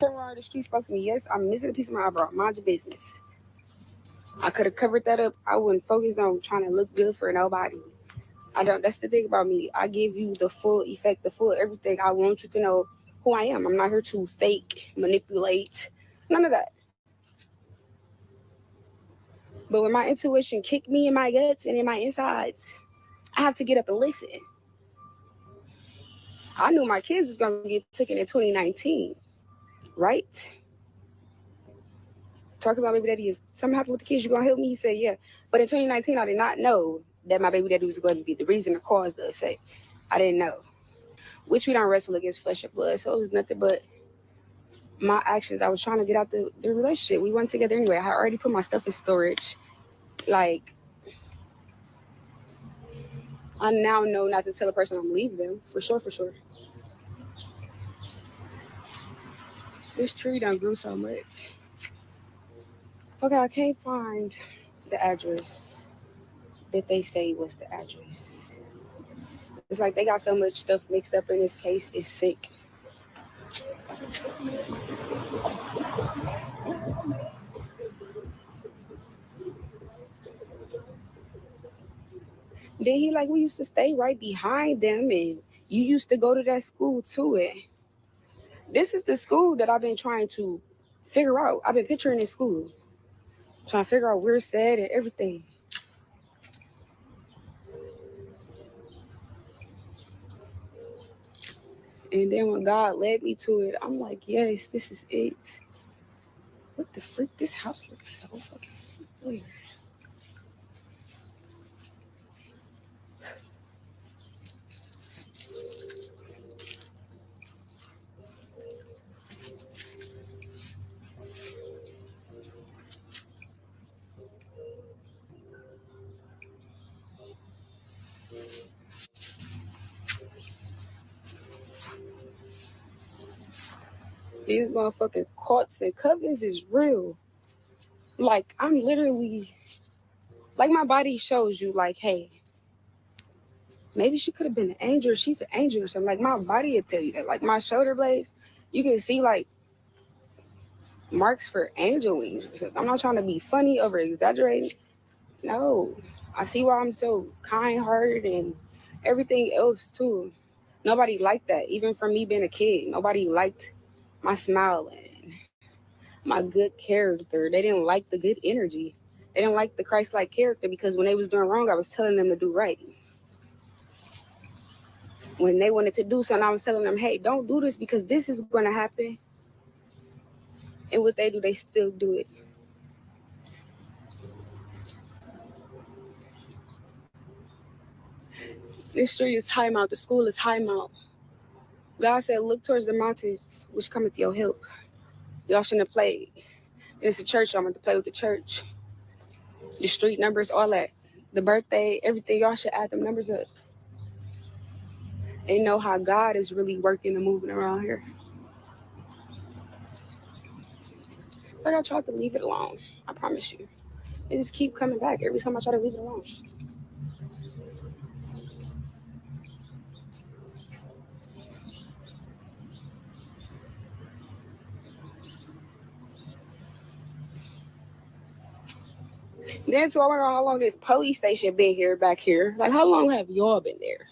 turned around the street, spoke to me. Yes, I'm missing a piece of my eyebrow. Mind your business. I could have covered that up. I wouldn't focus on trying to look good for nobody. I don't. That's the thing about me. I give you the full effect, the full everything. I want you to know who I am. I'm not here to fake, manipulate, none of that. But when my intuition kicked me in my guts and in my insides, I have to get up and listen. I knew my kids was gonna get taken in 2019, right? Talking about baby daddy is something happened with the kids. You gonna help me? He said, yeah. But in 2019, I did not know that my baby daddy was going to be the reason, the cause, the effect. I didn't know. Which we don't wrestle against flesh and blood, so it was nothing but my actions. I was trying to get out the relationship. We went together anyway. I had already put my stuff in storage. Like, I now know not to tell a person I'm leaving them. For sure, for sure. This tree done grew so much. Okay, I can't find the address that they say was the address. It's like they got so much stuff mixed up in this case. It's sick. Then he like, we used to stay right behind them, and you used to go to that school too. And this is the school that I've been trying to figure out. I've been picturing this school, trying to figure out where it's at and everything. And then when God led me to it, I'm like, yes, this is it. What the freak? This house looks so fucking weird. These motherfucking courts and covens is real. Like, I'm literally, like, my body shows you, like, hey, maybe she could have been an angel. She's an angel or something. Like, my body will tell you that. Like, my shoulder blades, you can see, like, marks for angel wings. I'm not trying to be funny, over exaggerating. No, I see why I'm so kind hearted and everything else too. Nobody liked that, even from me being a kid. Nobody liked my smile and my good character. They didn't like the good energy. They didn't like the Christ-like character because when they was doing wrong, I was telling them to do right. When they wanted to do something, I was telling them, hey, don't do this because this is going to happen. And what they do, they still do it. This street is high mount. The school is high mount. God said, look towards the mountains, which cometh your help. Y'all shouldn't have played. And it's a church. I'm going to play with the church. The street numbers, all that. The birthday, everything. Y'all should add them numbers up. And know how God is really working and moving around here. Like I tried to leave it alone. I promise you. It just keep coming back every time I try to leave it alone. Then too, I wonder how long this police station been here back here. Like, how long have y'all been there?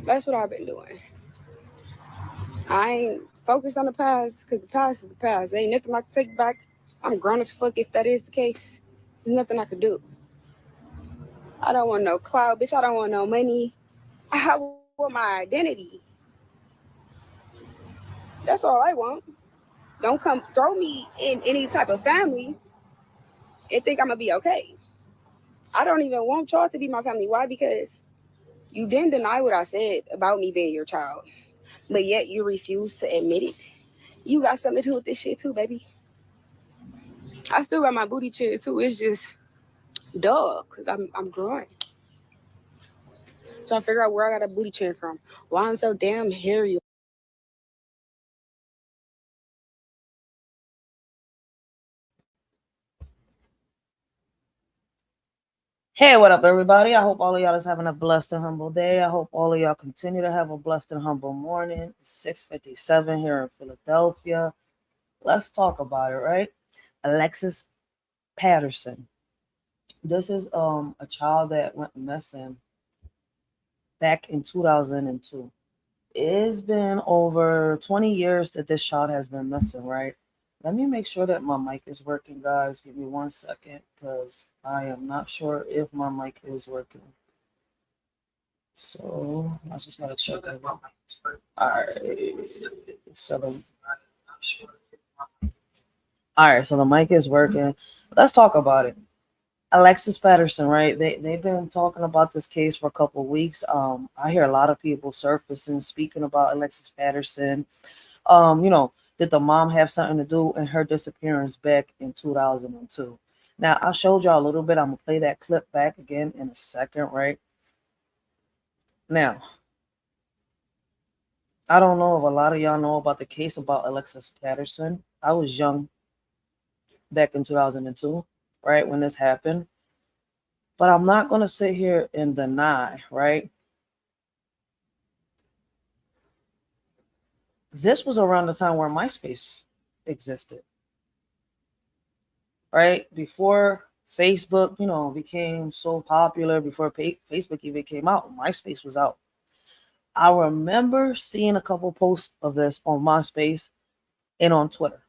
That's what I've been doing. I ain't focused on the past because the past is the past. Ain't nothing I can take back. I'm grown as fuck if that is the case. There's nothing I can do. I don't want no clout, bitch. I don't want no money. I want my identity. That's all I want. Don't come throw me in any type of family and think I'm gonna be okay. I don't even want y'all to be my family. Why? Because you didn't deny what I said about me being your child, but yet you refuse to admit it. You got something to do with this shit too, baby. I still got my booty chin too. It's just duh, cause I'm growing. Trying to figure out where I got a booty chin from. Why I'm so damn hairy. Hey, what up, everybody? I hope all of y'all is having a blessed and humble day. I hope all of y'all continue to have a blessed and humble morning. It's 6:57 here in Philadelphia. Let's talk about it, right? Alexis Patterson. This is a child that went missing back in 2002. It's been over 20 years that this child has been missing, right? Let me make sure that my mic is working, guys. Give me 1 second because I am not sure if my mic is working. So I just gotta check that out. Alright. So the Alright, so the mic is working. Let's talk about it. Alexis Patterson, right? They've been talking about this case for a couple of weeks. I hear a lot of people surfacing speaking about Alexis Patterson. Did the mom have something to do in her disappearance back in 2002? Now I showed y'all a little bit. I'm gonna play that clip back again in a second, right? Now, I don't know if a lot of y'all know about the case about Alexis Patterson. I was young back in 2002, right, when this happened. But I'm not going to sit here and deny, right? This was around the time where MySpace existed, right? Before Facebook, became so popular, before Facebook even came out, MySpace was out. I remember seeing a couple posts of this on MySpace and on Twitter.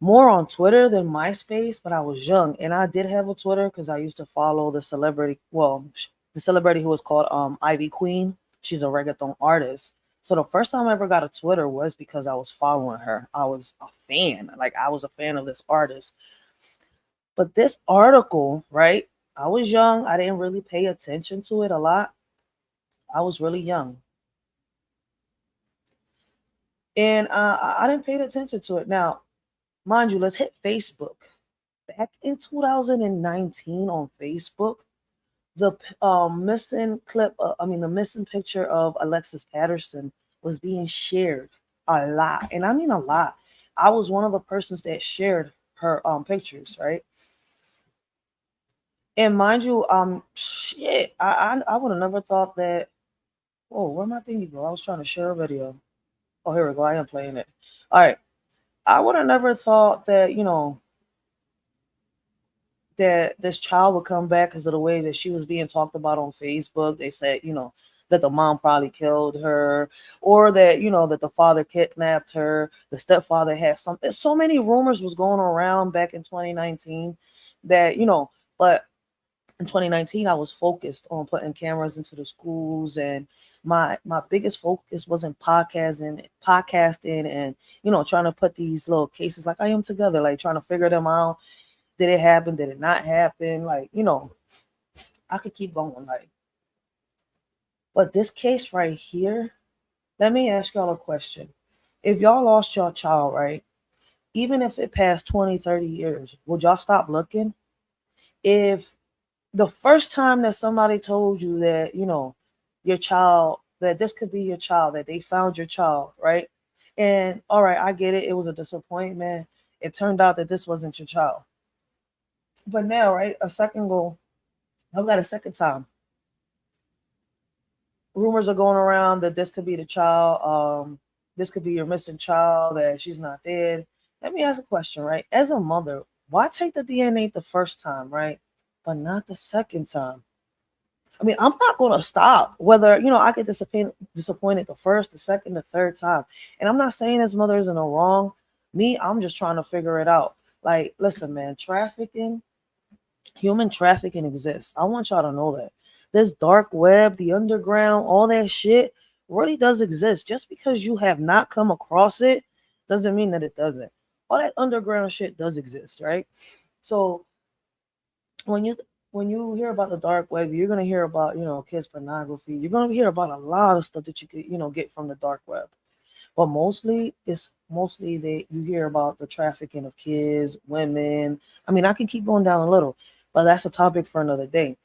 More on Twitter than MySpace, but I was young and I did have a Twitter because I used to follow the celebrity. Well, the celebrity who was called Ivy Queen. She's a reggaeton artist. So the first time I ever got a Twitter was because I was following her. I was a fan. Like I was a fan of this artist. But this article, right? I was young. I didn't really pay attention to it a lot. I was really young. And I didn't pay attention to it. Now, mind you, let's hit Facebook. Back in 2019 on Facebook, the missing clip, the missing picture of Alexis Patterson was being shared a lot. And I mean a lot. I was one of the persons that shared her pictures, right? And mind you, shit, I would have never thought that. Oh, where my thingy go? I was trying to share a video. Oh, here we go. I am playing it. All right. I would have never thought that, that this child would come back because of the way that she was being talked about on Facebook. They said, that the mom probably killed her, or that, that the father kidnapped her, the stepfather had something. So many rumors was going around back in 2019 that, but in 2019 I was focused on putting cameras into the schools, and my biggest focus was in podcasting and trying to put these little cases like I am together, like trying to figure them out. Did it happen? Did it not happen? Like, I could keep going. Like, but this case right here, let me ask y'all a question. If y'all lost your child, right? Even if it passed 20, 30 years, would y'all stop looking? If the first time that somebody told you that, your child, that this could be your child, that they found your child, right? And all right, I get it. It was a disappointment. It turned out that this wasn't your child. But now, right, a second go, I've got a second time. Rumors are going around that this could be the child. This could be your missing child, that she's not dead. Let me ask a question, right? As a mother, why take the DNA the first time, right? But not the second time? I mean, I'm not going to stop whether, I get disappointed the first, the second, the third time. And I'm not saying this mother isn't wrong. Me, I'm just trying to figure it out. Like, listen, man, human trafficking exists. I want y'all to know that. This dark web, the underground, all that shit really does exist. Just because you have not come across it doesn't mean that it doesn't. All that underground shit does exist, right? So when you hear about the dark web, you're gonna hear about, kids pornography. You're gonna hear about a lot of stuff that you could, get from the dark web. But mostly that you hear about the trafficking of kids, women. I mean, I can keep going down a little, but that's a topic for another day.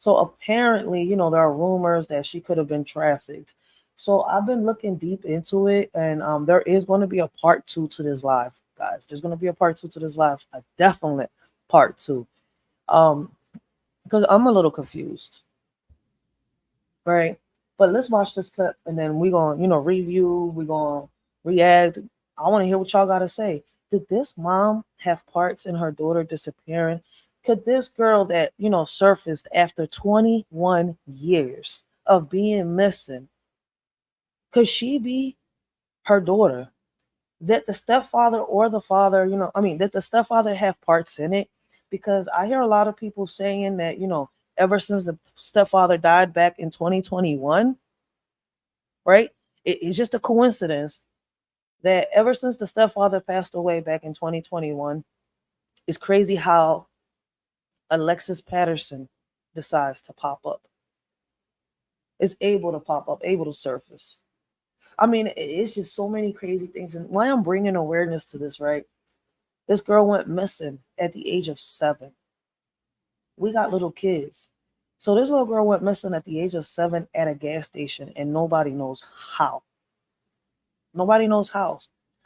So apparently, there are rumors that she could have been trafficked. So I've been looking deep into it, and there is going to be a part two to this live, guys. There's going to be a part two to this live, a definite part two. Um, because I'm a little confused, right? But let's watch this clip and then we're going to, review, we're going to react. I want to hear what y'all got to say. Did this mom have parts in her daughter disappearing? Could this girl that, surfaced after 21 years of being missing, could she be her daughter? That the stepfather or the father, that the stepfather have parts in it? Because I hear a lot of people saying that, ever since the stepfather died back in 2021, right? It's just a coincidence that ever since the stepfather passed away back in 2021, it's crazy how Alexis Patterson decides to pop up. Is able to pop up, able to surface. I mean, it's just so many crazy things. And why I'm bringing awareness to this, right? This girl went missing at the age of 7. We got little kids. So this little girl went missing at the age of 7 at a gas station, and nobody knows how. Nobody knows how.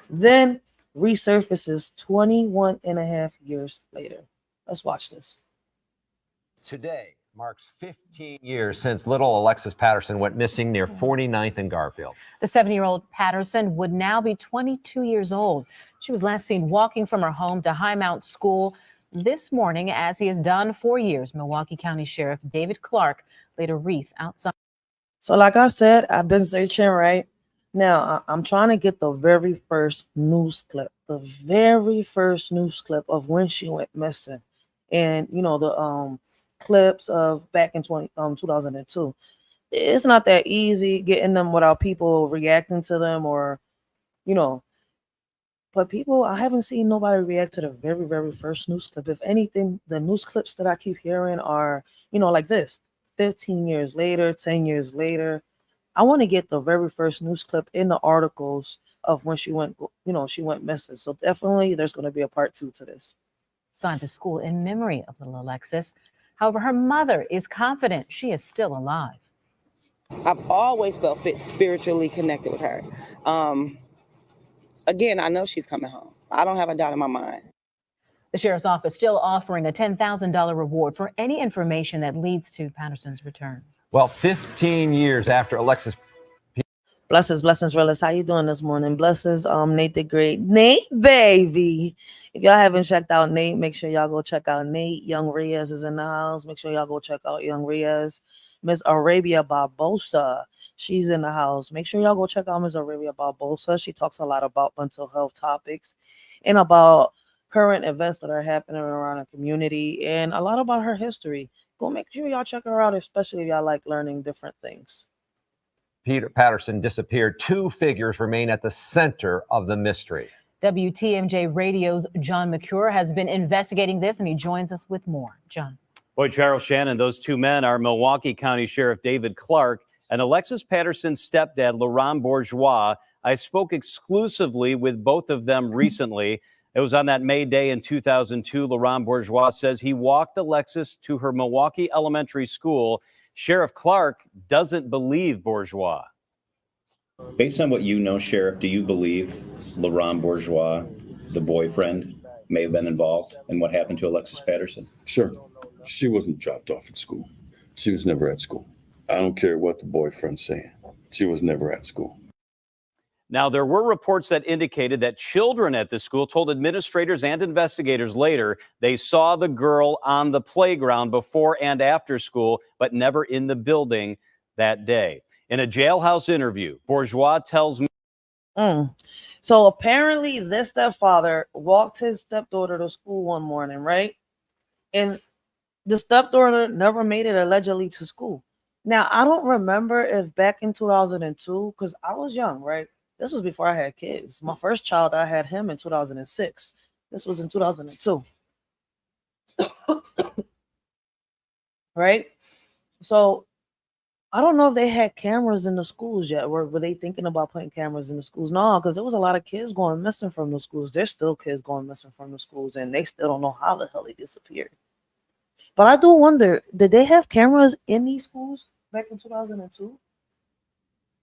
Then resurfaces 21 and a half years later. Let's watch this. Today marks 15 years since little Alexis Patterson went missing near 49th and Garfield. The 7-year-old Patterson would now be 22 years old. She was last seen walking from her home to High Mount School this morning, as he has done for years. Milwaukee County Sheriff David Clark laid a wreath outside. So like I said, I've been searching, right? Now, I'm trying to get the very first news clip. The very first news clip of when she went missing. And, the clips of back in 2002. It's not that easy getting them without people reacting to them or, but people, I haven't seen nobody react to the very, very first news clip. If anything, the news clips that I keep hearing are, like this, 15 years later, 10 years later. I want to get the very first news clip in the articles of when she went, she went missing. So definitely there's going to be a part 2 to this. Gone to school in memory of little Alexis. However, her mother is confident she is still alive. I've always felt spiritually connected with her. Again, I know she's coming home. I don't have a doubt in my mind. The sheriff's office still offering a $10,000 reward for any information that leads to Patterson's return. Well, 15 years after Alexis. Blessings, Relis. How you doing this morning? Blessings, Nate the Great. Nate, baby. If y'all haven't checked out Nate, make sure y'all go check out Nate. Young Reyes is in the house. Make sure y'all go check out Young Reyes. Miss Arabia Barbosa, she's in the house. Make sure y'all go check out Miss Arabia Barbosa. She talks a lot about mental health topics and about current events that are happening around our community and a lot about her history. Go make sure y'all check her out, especially if y'all like learning different things. Peter Patterson disappeared. 2 figures remain at the center of the mystery. WTMJ Radio's John McCure has been investigating this, and he joins us with more. John. Boy, Charles Shannon, those 2 men are Milwaukee County Sheriff David Clark and Alexis Patterson's stepdad, Laurent Bourgeois. I spoke exclusively with both of them recently. It was on that May day in 2002. Laurent Bourgeois says he walked Alexis to her Milwaukee elementary school. Sheriff Clark doesn't believe Bourgeois. Based on what you know, Sheriff, do you believe Laurent Bourgeois, the boyfriend, may have been involved in what happened to Alexis Patterson? Sure. She wasn't dropped off at school. She was never at school. I don't care what the boyfriend's saying. She was never at school. Now, there were reports that indicated that children at the school told administrators and investigators later they saw the girl on the playground before and after school, but never in the building that day. In a jailhouse interview, Bourgeois tells me. So apparently this stepfather walked his stepdaughter to school one morning, right? And the stepdaughter never made it allegedly to school. Now, I don't remember if back in 2002, because I was young, right? This was before I had kids. My first child, I had him in 2006. This was in 2002. Right? So I don't know if they had cameras in the schools yet. Were they thinking about putting cameras in the schools? No, because there was a lot of kids going missing from the schools. There's still kids going missing from the schools, and they still don't know how the hell they disappeared. But I do wonder, did they have cameras in these schools back in 2002?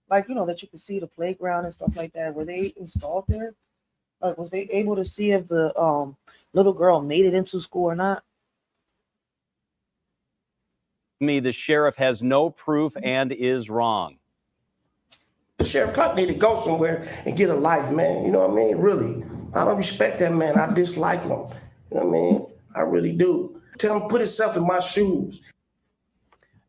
Like, that you could see the playground and stuff like that. Were they installed there? Like, was they able to see if the little girl made it into school or not? me the sheriff has no proof and is wrong. Sheriff Clark need to go somewhere and get a life, man. You know what I mean? Really. I don't respect that man. I dislike him. You know what I mean? I really do. Tell him to put himself in my shoes.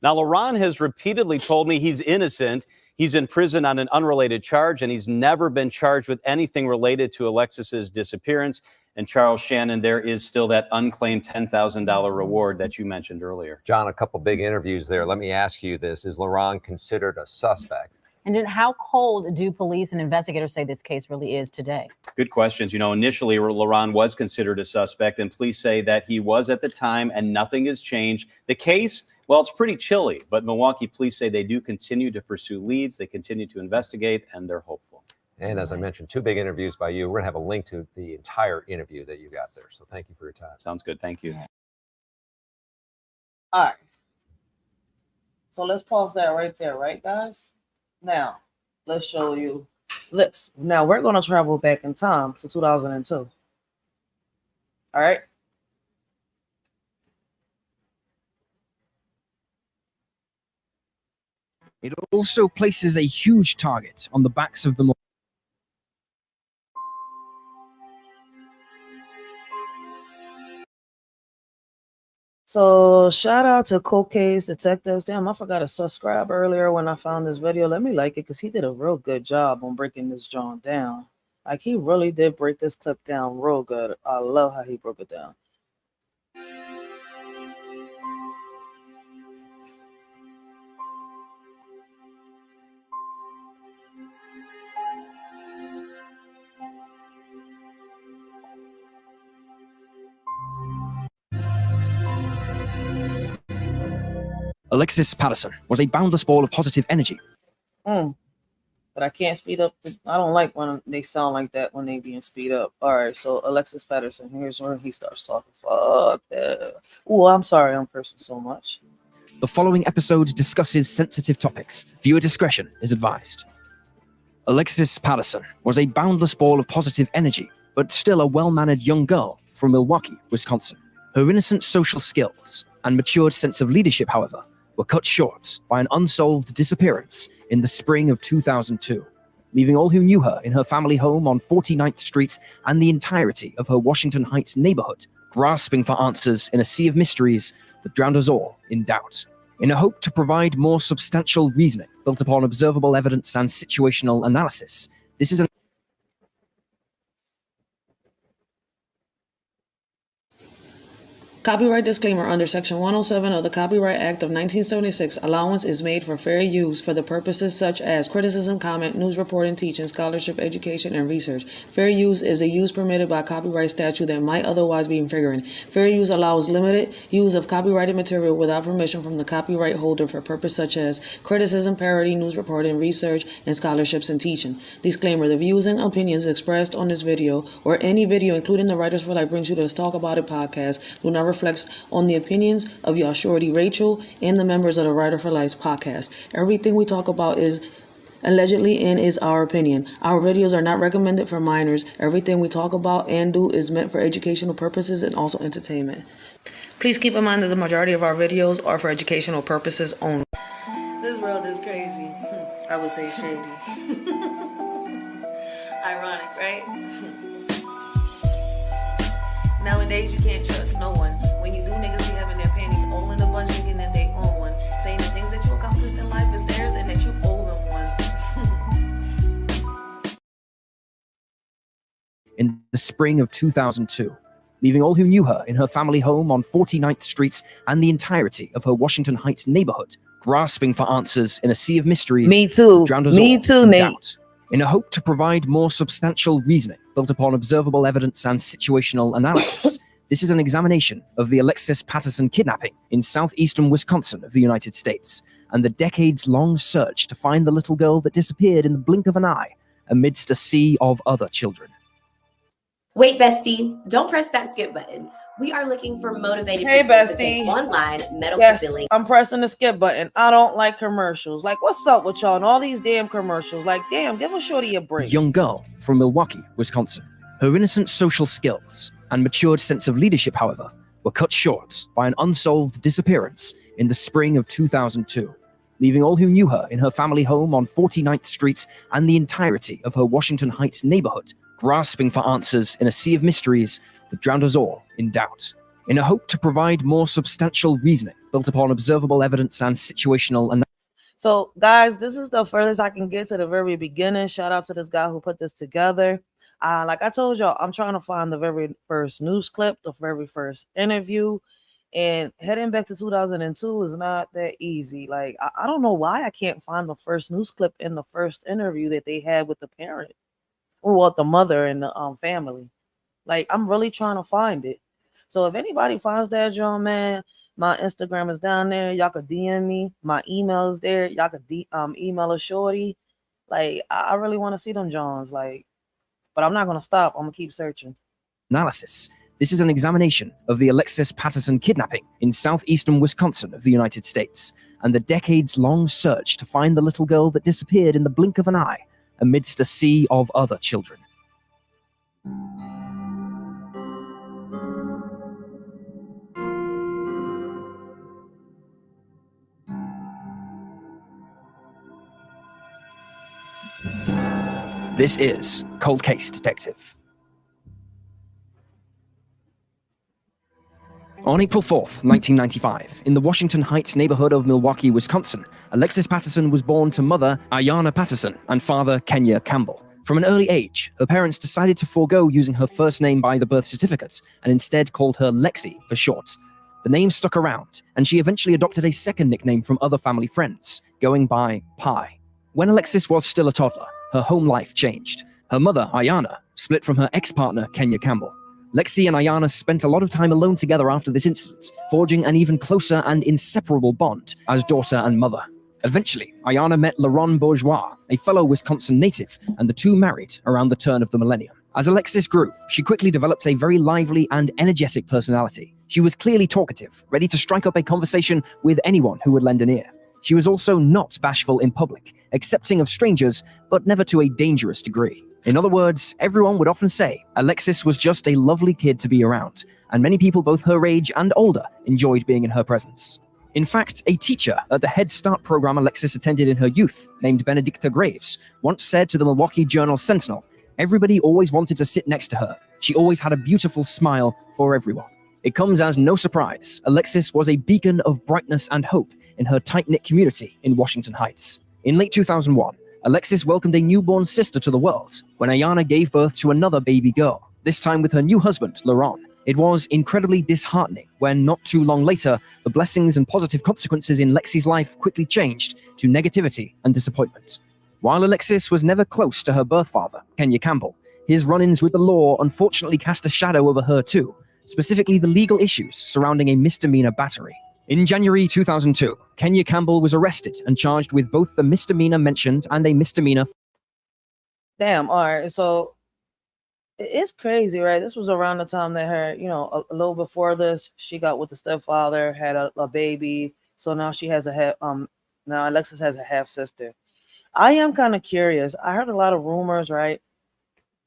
Now, LaRon has repeatedly told me he's innocent. He's in prison on an unrelated charge, and he's never been charged with anything related to Alexis's disappearance. And Charles Shannon, there is still that unclaimed $10,000 reward that you mentioned earlier. John, a couple big interviews there. Let me ask you this. Is LaRon considered a suspect? And then how cold do police and investigators say this case really is today? Good questions. You know, initially, LaRon was considered a suspect, and police say that he was at the time, and nothing has changed. The case, well, it's pretty chilly, but Milwaukee police say they do continue to pursue leads. They continue to investigate, and they're hopeful. And as I mentioned, two big interviews by you. We're going to have a link to the entire interview that you got there. So thank you for your time. Sounds good. Thank you. All right. So let's pause that right there, right, guys? Now, let's show you this. Now, we're going to travel back in time to 2002. All right? It also places a huge target on the backs of the So shout out to Cocaine Detectives. Damn, I forgot to subscribe earlier when I found this video. Let me like it because he did a real good job on breaking this John down. Like, he really did break this clip down real good. I love how he broke it down. Alexis Patterson was a boundless ball of positive energy. But I can't speed up. I don't like when they sound like that when they being speed up. All right, so Alexis Patterson, here's where he starts talking. Fuck that. Oh, I'm sorry I'm cursing so much. The following episode discusses sensitive topics. Viewer discretion is advised. Alexis Patterson was a boundless ball of positive energy, but still a well-mannered young girl from Milwaukee, Wisconsin. Her innocent social skills and matured sense of leadership, however, were cut short by an unsolved disappearance in the spring of 2002, leaving all who knew her in her family home on 49th Street and the entirety of her Washington Heights neighborhood grasping for answers in a sea of mysteries that drowned us all in doubt. In a hope to provide more substantial reasoning built upon observable evidence and situational analysis, this is an Copyright disclaimer. Under Section 107 of the Copyright Act of 1976, allowance is made for fair use for the purposes such as criticism, comment, news reporting, teaching, scholarship, education, and research. Fair use is a use permitted by copyright statute that might otherwise be infringing. Fair use allows limited use of copyrighted material without permission from the copyright holder for purposes such as criticism, parody, news reporting, research, and scholarships and teaching. Disclaimer. The views and opinions expressed on this video or any video, including the Writers for Life Brings You to Let's Talk About It podcast, do not reflects on the opinions of your shorty Racheal and the members of the Writer for Life podcast. Everything we talk about is allegedly and is our opinion. Our videos are not recommended for minors. Everything we talk about and do is meant for educational purposes and also entertainment. Please keep in mind that the majority of our videos are for educational purposes only. This world is crazy. I would say shady. Ironic, right? Nowadays, you can't trust no one. When you do, niggas be having their panties all in a bunch, thinking that they own one. Saying the things that you accomplished in life is theirs and that you owe them one. in the spring of 2002, leaving all who knew her in her family home on 49th Street and the entirety of her Washington Heights neighborhood grasping for answers in a sea of mysteries. Me too. Me too, Nate. Doubt, in a hope to provide more substantial reasoning built upon observable evidence and situational analysis. This is an examination of the Alexis Patterson kidnapping in southeastern Wisconsin of the United States and the decades-long search to find the little girl that disappeared in the blink of an eye amidst a sea of other children. Wait, bestie, don't press that skip button. We are looking for motivated Hey, people to bestie. take online medical Yes, billing. I'm pressing the skip button. I don't like commercials. Like, what's up with y'all and all these damn commercials? Like, damn, give a shorty a break. Young girl from Milwaukee, Wisconsin. Her innocent social skills and matured sense of leadership, however, were cut short by an unsolved disappearance in the spring of 2002, leaving all who knew her in her family home on 49th Street and the entirety of her Washington Heights neighborhood, grasping for answers in a sea of mysteries that drowned us all in doubt. In a hope to provide more substantial reasoning built upon observable evidence and situational analysis. So, guys, this is the furthest I can get to the very beginning. Shout out to this guy who put this together. Like I told y'all, I'm trying to find the very first news clip, the very first interview. And heading back to 2002 is not that easy. Like, I don't know why I can't find the first news clip in the first interview that they had with the parent, or the mother and the family. Like, I'm really trying to find it. So if anybody finds that, John, man, my Instagram is down there. Y'all could DM me. My email is there. Y'all could email a shorty. Like, I really want to see them Johns. Like, but I'm not gonna stop. I'm gonna keep searching. Analysis. This is an examination of the Alexis Patterson kidnapping in southeastern Wisconsin of the United States, and the decades-long search to find the little girl that disappeared in the blink of an eye amidst a sea of other children. This is Cold Case Detective. On April 4th, 1995, in the Washington Heights neighborhood of Milwaukee, Wisconsin, Alexis Patterson was born to mother Ayanna Patterson and father Kenya Campbell. From an early age, her parents decided to forego using her first name by the birth certificate and instead called her Lexi for short. The name stuck around, and she eventually adopted a second nickname from other family friends, going by Pie. When Alexis was still a toddler, her home life changed. Her mother, Ayanna, split from her ex-partner, Kenya Campbell. Lexi and Ayanna spent a lot of time alone together after this incident, forging an even closer and inseparable bond as daughter and mother. Eventually, Ayanna met Laurent Bourgeois, a fellow Wisconsin native, and the two married around the turn of the millennium. As Alexis grew, she quickly developed a very lively and energetic personality. She was clearly talkative, ready to strike up a conversation with anyone who would lend an ear. She was also not bashful in public, accepting of strangers, but never to a dangerous degree. In other words, everyone would often say Alexis was just a lovely kid to be around, and many people both her age and older enjoyed being in her presence. In fact, a teacher at the Head Start program Alexis attended in her youth, named Benedicta Graves, once said to the Milwaukee Journal-Sentinel, "Everybody always wanted to sit next to her. She always had a beautiful smile for everyone." It comes as no surprise, Alexis was a beacon of brightness and hope in her tight-knit community in Washington Heights. In late 2001, Alexis welcomed a newborn sister to the world when Ayanna gave birth to another baby girl, this time with her new husband, Laurent. It was incredibly disheartening when, not too long later, the blessings and positive consequences in Lexi's life quickly changed to negativity and disappointment. While Alexis was never close to her birth father, Kenya Campbell, his run-ins with the law unfortunately cast a shadow over her too, specifically the legal issues surrounding a misdemeanor battery. In January 2002, Kenya Campbell was arrested and charged with both the misdemeanor mentioned and a misdemeanor. Damn, all right. So it's crazy, right? This was around the time that her, a little before this, she got with the stepfather, had a baby. So now she has now Alexis has a half sister. I am kind of curious. I heard a lot of rumors, right?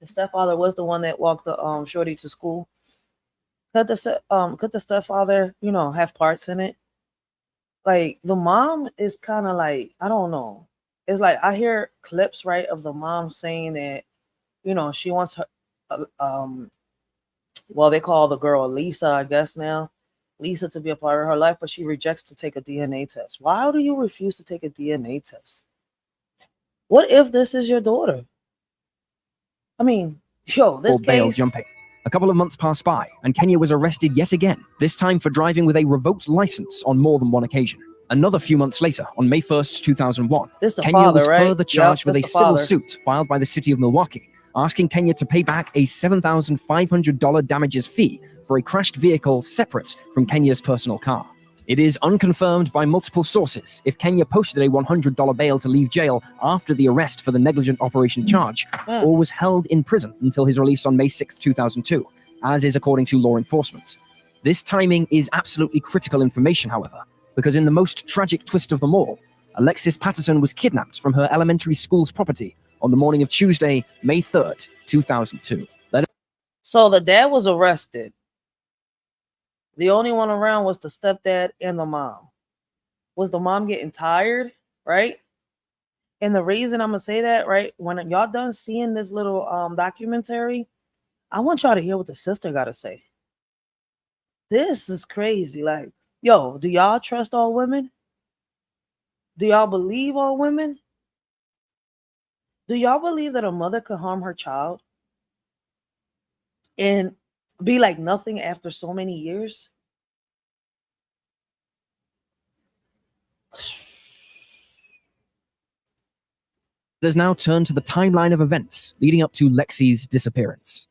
The stepfather was the one that walked the shorty to school. Could the stepfather, have parts in it? Like, the mom is kind of like, I don't know. It's like I hear clips, right, of the mom saying that, she wants her, well, they call the girl Lisa, I guess now, Lisa, to be a part of her life, but she rejects to take a DNA test. Why do you refuse to take a DNA test? What if this is your daughter? I mean, this bail case. Jumping. A couple of months passed by, and Kenya was arrested yet again, this time for driving with a revoked license on more than one occasion. Another few months later, on May 1st, 2001, Kenya was further charged with a civil suit filed by the city of Milwaukee, asking Kenya to pay back a $7,500 damages fee for a crashed vehicle separate from Kenya's personal car. It is unconfirmed by multiple sources if Kenya posted a $100 bail to leave jail after the arrest for the negligent operation charge, or was held in prison until his release on May 6, 2002, as is according to law enforcement. This timing is absolutely critical information, however, because in the most tragic twist of them all, Alexis Patterson was kidnapped from her elementary school's property on the morning of Tuesday, May 3rd, 2002. So the dad was arrested. The only one around was the stepdad and the mom. was the mom getting tired, right? And the reason I'm gonna say that, right, when y'all done seeing this little documentary, I want y'all to hear what the sister gotta say. This is crazy. Like, yo, do y'all trust all women? Do y'all believe all women? Do y'all believe that a mother could harm her child and be like nothing after so many years? There's now turned to the timeline of events leading up to Lexi's disappearance.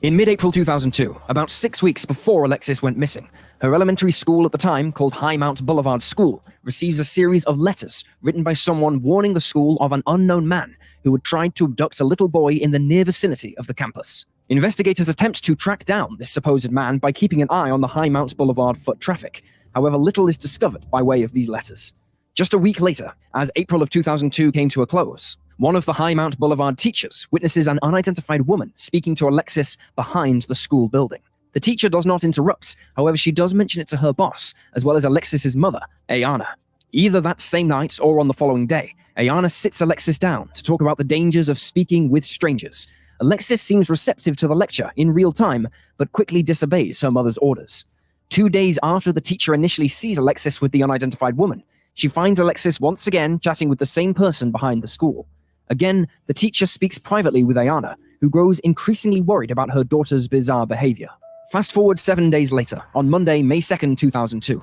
In mid-April 2002, about 6 weeks before Alexis went missing, her elementary school at the time, called Highmount Boulevard School, receives a series of letters written by someone warning the school of an unknown man who had tried to abduct a little boy in the near vicinity of the campus. Investigators attempt to track down this supposed man by keeping an eye on the Highmount Boulevard foot traffic. However, little is discovered by way of these letters. Just a week later, as April of 2002 came to a close, one of the Highmount Boulevard teachers witnesses an unidentified woman speaking to Alexis behind the school building. The teacher does not interrupt, however, she does mention it to her boss, as well as Alexis's mother, Ayana. Either that same night or on the following day, Ayana sits Alexis down to talk about the dangers of speaking with strangers. Alexis seems receptive to the lecture in real time, but quickly disobeys her mother's orders. 2 days after the teacher initially sees Alexis with the unidentified woman, she finds Alexis once again chatting with the same person behind the school. Again, the teacher speaks privately with Ayana, who grows increasingly worried about her daughter's bizarre behavior. Fast forward 7 days later, on Monday, May 2nd, 2002.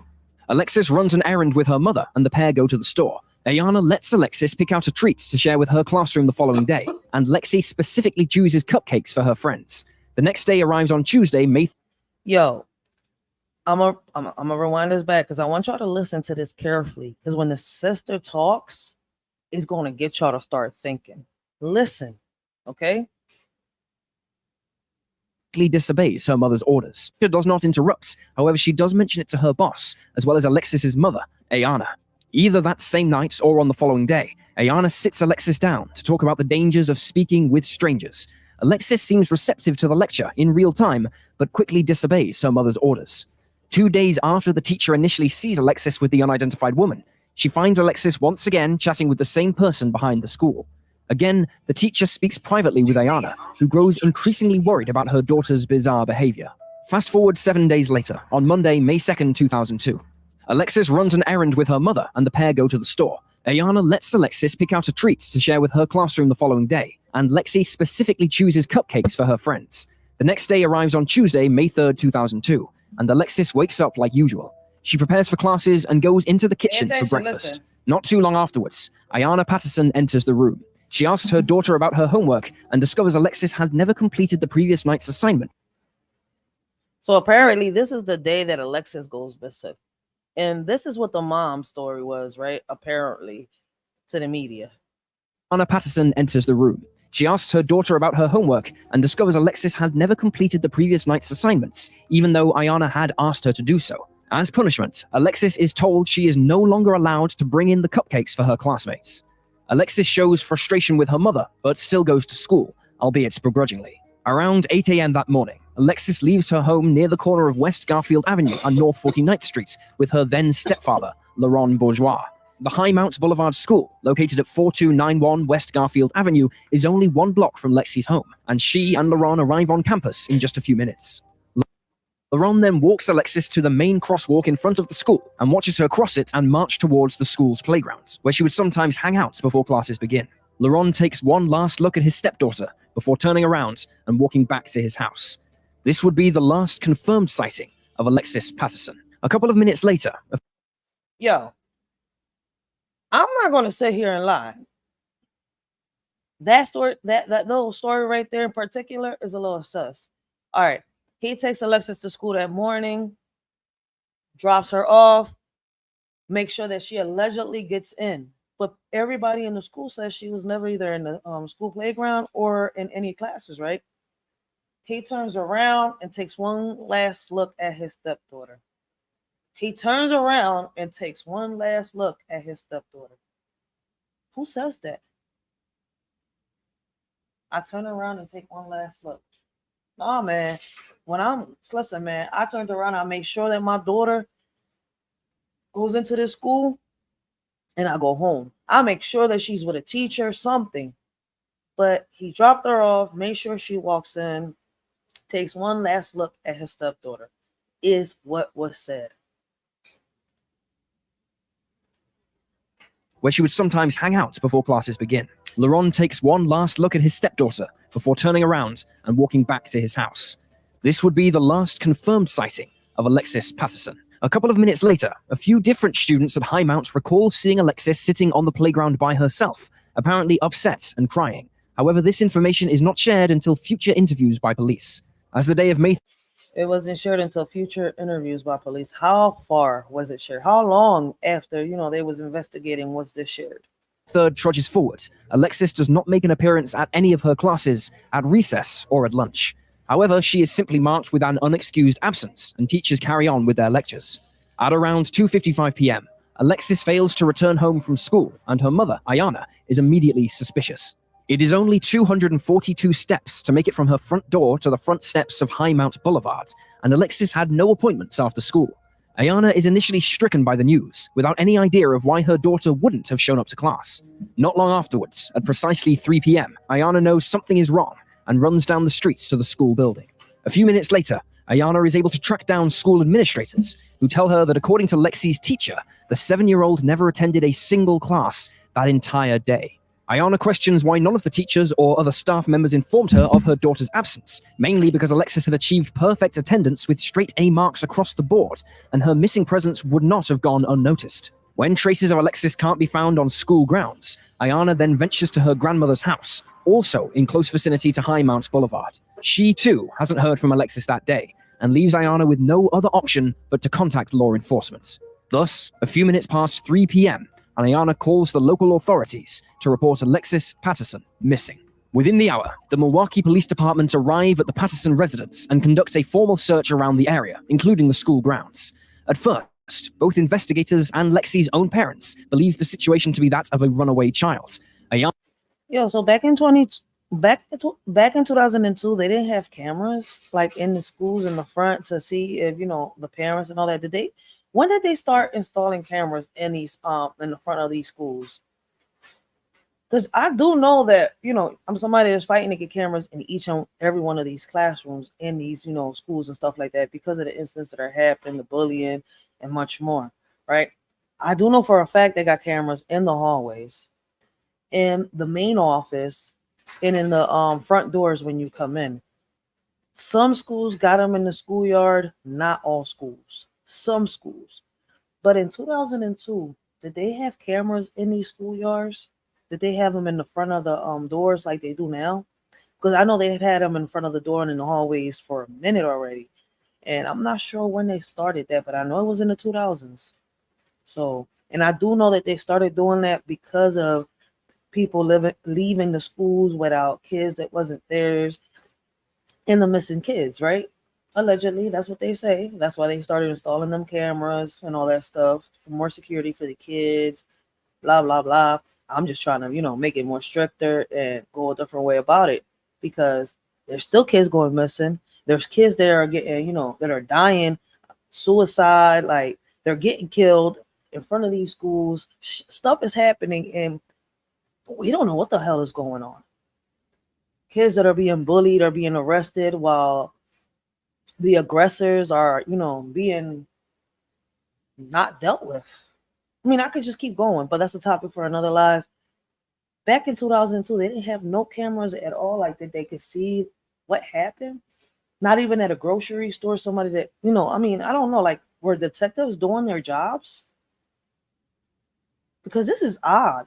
Alexis runs an errand with her mother, and the pair go to the store. Ayana lets Alexis pick out a treat to share with her classroom the following day, and Lexi specifically chooses cupcakes for her friends. The next day arrives on Tuesday, May. Yo, I'm gonna rewind this back because I want y'all to listen to this carefully. Because when the sister talks, it's gonna get y'all to start thinking. Listen, okay? Disobeys her mother's orders. She does not interrupt, however, she does mention it to her boss, as well as Alexis's mother, Ayana. Either that same night or on the following day, Ayana sits Alexis down to talk about the dangers of speaking with strangers. Alexis seems receptive to the lecture in real time, but quickly disobeys her mother's orders. 2 days after the teacher initially sees Alexis with the unidentified woman, she finds Alexis once again chatting with the same person behind the school. Again, the teacher speaks privately with Ayana, who grows increasingly worried about her daughter's bizarre behavior. Fast forward 7 days later, on Monday, May 2nd, 2002. Alexis runs an errand with her mother, and the pair go to the store. Ayana lets Alexis pick out a treat to share with her classroom the following day, and Lexi specifically chooses cupcakes for her friends. The next day arrives on Tuesday, May 3rd, 2002, and Alexis wakes up like usual. She prepares for classes and goes into the kitchen for breakfast. Listen. Not too long afterwards, Ayana Patterson enters the room. She asks her daughter about her homework and discovers Alexis had never completed the previous night's assignment. So apparently this is the day that Alexis goes missing. And this is what the mom's story was, right? Apparently, to the media. Ayana Patterson enters the room. She asks her daughter about her homework and discovers Alexis had never completed the previous night's assignments, even though Ayana had asked her to do so. As punishment, Alexis is told she is no longer allowed to bring in the cupcakes for her classmates. Alexis shows frustration with her mother, but still goes to school, albeit begrudgingly. Around 8 a.m. that morning, Alexis leaves her home near the corner of West Garfield Avenue and North 49th Street with her then stepfather, Laurent Bourgeois. The Highmount Boulevard School, located at 4291 West Garfield Avenue, is only 1 block from Lexi's home, and she and Laurent arrive on campus in just a few minutes. Laurent then walks Alexis to the main crosswalk in front of the school and watches her cross it and march towards the school's playground, where she would sometimes hang out before classes begin. Laurent takes one last look at his stepdaughter before turning around and walking back to his house. This would be the last confirmed sighting of Alexis Patterson. A couple of minutes later... Yo, I'm not going to sit here and lie. That story, that little story right there in particular is a little sus. All right. He takes Alexis to school that morning, drops her off, makes sure that she allegedly gets in. But everybody in the school says she was never either in the school playground or in any classes, right? He turns around and takes one last look at his stepdaughter. He turns around and takes one last look at his stepdaughter. Who says that? I turn around and take one last look. Nah, man. listen, man, I turned around, I made sure that my daughter goes into this school and I go home. I make sure that she's with a teacher, something. But he dropped her off, made sure she walks in, takes one last look at his stepdaughter, is what was said. Where she would sometimes hang out before classes begin. LaRon takes one last look at his stepdaughter before turning around and walking back to his house. This would be the last confirmed sighting of Alexis Patterson. A couple of minutes later, a few different students at Highmount recall seeing Alexis sitting on the playground by herself, apparently upset and crying. However, this information is not shared until future interviews by police. As the day of May It wasn't shared until future interviews by police. How far was it shared? How long after, they was investigating was this shared? 3rd trudges forward. Alexis does not make an appearance at any of her classes, at recess or at lunch. However, she is simply marked with an unexcused absence, and teachers carry on with their lectures. At around 2:55 p.m., Alexis fails to return home from school, and her mother, Ayana, is immediately suspicious. It is only 242 steps to make it from her front door to the front steps of Highmount Boulevard, and Alexis had no appointments after school. Ayana is initially stricken by the news, without any idea of why her daughter wouldn't have shown up to class. Not long afterwards, at precisely 3 p.m., Ayana knows something is wrong and runs down the streets to the school building. A few minutes later, Ayana is able to track down school administrators, who tell her that according to Lexi's teacher, the 7-year-old never attended a single class that entire day. Ayana questions why none of the teachers or other staff members informed her of her daughter's absence, mainly because Alexis had achieved perfect attendance with straight A marks across the board, and her missing presence would not have gone unnoticed. When traces of Alexis can't be found on school grounds, Ayana then ventures to her grandmother's house, also in close vicinity to Highmount Boulevard. She, too, hasn't heard from Alexis that day, and leaves Ayana with no other option but to contact law enforcement. Thus, a few minutes past 3 p.m., and Ayana calls the local authorities to report Alexis Patterson missing. Within the hour, the Milwaukee Police Department arrive at the Patterson residence and conduct a formal search around the area, including the school grounds. At first, both investigators and Lexi's own parents believe the situation to be that of a runaway child. So back in 2002, they didn't have cameras like in the schools in the front to see if the parents and all that. When did they start installing cameras in these in the front of these schools? Because I do know that I'm somebody that's fighting to get cameras in each and every one of these classrooms in these schools and stuff like that because of the incidents that are happening, the bullying, and much more. Right? I do know for a fact they got cameras in the hallways, in the main office, and in the front doors when you come in. Some schools got them in the schoolyard, not all schools. Some schools. But in 2002, did they have cameras in these schoolyards? Did they have them in the front of the doors like they do now? Because I know they've had them in front of the door and in the hallways for a minute already. And I'm not sure when they started that, but I know it was in the 2000s. So, and I do know that they started doing that because of people leaving the schools without kids that wasn't theirs and the missing kids, right? Allegedly, that's what they say. That's why they started installing them cameras and all that stuff for more security for the kids, blah, blah, blah. I'm just trying to, make it more stricter and go a different way about it because there's still kids going missing. There's kids that are getting, that are dying, suicide, like they're getting killed in front of these schools. Stuff is happening and we don't know what the hell is going on. Kids that are being bullied are being arrested while the aggressors are, being not dealt with. I mean, I could just keep going, but that's a topic for another live. Back in 2002, they didn't have no cameras at all, like that they could see what happened. Not even at a grocery store, somebody that, I don't know, like were detectives doing their jobs? Because this is odd.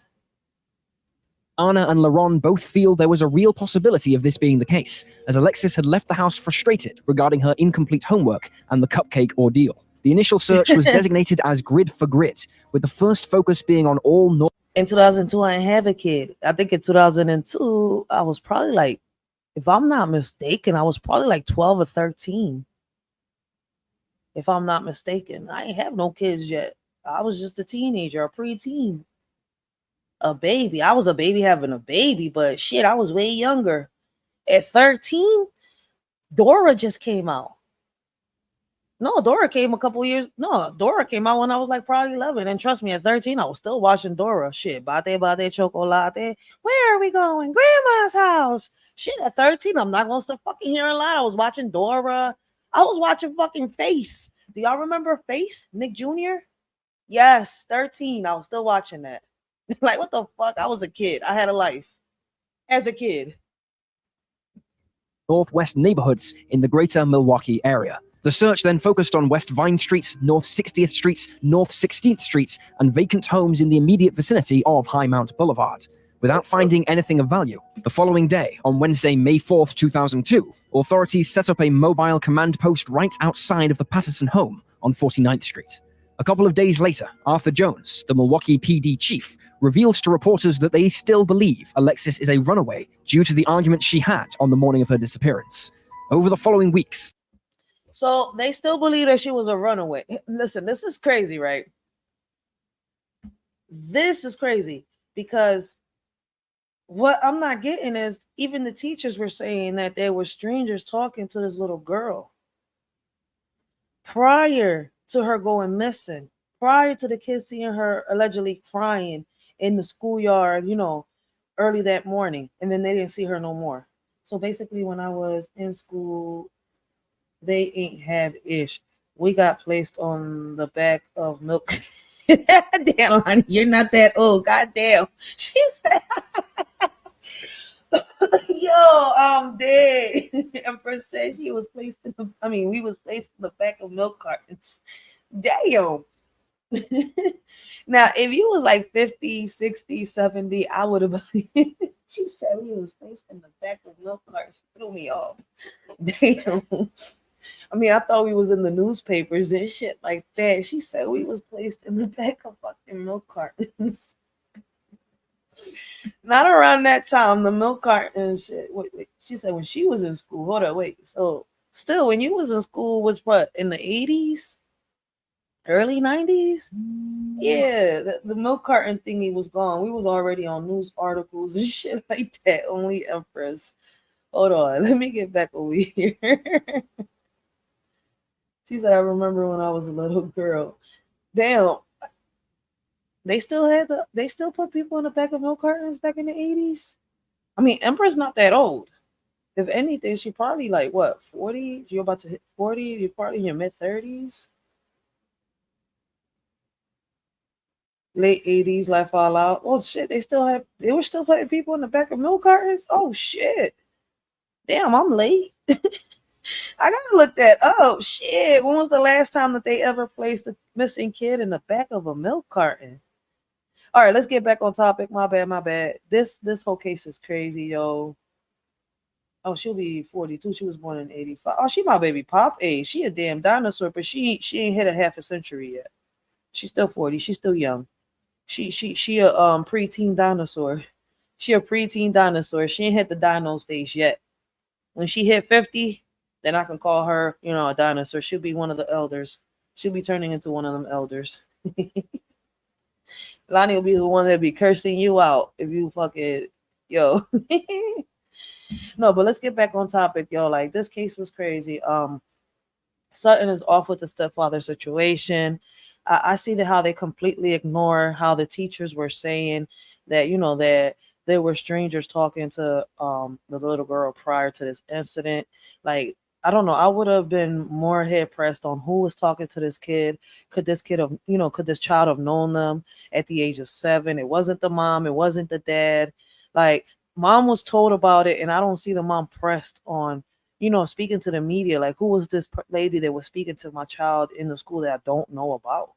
Anna and LaRon both feel there was a real possibility of this being the case, as Alexis had left the house frustrated regarding her incomplete homework and the cupcake ordeal. The initial search was designated as Grid for Grid, with the first focus being on all In 2002, I didn't have a kid. I think in 2002, I was probably like, if I'm not mistaken, I was probably like 12 or 13. If I'm not mistaken. I ain't have no kids yet. I was just a teenager, a preteen. A baby. I was a baby having a baby, but shit, I was way younger. At 13, Dora just came out. No, Dora came a couple years. No, Dora came out when I was like probably 11. And trust me, at 13, I was still watching Dora. Shit, bate chocolate. Where are we going? Grandma's house. Shit, at 13, I'm not gonna fucking hear a lot. I was watching Dora. I was watching fucking Face. Do y'all remember Face? Nick Jr.? Yes, 13. I was still watching that. Like, what the fuck? I was a kid. I had a life as a kid. Northwest neighborhoods in the greater Milwaukee area. The search then focused on West Vine Street, North 60th Street, North 16th Street, and vacant homes in the immediate vicinity of Highmount Boulevard. Without finding anything of value, the following day, on Wednesday, May 4th, 2002, authorities set up a mobile command post right outside of the Patterson home on 49th Street. A couple of days later, Arthur Jones, the Milwaukee PD chief, reveals to reporters that they still believe Alexis is a runaway due to the argument she had on the morning of her disappearance. Over the following weeks, so they still believe that she was a runaway. Listen, this is crazy, right? This is crazy because what I'm not getting is even the teachers were saying that there were strangers talking to this little girl prior to her going missing, prior to the kids seeing her allegedly crying in the schoolyard, early that morning, and then they didn't see her no more. So basically, when I was in school, they ain't have ish. We got placed on the back of milk. Damn, honey, you're not that old. Goddamn. She said, yo, I'm dead. Empress said she was placed we was placed in the back of milk cartons. Damn. Now, if you was like 50, 60, 70, I would have believed. She said we was placed in the back of milk cartons. She threw me off. Damn. I thought we was in the newspapers and shit like that. She said we was placed in the back of fucking milk cartons. Not around that time, the milk carton shit. Wait. She said when she was in school. Hold on, wait. So still, when you was in school was what, in the 80s? Early 90s? Yeah, the milk carton thingy was gone. We was already on news articles and shit like that. Only Empress. Hold on, let me get back over here. She said, I remember when I was a little girl. Damn. They still put people in the back of milk cartons back in the 80s? Empress not that old. If anything, she probably like what, 40? You're about to hit 40, you're probably in your mid-30s. Late 80s, life all out. Oh shit, they were still putting people in the back of milk cartons? Oh shit. Damn, I'm late. I gotta look that up. Shit, when was the last time that they ever placed a missing kid in the back of a milk carton? All right, let's get back on topic. My bad. This whole case is crazy, yo. Oh, she'll be 42. She was born in 85. Oh, she my baby pop age. She a damn dinosaur, but she ain't hit a half a century yet. She's still 40. She's still young. She a preteen dinosaur. She a preteen dinosaur. She ain't hit the dino stage yet. When she hit 50, then I can call her, a dinosaur. She'll be one of the elders. She'll be turning into one of them elders. Lonnie will be the one that be cursing you out if you fucking, yo. No, but let's get back on topic, yo. Like, this case was crazy. Sutton is off with the stepfather situation. I see how they completely ignore how the teachers were saying that, that there were strangers talking to the little girl prior to this incident. Like, I don't know. I would have been more head pressed on who was talking to this kid. Could this child have known them at the age of 7? It wasn't the mom. It wasn't the dad. Like, mom was told about it, and I don't see the mom pressed on, speaking to the media. Like, who was this lady that was speaking to my child in the school that I don't know about?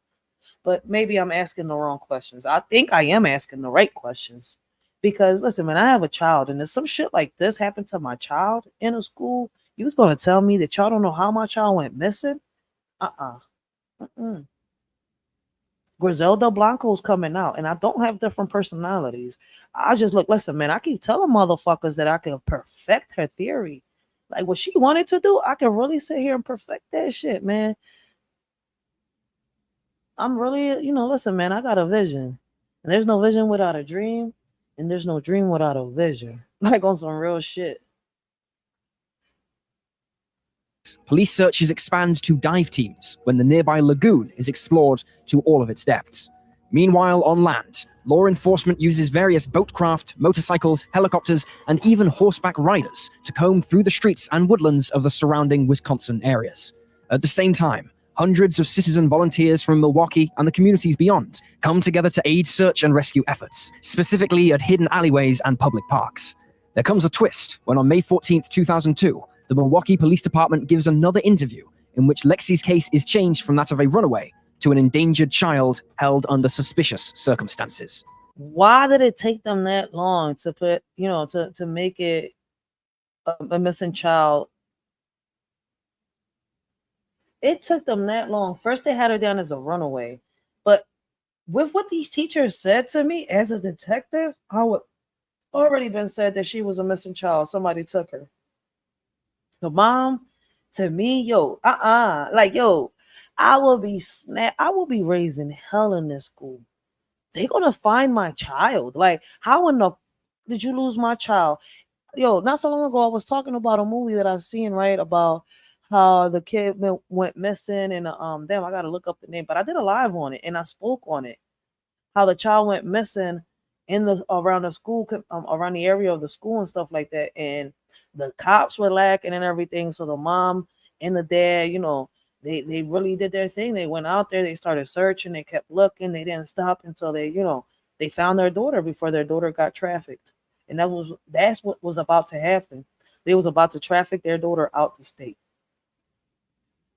But maybe I'm asking the wrong questions. I think I am asking the right questions. Because, listen, man, I have a child, and if some shit like this happened to my child in a school, you was going to tell me that y'all don't know how my child went missing? Griselda Blanco's coming out, and I don't have different personalities. I just listen, man, I keep telling motherfuckers that I can perfect her theory. Like, what she wanted to do, I can really sit here and perfect that shit, man. I'm really, listen, man, I got a vision. And there's no vision without a dream, and there's no dream without a vision. Like, on some real shit. Police searches expand to dive teams when the nearby lagoon is explored to all of its depths. Meanwhile, on land, law enforcement uses various boatcraft, motorcycles, helicopters, and even horseback riders to comb through the streets and woodlands of the surrounding Wisconsin areas. At the same time, hundreds of citizen volunteers from Milwaukee and the communities beyond come together to aid search and rescue efforts, specifically at hidden alleyways and public parks. There comes a twist when on May 14th, 2002, the Milwaukee Police Department gives another interview in which Lexi's case is changed from that of a runaway to an endangered child held under suspicious circumstances. Why did it take them that long to put, to make it a missing child? It took them that long. First, they had her down as a runaway. But with what these teachers said to me as a detective, I would already been said that she was a missing child. Somebody took her. The mom, to me, I will be raising hell in this school. They're gonna find my child. Like, how in the did you lose my child? Not so long ago, I was talking about a movie that I've seen, right? About how the kid went missing, and damn, I gotta look up the name, but I did a live on it and I spoke on it. How the child went missing around the school, around the area of the school and stuff like that, and the cops were lacking and everything. So the mom and the dad, they really did their thing. They went out there, they started searching, they kept looking, they didn't stop until they found their daughter before their daughter got trafficked. And that's what was about to happen. They was about to traffic their daughter out the state.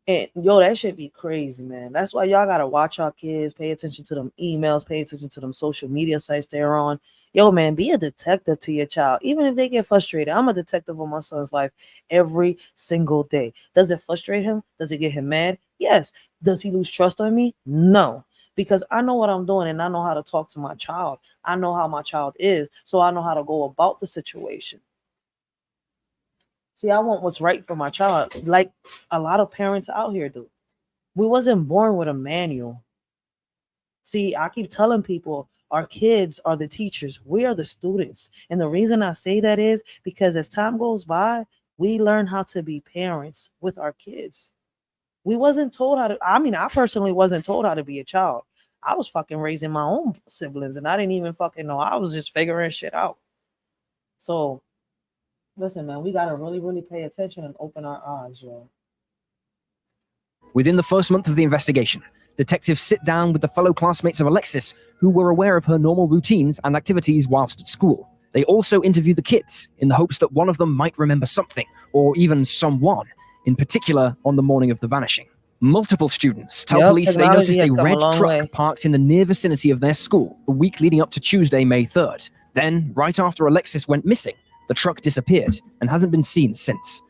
And that should be crazy, man. That's why y'all gotta watch your kids, pay attention to them emails, pay attention to them social media sites they're on. Man, be a detective to your child. Even if they get frustrated. I'm a detective on my son's life every single day. Does it frustrate him? Does it get him mad? Yes. Does he lose trust on me? No. Because I know what I'm doing and I know how to talk to my child. I know how my child is, so I know how to go about the situation. See, I want what's right for my child, like a lot of parents out here do. We wasn't born with a manual. See, I keep telling people our kids are the teachers. We are the students. And the reason I say that is because as time goes by, we learn how to be parents with our kids. We wasn't told how to, I personally wasn't told how to be a child. I was fucking raising my own siblings and I didn't even fucking know. I was just figuring shit out. So, listen, man, we got to really, really pay attention and open our eyes, yo. Within the first month of the investigation, detectives sit down with the fellow classmates of Alexis who were aware of her normal routines and activities whilst at school. They also interview the kids in the hopes that one of them might remember something, or even someone, in particular on the morning of the vanishing. Multiple students tell police they noticed a red truck parked in the near vicinity of their school the week leading up to Tuesday, May 3rd. Then, right after Alexis went missing, the truck disappeared and hasn't been seen since.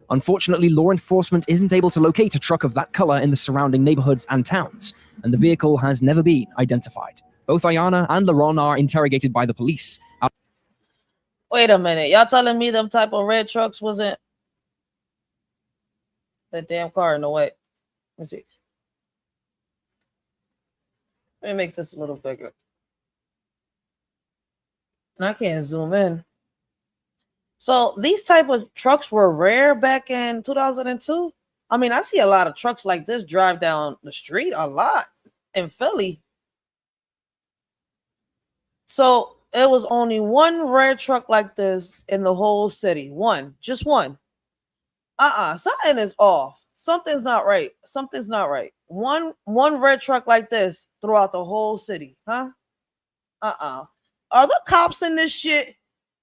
Unfortunately, law enforcement isn't able to locate a truck of that color in the surrounding neighborhoods and towns, and the vehicle has never been identified. Both Ayana and LaRon are interrogated by the police. Wait a minute. Y'all telling me them type of red trucks wasn't that damn car? No way. Let me see. Let me make this a little bigger. And I can't zoom in. So these type of trucks were rare back in 2002. I see a lot of trucks like this drive down the street a lot in Philly. So it was only one red truck like this in the whole city. One, just one. Something is off. Something's not right. Something's not right. One red truck like this throughout the whole city, huh? Are the cops in this shit?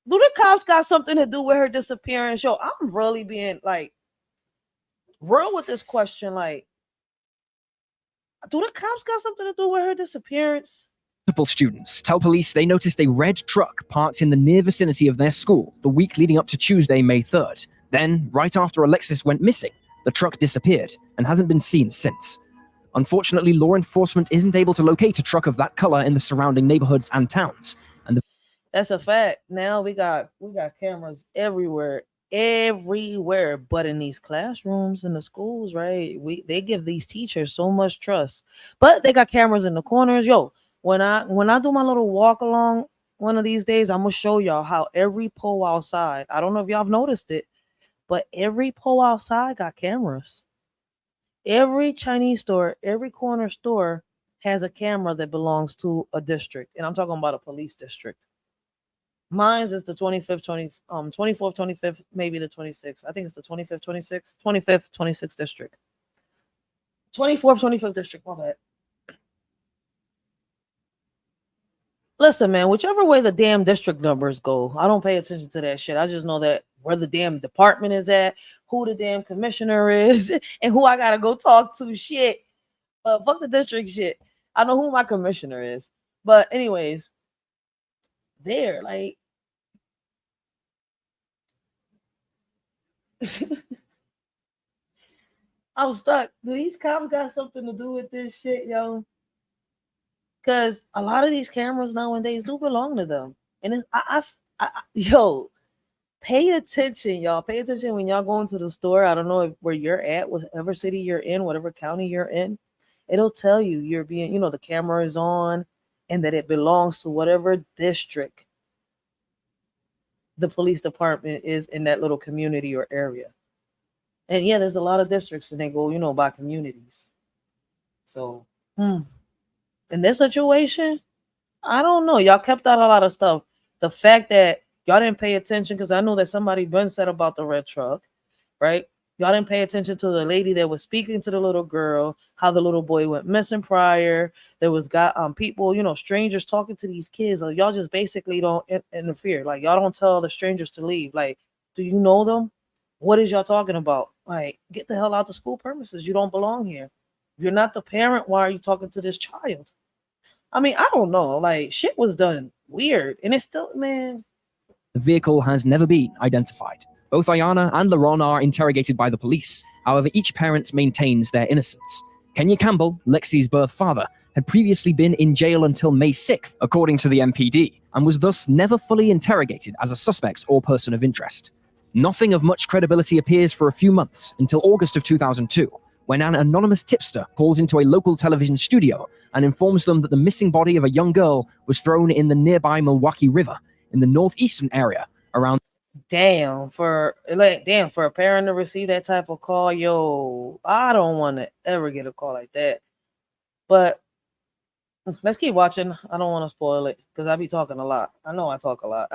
Do the cops got something to do with her disappearance? Yo, I'm really being real with this question. Do the cops got something to do with her disappearance? Multiple students tell police they noticed a red truck parked in the near vicinity of their school the week leading up to Tuesday, May 3rd. Then, right after Alexis went missing, the truck disappeared and hasn't been seen since. Unfortunately, law enforcement isn't able to locate a truck of that color in the surrounding neighborhoods and towns. That's a fact. Now we got cameras everywhere, but in these classrooms in the schools, right? They give these teachers so much trust, but they got cameras in the corners. Yo, when I do my little walk along one of these days, I'm gonna show y'all how every pole outside. I don't know if y'all have noticed it, But every pole outside got cameras. Every Chinese store, every corner store has a camera that belongs to a district. And I'm talking about a police district. Mine's is the 25th, 24th, 25th, maybe the 26th. I think it's the 25th, 26th, 25th, 26th district. 24th, 25th district, my bad. Listen, man, whichever way the damn district numbers go, I don't pay attention to that shit. I just know that where the damn department is at, who the damn commissioner is, and who I gotta go talk to. Shit. Fuck the district shit. I know who my commissioner is. But anyways, there, like I'm stuck. Do these cops got something to do with this shit, yo? Because a lot of these cameras nowadays do belong to them. And it's, yo, pay attention, y'all. Pay attention when y'all go into the store. I don't know where you're at, whatever city you're in, whatever county you're in. It'll tell you you're being, you know, the camera is on and that it belongs to whatever district the police department is in that little community or area. And yeah, there's a lot of districts and they go, you know, by communities. So, in this situation, I don't know. Y'all kept out a lot of stuff. The fact that y'all didn't pay attention, because I know that somebody been said about the red truck, right? Y'all didn't pay attention to the lady that was speaking to the little girl, how the little boy went missing prior. There was people, you know, strangers talking to these kids. Like, y'all just basically don't interfere. Like, y'all don't tell the strangers to leave. Like, do you know them? What is y'all talking about? Like, get the hell out the school premises. You don't belong here. If you're not the parent, why are you talking to this child? I mean, I don't know. Like, shit was done weird. And it's still, man. The vehicle has never been identified. Both Ayana and LaRon are interrogated by the police. However, each parent maintains their innocence. Kenya Campbell, Lexi's birth father, had previously been in jail until May 6th, according to the MPD, and was thus never fully interrogated as a suspect or person of interest. Nothing of much credibility appears for a few months until August of 2002, when an anonymous tipster calls into a local television studio and informs them that the missing body of a young girl was thrown in the nearby Milwaukee River in the northeastern area around. Damn, for a parent to receive that type of call, yo, I don't want to ever get a call like that. But let's keep watching. I don't want to spoil it because I be talking a lot. I know I talk a lot.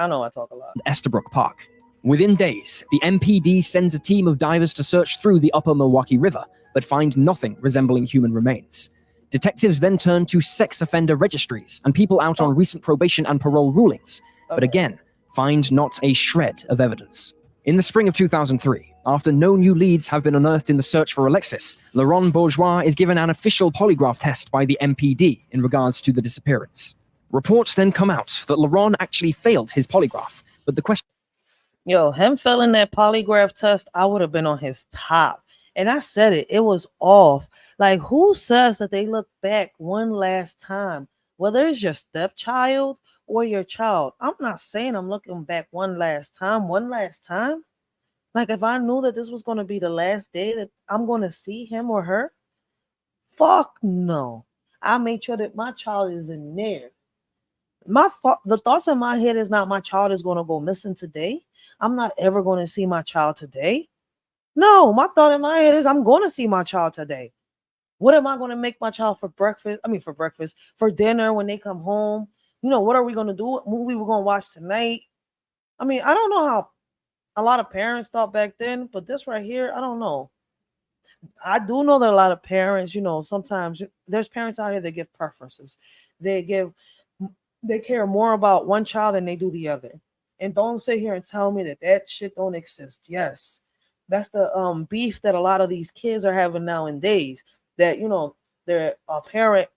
Estabrook Park. Within days, the MPD sends a team of divers to search through the upper Milwaukee River, but find nothing resembling human remains. Detectives then turn to sex offender registries and people out on recent probation and parole rulings, but again, find not a shred of evidence. In the spring of 2003, after no new leads have been unearthed in the search for Alexis, LaRon Bourgeois is given an official polygraph test by the MPD in regards to the disappearance. Reports then come out that LaRon actually failed his polygraph, but the question... Yo, him failing that polygraph test, I would have been on his top. And I said it, it was off. Like, who says that they look back one last time? Whether it's your stepchild or your child. I'm not saying I'm looking back one last time. Like, if I knew that this was going to be the last day that I'm going to see him or her, fuck no. I made sure that my child is in there. The thoughts in my head is not my child is going to go missing today. I'm not ever going to see my child today. No, my thought in my head is I'm going to see my child today. What am I going to make my child for breakfast? For dinner when they come home. You know, what are we going to do? What movie we're going to watch tonight? I mean, I don't know how a lot of parents thought back then, but this right here, I don't know. I do know that a lot of parents, you know, sometimes there's parents out here that give preferences. They care more about one child than they do the other. And don't sit here and tell me that shit don't exist. Yes. That's the beef that a lot of these kids are having nowadays. That, you know, their parent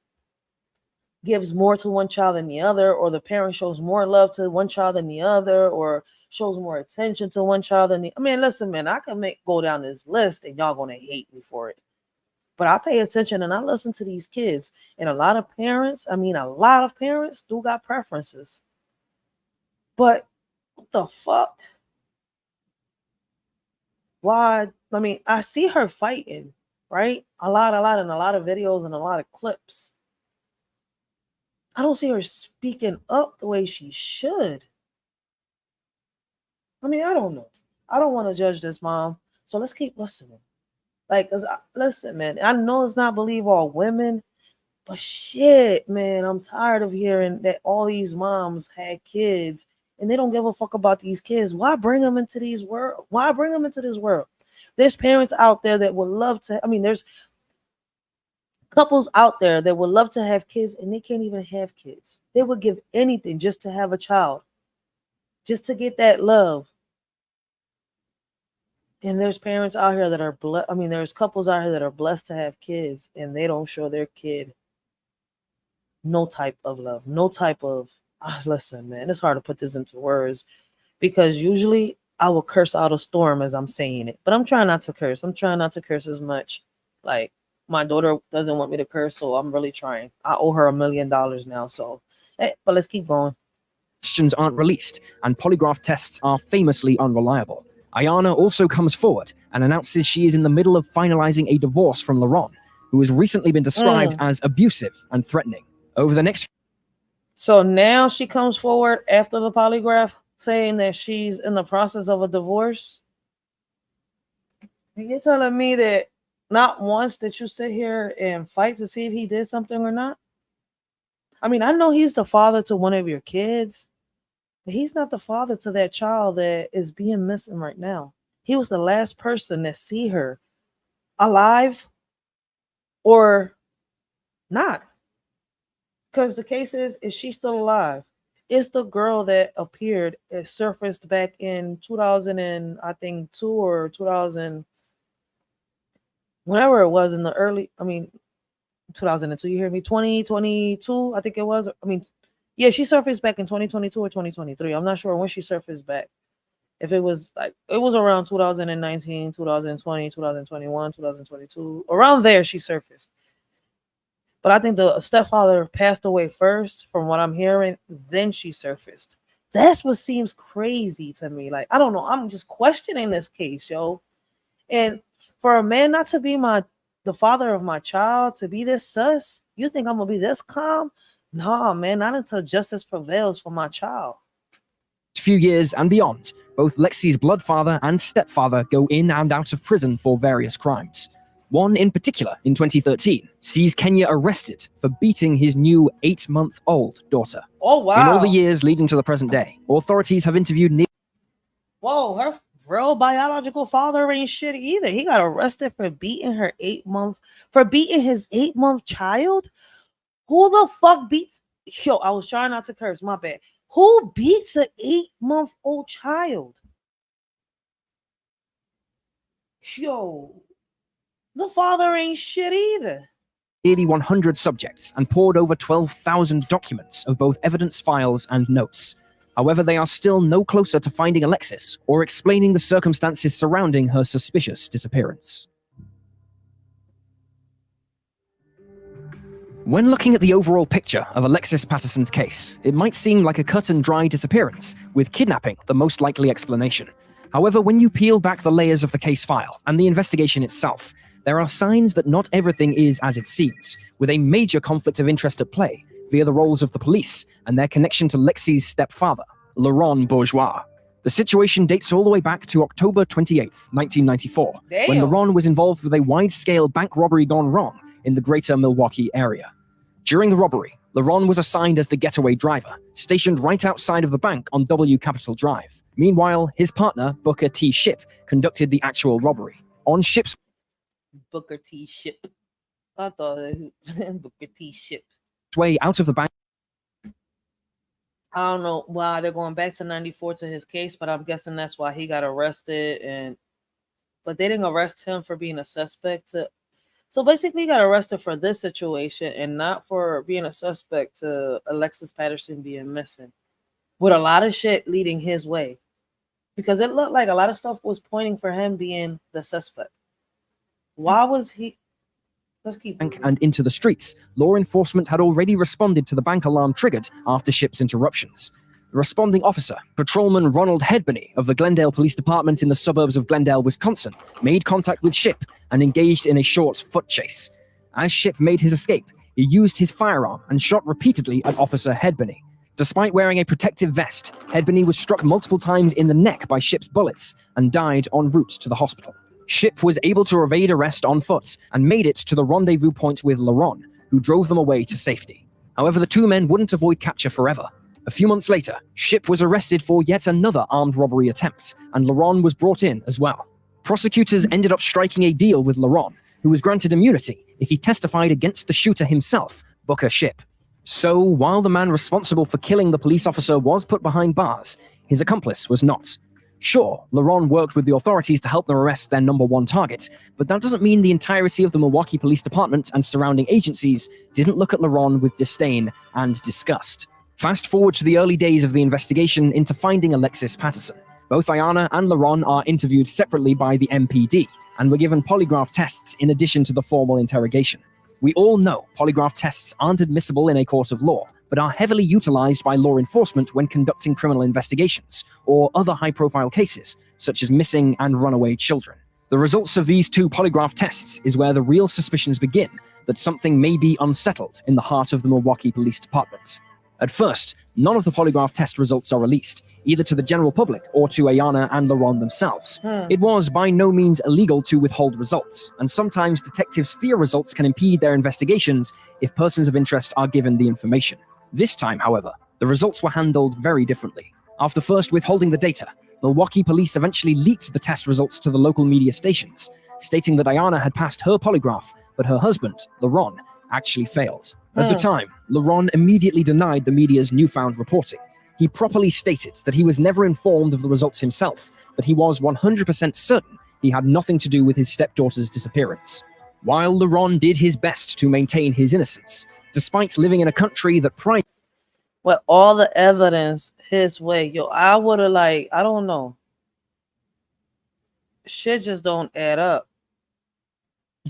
gives more to one child than the other, or the parent shows more love to one child than the other, or shows more attention to one child than the... I mean, listen, man, I can go down this list and y'all gonna hate me for it. But I pay attention and I listen to these kids. And a lot of parents do got preferences. But what the fuck? Why? I mean, I see her fighting, right? A lot in a lot of videos and a lot of clips. I don't see her speaking up the way she should. I mean, I don't know. I don't want to judge this mom. So let's keep listening. Like, listen, man, I know it's not believe all women, but shit, man, I'm tired of hearing that all these moms had kids and they don't give a fuck about these kids. Why bring them into these world? Why bring them into this world? There's parents out there that would love to. I mean, there's couples out there that would love to have kids and they can't even have kids. They would give anything just to have a child, just to get that love. And there's parents out here that are blessed. I mean, there's couples out here that are blessed to have kids and they don't show their kid no type of love, no type of, listen, man, it's hard to put this into words because usually I will curse out a storm as I'm saying it, but I'm trying not to curse. I'm trying not to curse as much. Like, my daughter doesn't want me to curse, so I'm really trying. I owe her $1 million now, so, but let's keep going. Questions aren't released, and polygraph tests are famously unreliable. Ayana also comes forward and announces she is in the middle of finalizing a divorce from LaRon, who has recently been described as abusive and threatening. Over the next... So now she comes forward after the polygraph saying that she's in the process of a divorce. You're telling me that not once did you sit here and fight to see if he did something or not? I mean, I know he's the father to one of your kids, but he's not the father to that child that is being missing right now. He was the last person that see her alive or not. Because the case is she still alive? It's the girl that appeared, it surfaced back in 2002 or 2000, whenever it was in the early, 2002, you hear me? 2022, I think it was. Yeah, she surfaced back in 2022 or 2023. I'm not sure when she surfaced back. If it was it was around 2019, 2020, 2021, 2022, around there she surfaced. But I think the stepfather passed away first, from what I'm hearing, then she surfaced. That's what seems crazy to me. Like, I don't know. I'm just questioning this case, yo. And for a man not to be the father of my child, to be this sus, you think I'm gonna be this calm? No, man, not until justice prevails for my child. Few years and beyond, both Lexi's blood father and stepfather go in and out of prison for various crimes. One in particular, in 2013, sees Kenya arrested for beating his new 8-month-old daughter. Oh, wow. In all the years leading to the present day, authorities have interviewed... Whoa, her real biological father ain't shit either. He got arrested for beating his 8-month child? Who the fuck beats... Yo, I was trying not to curse, my bad. Who beats an 8-month-old child? Yo, the father ain't shit either. Nearly 100 subjects and poured over 12,000 documents of both evidence files and notes. However, they are still no closer to finding Alexis or explaining the circumstances surrounding her suspicious disappearance. When looking at the overall picture of Alexis Patterson's case, it might seem like a cut and dry disappearance, with kidnapping the most likely explanation. However, when you peel back the layers of the case file and the investigation itself, there are signs that not everything is as it seems, with a major conflict of interest at play via the roles of the police and their connection to Lexi's stepfather, LaRon Bourgeois. The situation dates all the way back to October 28, 1994, when LaRon was involved with a wide-scale bank robbery gone wrong in the greater Milwaukee area. During the robbery, LaRon was assigned as the getaway driver, stationed right outside of the bank on W Capitol Drive. Meanwhile, his partner, Booker T. Ship, conducted the actual robbery. On Ship's... Booker T. Ship. I thought it was Booker T. Ship. way out of the bank... I don't know why they're going back to 94 to his case, but I'm guessing that's why he got arrested. But they didn't arrest him for being a suspect. So basically, he got arrested for this situation and not for being a suspect to Alexis Patterson being missing, with a lot of shit leading his way, because it looked like a lot of stuff was pointing for him being the suspect. Why was he? Let's keep bank and into the streets. Law enforcement had already responded to the bank alarm triggered after Ship's interruptions. The responding officer, Patrolman Ronald Hedbeny of the Glendale Police Department in the suburbs of Glendale, Wisconsin, made contact with Ship and engaged in a short foot chase. As Ship made his escape, he used his firearm and shot repeatedly at Officer Hedbeny. Despite wearing a protective vest, Hedbony was struck multiple times in the neck by Ship's bullets and died en route to the hospital. Ship was able to evade arrest on foot and made it to the rendezvous point with LaRon, who drove them away to safety. However, the two men wouldn't avoid capture forever. A few months later, Ship was arrested for yet another armed robbery attempt, and LaRon was brought in as well. Prosecutors ended up striking a deal with LaRon, who was granted immunity if he testified against the shooter himself, Booker Ship. So, while the man responsible for killing the police officer was put behind bars, his accomplice was not. Sure, LaRon worked with the authorities to help them arrest their number one target, but that doesn't mean the entirety of the Milwaukee Police Department and surrounding agencies didn't look at LaRon with disdain and disgust. Fast forward to the early days of the investigation into finding Alexis Patterson. Both Ayanna and LaRon are interviewed separately by the MPD, and were given polygraph tests in addition to the formal interrogation. We all know polygraph tests aren't admissible in a court of law, but are heavily utilized by law enforcement when conducting criminal investigations or other high-profile cases, such as missing and runaway children. The results of these two polygraph tests is where the real suspicions begin that something may be unsettled in the heart of the Milwaukee Police Department. At first, none of the polygraph test results are released, either to the general public or to Ayanna and LaRon themselves. It was by no means illegal to withhold results, and sometimes detectives fear results can impede their investigations if persons of interest are given the information. This time, however, the results were handled very differently. After first withholding the data, Milwaukee police eventually leaked the test results to the local media stations, stating that Ayanna had passed her polygraph, but her husband, LaRon, actually failed. At the time, LaRon immediately denied the media's newfound reporting. He properly stated that he was never informed of the results himself, but he was 100% certain he had nothing to do with his stepdaughter's disappearance. While LaRon did his best to maintain his innocence, despite living in a country that prided With all the evidence his way, yo, I would have I don't know. Shit just don't add up.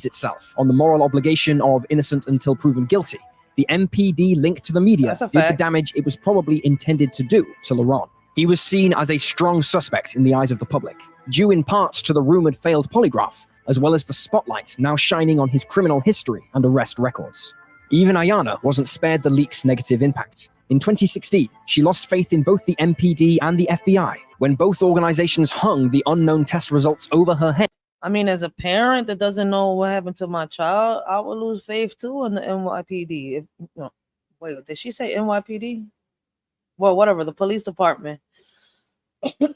itself on the moral obligation of innocent until proven guilty, the MPD linked to the media That's a did the fact. damage it was probably intended to do to LaRon. He was seen as a strong suspect in the eyes of the public, due in part to the rumored failed polygraph, as well as the spotlight now shining on his criminal history and arrest records. Even Ayanna wasn't spared the leak's negative impact. In 2016, she lost faith in both the MPD and the FBI when both organizations hung the unknown test results over her head. I mean, as a parent that doesn't know what happened to my child, I would lose faith too in the NYPD. Wait, did she say NYPD? Well, whatever, the police department. If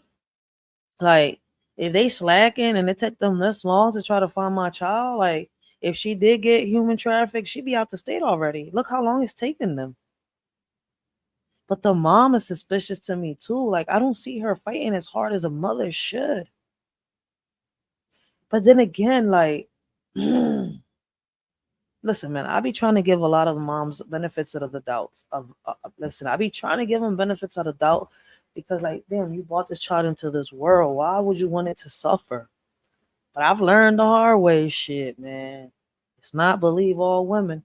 they slacking and it took them this long to try to find my child, if she did get human trafficked, she'd be out the state already. Look how long it's taken them. But the mom is suspicious to me too. I don't see her fighting as hard as a mother should. But then again, listen, man, I be trying to give a lot of moms benefits of the doubt. I be trying to give them benefits of the doubt because, damn, you brought this child into this world. Why would you want it to suffer? But I've learned the hard way, shit, man. It's not believe all women.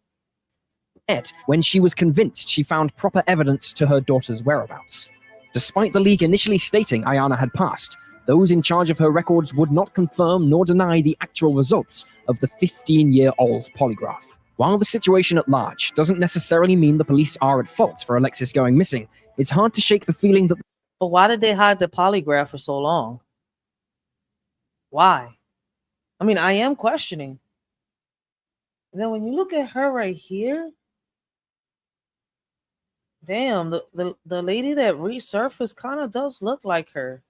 When she was convinced she found proper evidence to her daughter's whereabouts. Despite the leak initially stating Ayanna had passed, those in charge of her records would not confirm nor deny the actual results of the 15-year-old polygraph. While the situation at large doesn't necessarily mean the police are at fault for Alexis going missing, it's hard to shake the feeling that... But why did they hide the polygraph for so long? Why? I mean, I am questioning. And then when you look at her right here, damn, the lady that resurfaced kind of does look like her.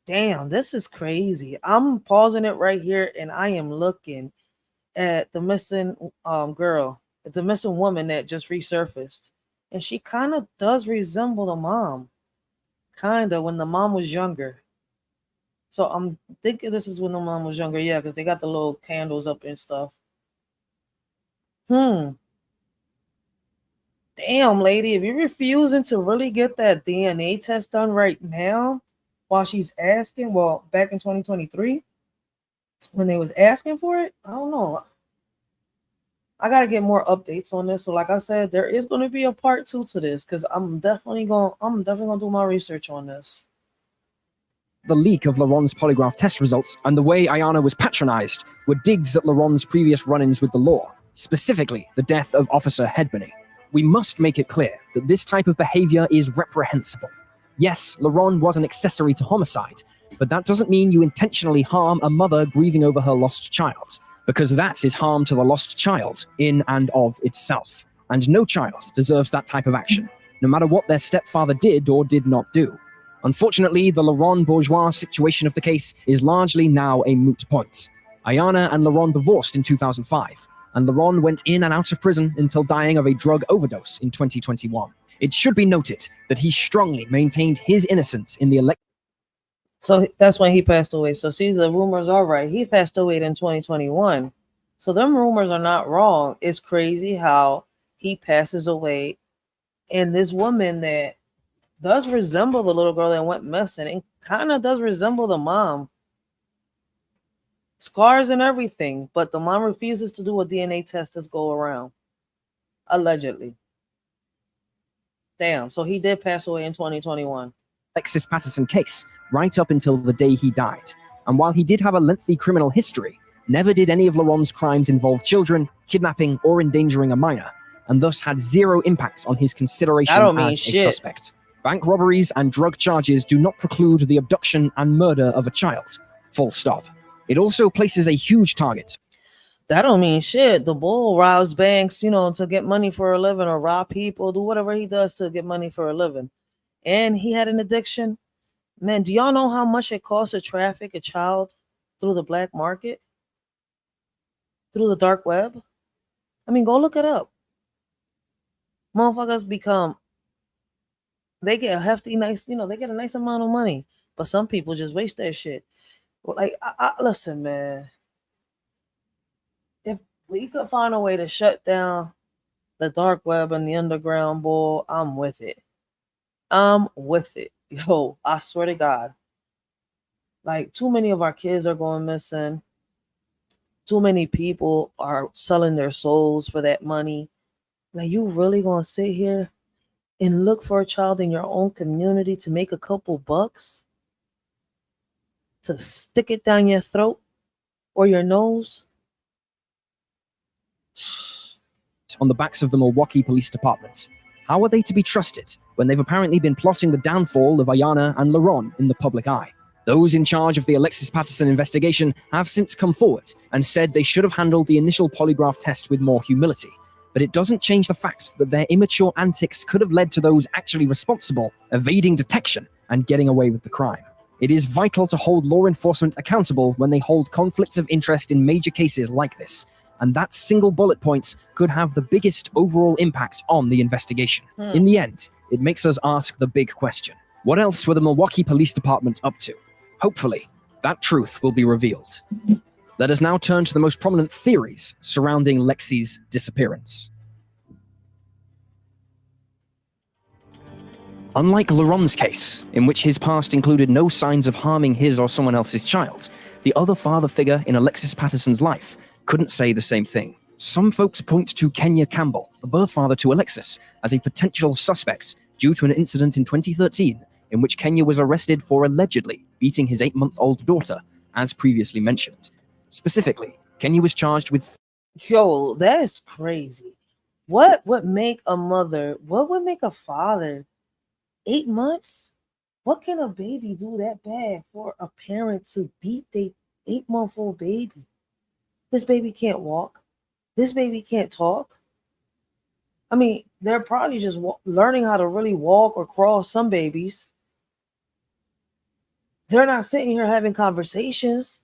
Damn, this is crazy. I'm pausing it right here and I am looking at the missing girl, the missing woman that just resurfaced. And she kind of does resemble the mom. Kind of when the mom was younger. So I'm thinking this is when the mom was younger. Yeah, because they got the little candles up and stuff. Damn, lady, if you're refusing to really get that DNA test done right now, while she's asking, well, back in 2023, when they was asking for it, I don't know. I got to get more updates on this. So like I said, there is going to be a part 2 to this because I'm definitely going to do my research on this. The leak of LaRon's polygraph test results and the way Ayanna was patronized were digs at LaRon's previous run-ins with the law, specifically the death of Officer Hedbony. We must make it clear that this type of behavior is reprehensible. Yes, LaRon was an accessory to homicide, but that doesn't mean you intentionally harm a mother grieving over her lost child, because that is harm to the lost child in and of itself. And no child deserves that type of action, no matter what their stepfather did or did not do. Unfortunately, the Laurent Bourgeois situation of the case is largely now a moot point. Ayanna and Laurent divorced in 2005, and Laurent went in and out of prison until dying of a drug overdose in 2021. It should be noted that he strongly maintained his innocence in the election. So that's when he passed away. So see, the rumors are right. He passed away in 2021. So them rumors are not wrong. It's crazy how he passes away. And this woman that does resemble the little girl that went missing and kind of does resemble the mom. Scars and everything. But the mom refuses to do a DNA test to go around. Allegedly. Damn. So he did pass away in 2021. Alexis Patterson case right up until the day he died. And while he did have a lengthy criminal history, never did any of Laurent's crimes involve children, kidnapping, or endangering a minor, and thus had zero impact on his consideration as a suspect. Bank robberies and drug charges do not preclude the abduction and murder of a child. Full stop. It also places a huge target. That don't mean shit. The bull robs banks, to get money for a living, or rob people, do whatever he does to get money for a living. And he had an addiction. Man, do y'all know how much it costs to traffic a child through the black market? Through the dark web? I mean, go look it up. Motherfuckers they get a hefty, nice, they get a nice amount of money. But some people just waste that shit. Like, listen, man. If we could find a way to shut down the dark web and the underground bull, I'm with it. I'm with it. Yo, I swear to God. Like, too many of our kids are going missing. Too many people are selling their souls for that money. Like, you really gonna sit here and look for a child in your own community to make a couple bucks? To stick it down your throat or your nose? On the backs of the Milwaukee Police Department. How are they to be trusted when they've apparently been plotting the downfall of Ayanna and Laurent in the public eye? Those in charge of the Alexis Patterson investigation have since come forward and said they should have handled the initial polygraph test with more humility. But it doesn't change the fact that their immature antics could have led to those actually responsible evading detection and getting away with the crime. It is vital to hold law enforcement accountable when they hold conflicts of interest in major cases like this. And that single bullet point could have the biggest overall impact on the investigation. In the end, it makes us ask the big question. What else were the Milwaukee Police Department up to? Hopefully, that truth will be revealed. Let us now turn to the most prominent theories surrounding Lexi's disappearance. Unlike Laurent's case, in which his past included no signs of harming his or someone else's child, the other father figure in Alexis Patterson's life couldn't say the same thing. Some folks point to Kenya Campbell, the birth father to Alexis, as a potential suspect due to an incident in 2013 in which Kenya was arrested for allegedly beating his 8-month-old daughter, as previously mentioned. Specifically, Kenya was charged with... Yo, that is crazy. What would make a mother, what would make a father 8 months? What can a baby do that bad for a parent to beat their 8-month-old baby? This baby can't walk. This baby can't talk. I mean, they're probably just learning how to really walk or crawl, some babies. They're not sitting here having conversations.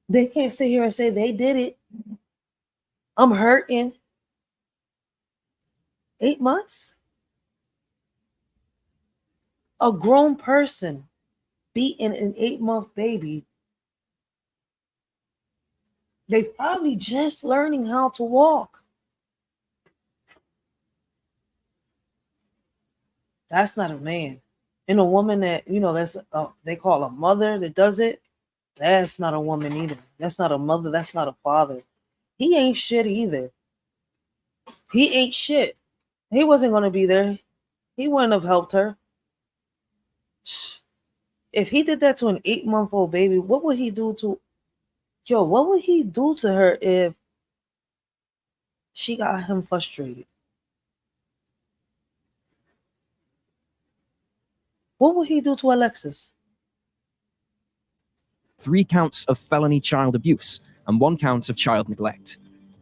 They can't sit here and say they did it. I'm hurting. 8 months? A grown person beating an 8-month baby. They probably just learning how to walk. That's not a man. And a woman that, that's they call a mother that does it, that's not a woman either. That's not a mother. That's not a father. He ain't shit either. He ain't shit. He wasn't going to be there. He wouldn't have helped her. If he did that to an 8-month-old baby, what would he do to... what would he do to her if She got him frustrated. What would he do to Alexis? 3 counts of felony child abuse and 1 count of child neglect.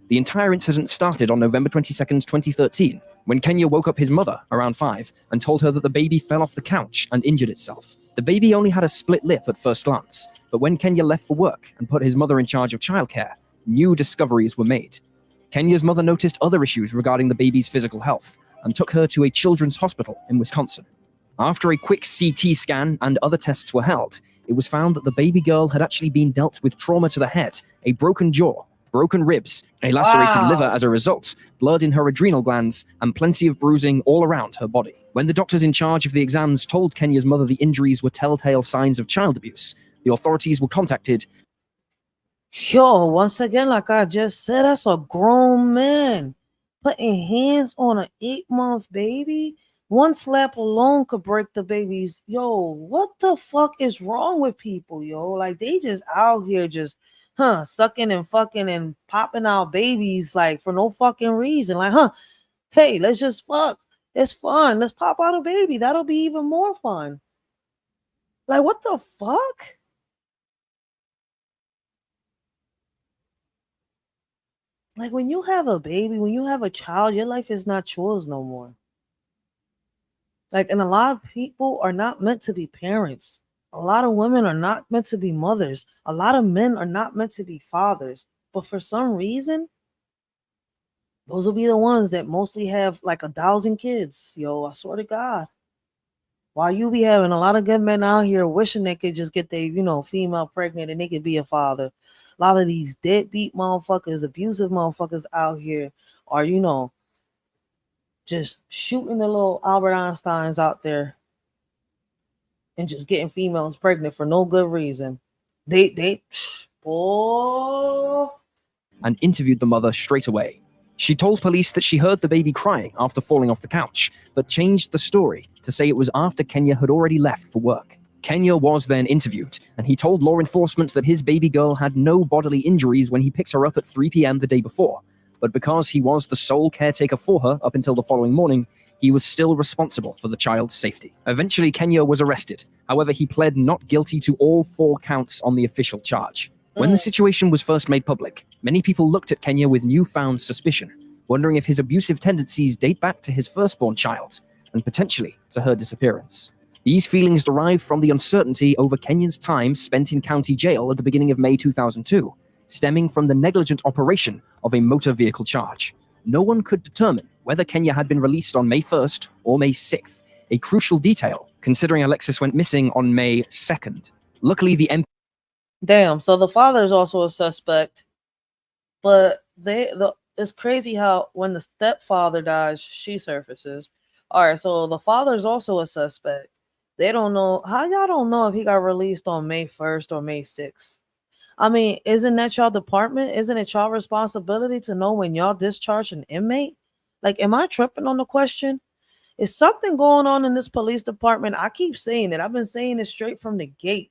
The entire incident started on November 22nd, 2013, when Kenya woke up his mother around 5 and told her that the baby fell off the couch and injured itself. The baby only had a split lip at first glance, but when Kenya left for work and put his mother in charge of childcare, new discoveries were made. Kenya's mother noticed other issues regarding the baby's physical health and took her to a children's hospital in Wisconsin. After a quick CT scan and other tests were held, it was found that the baby girl had actually been dealt with trauma to the head, a broken jaw, broken ribs, a lacerated liver as a result, blood in her adrenal glands, and plenty of bruising all around her body. When the doctors in charge of the exams told Kenya's mother the injuries were telltale signs of child abuse, the authorities were contacted. Yo, once again, like I just said, that's a grown man putting hands on an 8-month baby. One slap alone could break the baby's. Yo, what the fuck is wrong with people, yo? Like, they just out here just sucking and fucking and popping out babies like for no fucking reason. Like, hey, let's just fuck. It's fun. Let's pop out a baby. That'll be even more fun. Like, what the fuck? Like, when you have a baby, when you have a child, your life is not yours no more. Like, and a lot of people are not meant to be parents. A lot of women are not meant to be mothers. A lot of men are not meant to be fathers. But for some reason, those will be the ones that mostly have like 1,000 kids. Yo, I swear to God. While you be having a lot of good men out here wishing they could just get their, female pregnant and they could be a father. A lot of these deadbeat motherfuckers, abusive motherfuckers out here are, just shooting the little Albert Einsteins out there and just getting females pregnant for no good reason. And interviewed the mother straight away. She told police that she heard the baby crying after falling off the couch, but changed the story to say it was after Kenya had already left for work. Kenya was then interviewed, and he told law enforcement that his baby girl had no bodily injuries when he picked her up at 3 p.m. the day before, but because he was the sole caretaker for her up until the following morning, he was still responsible for the child's safety. Eventually, Kenya was arrested. However, he pled not guilty to all 4 counts on the official charge. When the situation was first made public, many people looked at Kenya with newfound suspicion, wondering if his abusive tendencies date back to his firstborn child, and potentially to her disappearance. These feelings derived from the uncertainty over Kenya's time spent in county jail at the beginning of May 2002, stemming from the negligent operation of a motor vehicle charge. No one could determine whether Kenya had been released on May 1st or May 6th, a crucial detail considering Alexis went missing on May 2nd. Luckily, the MP... Damn, so the father is also a suspect, but it's crazy how when the stepfather dies, she surfaces. All right, so the father is also a suspect. They don't know how y'all don't know if he got released on May 1st or May 6th. I mean, isn't that y'all department? Isn't it y'all responsibility to know when y'all discharge an inmate? Like, am I tripping on the question? Is something going on in this police department? I keep saying it. I've been saying it straight from the gate.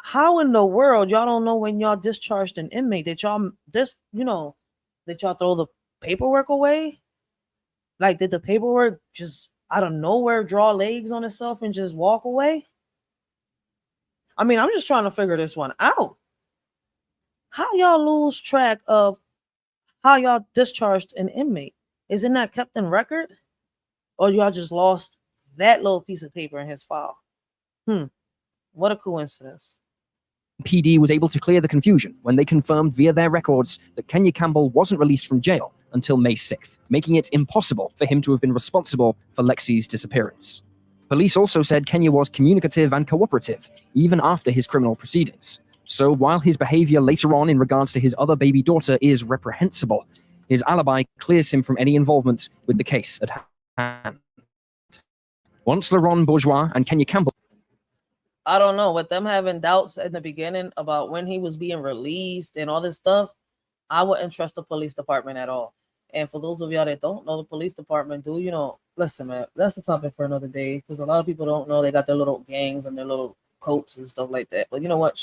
How in the world y'all don't know when y'all discharged an inmate? That y'all that y'all throw the paperwork away? Like, did the paperwork just out of nowhere draw legs on itself and just walk away? I mean, I'm just trying to figure this one out. How y'all lose track of how y'all discharged an inmate? Isn't that kept in record? Or y'all just lost that little piece of paper in his file? What a coincidence. PD was able to clear the confusion when they confirmed via their records that Kenya Campbell wasn't released from jail until May 6th, making it impossible for him to have been responsible for Lexi's disappearance. Police also said Kenya was communicative and cooperative, even after his criminal proceedings. So while his behavior later on in regards to his other baby daughter is reprehensible, his alibi clears him from any involvement with the case at hand. Once Laurent Bourgeois and Kenya Campbell... I don't know, with them having doubts in the beginning about when he was being released and all this stuff, I wouldn't trust the police department at all. And for those of y'all that don't know the police department, listen, man, that's a topic for another day, because a lot of people don't know they got their little gangs and their little coats and stuff like that. But you know what?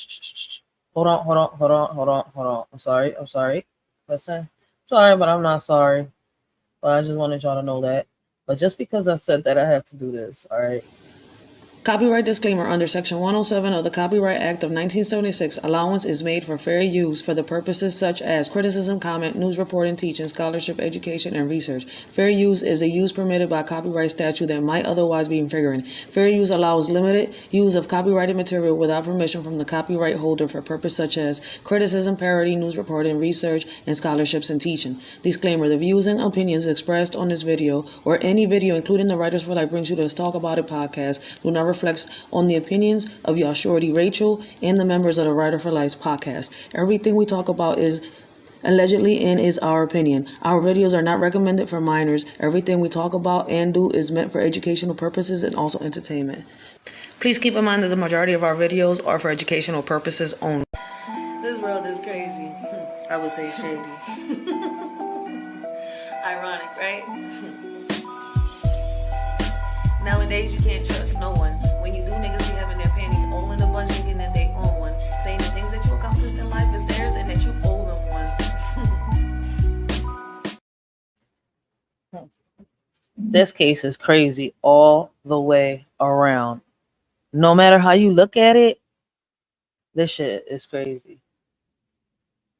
Hold on. I'm sorry. Listen, I'm sorry, but I'm not sorry. But I just wanted y'all to know that. But just because I said that, I have to do this. All right. Copyright disclaimer. Under Section 107 of the Copyright Act of 1976, allowance is made for fair use for the purposes such as criticism, comment, news reporting, teaching, scholarship, education, and research. Fair use is a use permitted by copyright statute that might otherwise be infringing. Fair use allows limited use of copyrighted material without permission from the copyright holder for purposes such as criticism, parody, news reporting, research, and scholarships and teaching. Disclaimer. The views and opinions expressed on this video or any video, including the Writers for Life Brings You to Let's Talk About It podcast, do not reflects on the opinions of y'all shorty Racheal and the members of the Writer for Life podcast. Everything we talk about is allegedly and is our opinion. Our videos are not recommended for minors. Everything we talk about and do is meant for educational purposes and also entertainment. Please keep in mind that the majority of our videos are for educational purposes only. This world is crazy. I would say shady. Ironic, right? Nowadays, you can't trust no one. When you do, niggas be having their panties all in a bunch, thinking that they own one. Saying the things that you accomplished in life is theirs and that you owe them one. This case is crazy all the way around. No matter how you look at it, this shit is crazy.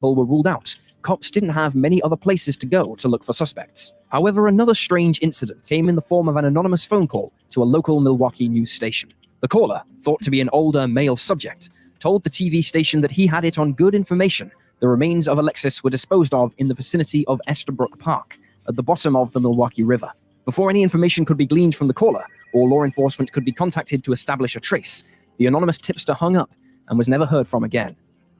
Were ruled out. Cops didn't have many other places to go to look for suspects. However, another strange incident came in the form of an anonymous phone call to a local Milwaukee news station. The caller, thought to be an older male subject, told the TV station that he had it on good information. The remains of Alexis were disposed of in the vicinity of Estabrook Park, at the bottom of the Milwaukee River. Before any information could be gleaned from the caller, or law enforcement could be contacted to establish a trace, the anonymous tipster hung up and was never heard from again.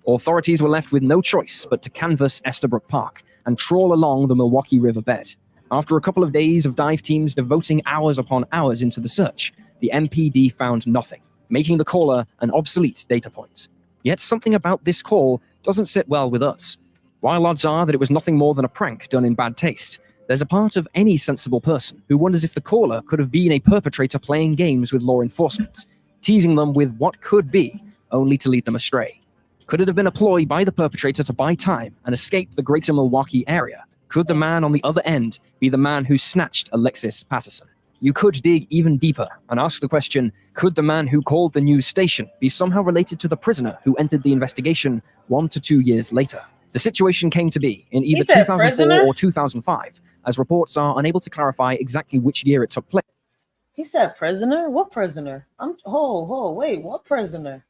Authorities were left with no choice but to canvass Estabrook Park and trawl along the Milwaukee River bed. After a couple of days of dive teams devoting hours upon hours into the search, the MPD found nothing, making the caller an obsolete data point. Yet something about this call doesn't sit well with us. While odds are that it was nothing more than a prank done in bad taste, there's a part of any sensible person who wonders if the caller could have been a perpetrator playing games with law enforcement, teasing them with what could be, only to lead them astray. Could it have been a ploy by the perpetrator to buy time and escape the greater Milwaukee area? Could the man on the other end be the man who snatched Alexis Patterson? You could dig even deeper and ask the question, could the man who called the news station be somehow related to the prisoner who entered the investigation 1 to 2 years later? The situation came to be in either 2004 prisoner? or 2005, as reports are unable to clarify exactly which year it took place. He said prisoner? What prisoner? Wait, what prisoner?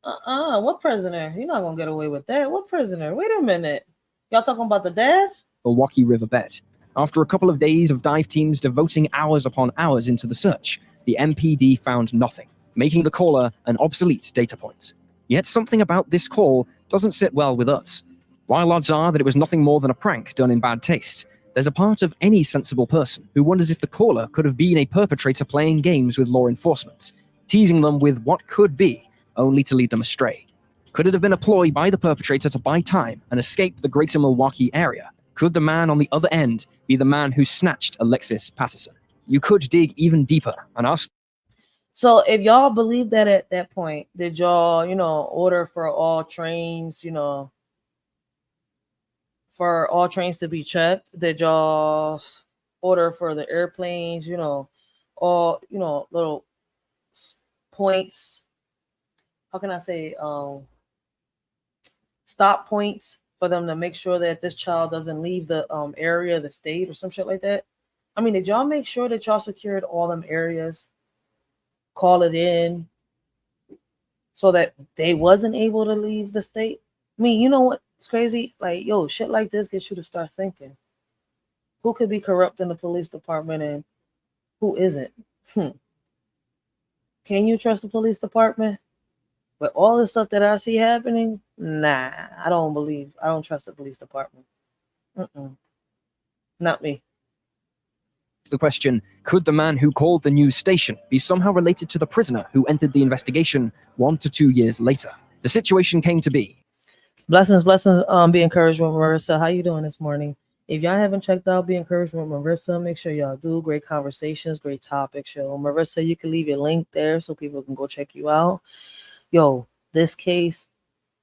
What prisoner? You're not gonna get away with that. What prisoner? Wait a minute. Y'all talking about the dad? Milwaukee River bed. After a couple of days of dive teams devoting hours upon hours into the search, the MPD found nothing, making the caller an obsolete data point. Yet something about this call doesn't sit well with us. While odds are that it was nothing more than a prank done in bad taste, there's a part of any sensible person who wonders if the caller could have been a perpetrator playing games with law enforcement, teasing them with what could be, only to lead them astray. Could it have been a ploy by the perpetrator to buy time and escape the greater Milwaukee area? Could the man on the other end be the man who snatched Alexis Patterson? You could dig even deeper and ask. So if y'all believe that at that point, did y'all, order for all trains, for all trains to be checked? Did y'all order for the airplanes, all, little points? How can I say, stop points for them to make sure that this child doesn't leave the area, the state, or some shit like that? I mean, did y'all make sure that y'all secured all them areas, call it in, so that they wasn't able to leave the state? I mean, you know what's crazy? Like, yo, shit like this gets you to start thinking. Who could be corrupt in the police department and who isn't? Can you trust the police department? But all the stuff that I see happening, nah, I don't trust the police department. Not me. The question, could the man who called the news station be somehow related to the prisoner who entered the investigation 1 to 2 years later? The situation came to be. Blessings, be encouraged with Marissa. How you doing this morning? If y'all haven't checked out Be Encouraged with Marissa, make sure y'all do. Great conversations, great topic show. Marissa, you can leave your link there so people can go check you out. Yo, this case,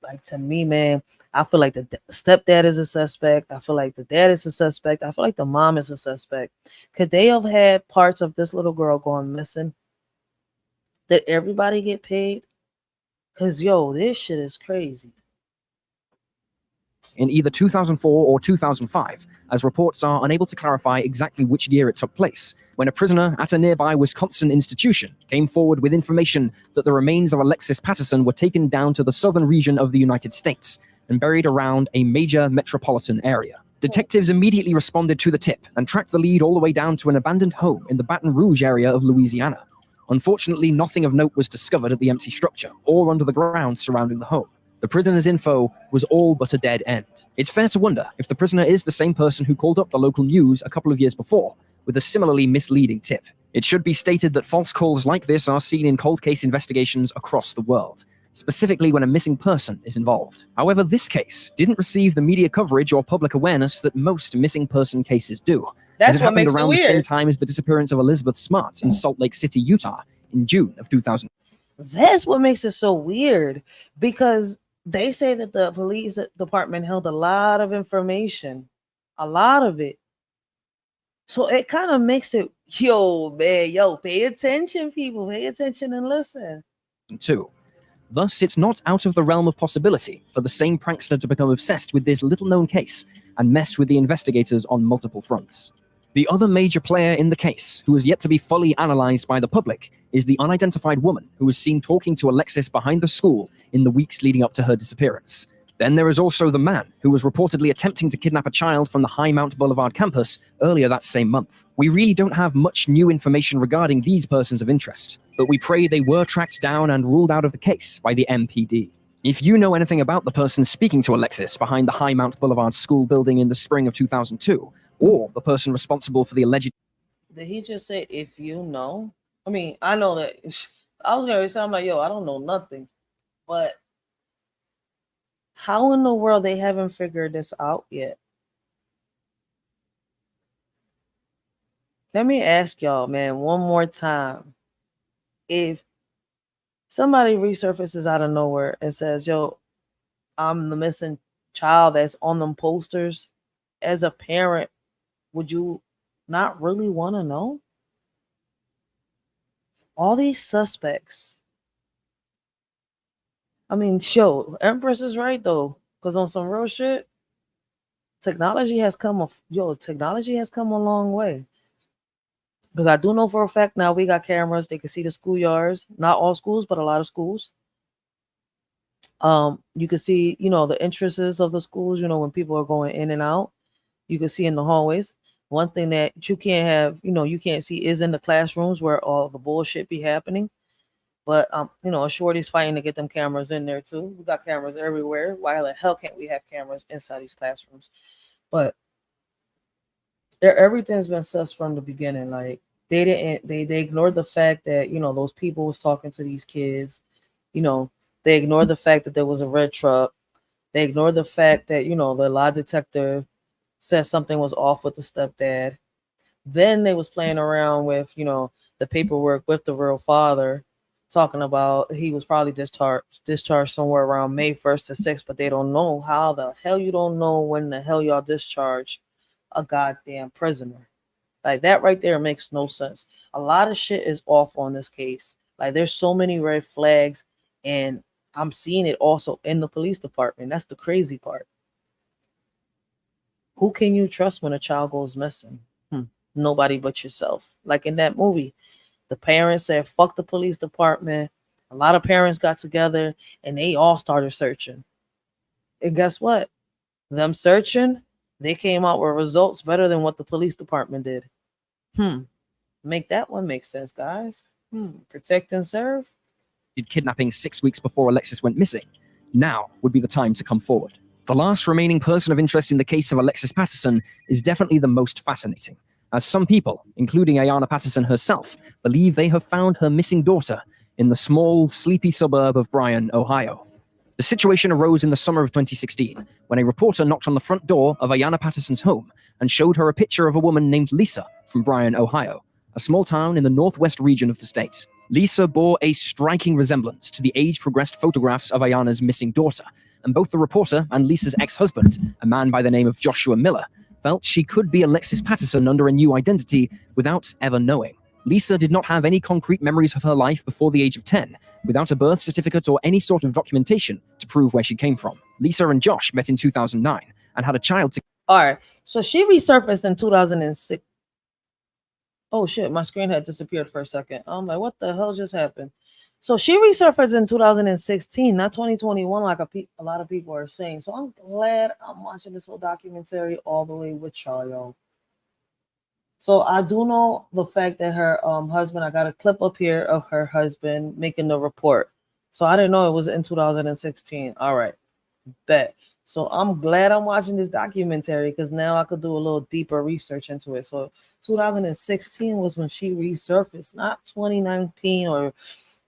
like, to me, man, I feel like the stepdad is a suspect. I feel like the dad is a suspect. I feel like the mom is a suspect. Could they have had parts of this little girl going missing? Did everybody get paid? Because, yo, this shit is crazy. In either 2004 or 2005, as reports are unable to clarify exactly which year it took place, when a prisoner at a nearby Wisconsin institution came forward with information that the remains of Alexis Patterson were taken down to the southern region of the United States and buried around a major metropolitan area. Detectives immediately responded to the tip and tracked the lead all the way down to an abandoned home in the Baton Rouge area of Louisiana. Unfortunately, nothing of note was discovered at the empty structure or under the ground surrounding the home. The prisoner's info was all but a dead end. It's fair to wonder if the prisoner is the same person who called up the local news a couple of years before with a similarly misleading tip. It should be stated that false calls like this are seen in cold case investigations across the world, specifically when a missing person is involved. However, this case didn't receive the media coverage or public awareness that most missing person cases do. That's It what happened makes it around the same weird. time as the disappearance of Elizabeth Smart in Salt Lake City, Utah, in June of 2000. That's what makes it so weird, because they say that the police department held a lot of information, a lot of it. So it kind of makes it, yo, man, yo, pay attention, people, pay attention and listen. Thus, it's not out of the realm of possibility for the same prankster to become obsessed with this little-known case and mess with the investigators on multiple fronts. The other major player in the case, who is yet to be fully analyzed by the public, is the unidentified woman who was seen talking to Alexis behind the school in the weeks leading up to her disappearance. Then there is also the man who was reportedly attempting to kidnap a child from the High Mount Boulevard campus earlier that same month. We really don't have much new information regarding these persons of interest, but we pray they were tracked down and ruled out of the case by the MPD. If you know anything about the person speaking to Alexis behind the High Mount Boulevard school building in the spring of 2002, or the person responsible for the alleged... Did he just say, if you know? I mean, I know that. I was going to say, I'm like, yo, I don't know nothing. But how in the world they haven't figured this out yet? Let me ask y'all, man, one more time. If somebody resurfaces out of nowhere and says, yo, I'm the missing child that's on them posters, as a parent, would you not really want to know? All these suspects. I mean, Empress is right though, because on some real shit, technology has come a long way. Because I do know for a fact now we got cameras, they can see the schoolyards, not all schools, but a lot of schools. You can see, the entrances of the schools, when people are going in and out. You can see in the hallways. One thing that you can't have, you can't see is in the classrooms where all the bullshit be happening. But, a shorty's fighting to get them cameras in there too. We got cameras everywhere. Why the hell can't we have cameras inside these classrooms? But everything's been sus from the beginning. Like they ignored the fact that, those people was talking to these kids. They ignored the fact that there was a red truck. They ignored the fact that, the lie detector said something was off with the stepdad. Then they was playing around with, the paperwork with the real father, talking about he was probably discharged somewhere around May 1st to 6th, but they don't know how the hell you don't know when the hell y'all discharge a goddamn prisoner. Like that right there makes no sense. A lot of shit is off on this case. Like there's so many red flags, and I'm seeing it also in the police department. That's the crazy part. Who can you trust when a child goes missing? Nobody but yourself. Like in that movie, the parents said, fuck the police department. A lot of parents got together and they all started searching. And guess what? Them searching, they came out with results better than what the police department did. Make that one make sense, guys. Protect and serve. Kidnapping 6 weeks before Alexis went missing. Now would be the time to come forward. The last remaining person of interest in the case of Alexis Patterson is definitely the most fascinating, as some people, including Ayanna Patterson herself, believe they have found her missing daughter in the small, sleepy suburb of Bryan, Ohio. The situation arose in the summer of 2016, when a reporter knocked on the front door of Ayanna Patterson's home and showed her a picture of a woman named Lisa from Bryan, Ohio, a small town in the northwest region of the state. Lisa bore a striking resemblance to the age-progressed photographs of Ayanna's missing daughter, and both the reporter and Lisa's ex-husband, a man by the name of Joshua Miller, felt she could be Alexis Patterson under a new identity without ever knowing. Lisa did not have any concrete memories of her life before the age of 10, without a birth certificate or any sort of documentation to prove where she came from. Lisa and Josh met in 2009 and had a child together. All right. So she resurfaced in 2006. Oh shit, my screen had disappeared for a second. I'm like, what the hell just happened? So she resurfaced in 2016, not 2021, like a lot of people are saying. So I'm glad I'm watching this whole documentary all the way with y'all. So I do know the fact that her husband, I got a clip up here of her husband making the report. So I didn't know it was in 2016. All right, bet. So I'm glad I'm watching this documentary because now I could do a little deeper research into it. So 2016 was when she resurfaced, not 2019 or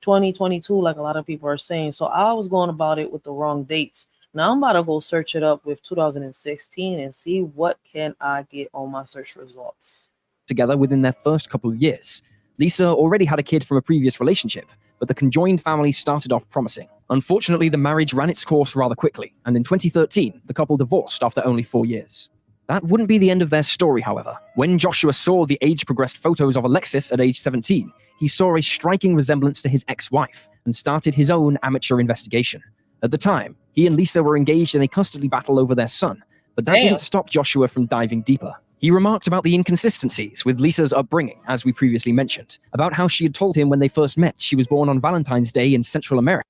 2022 like a lot of people are saying. So I was going about it with the wrong dates. Now I'm about to go search it up with 2016 and see what can I get on my search results. Together within their first couple of years. Lisa already had a kid from a previous relationship, but the conjoined family started off promising. Unfortunately, the marriage ran its course rather quickly, and in 2013, the couple divorced after only 4 years. That wouldn't be the end of their story, however. When Joshua saw the age-progressed photos of Alexis at age 17, he saw a striking resemblance to his ex-wife and started his own amateur investigation. At the time, he and Lisa were engaged in a custody battle over their son, but that didn't stop Joshua from diving deeper. He remarked about the inconsistencies with Lisa's upbringing, as we previously mentioned, about how she had told him when they first met she was born on Valentine's Day in Central America.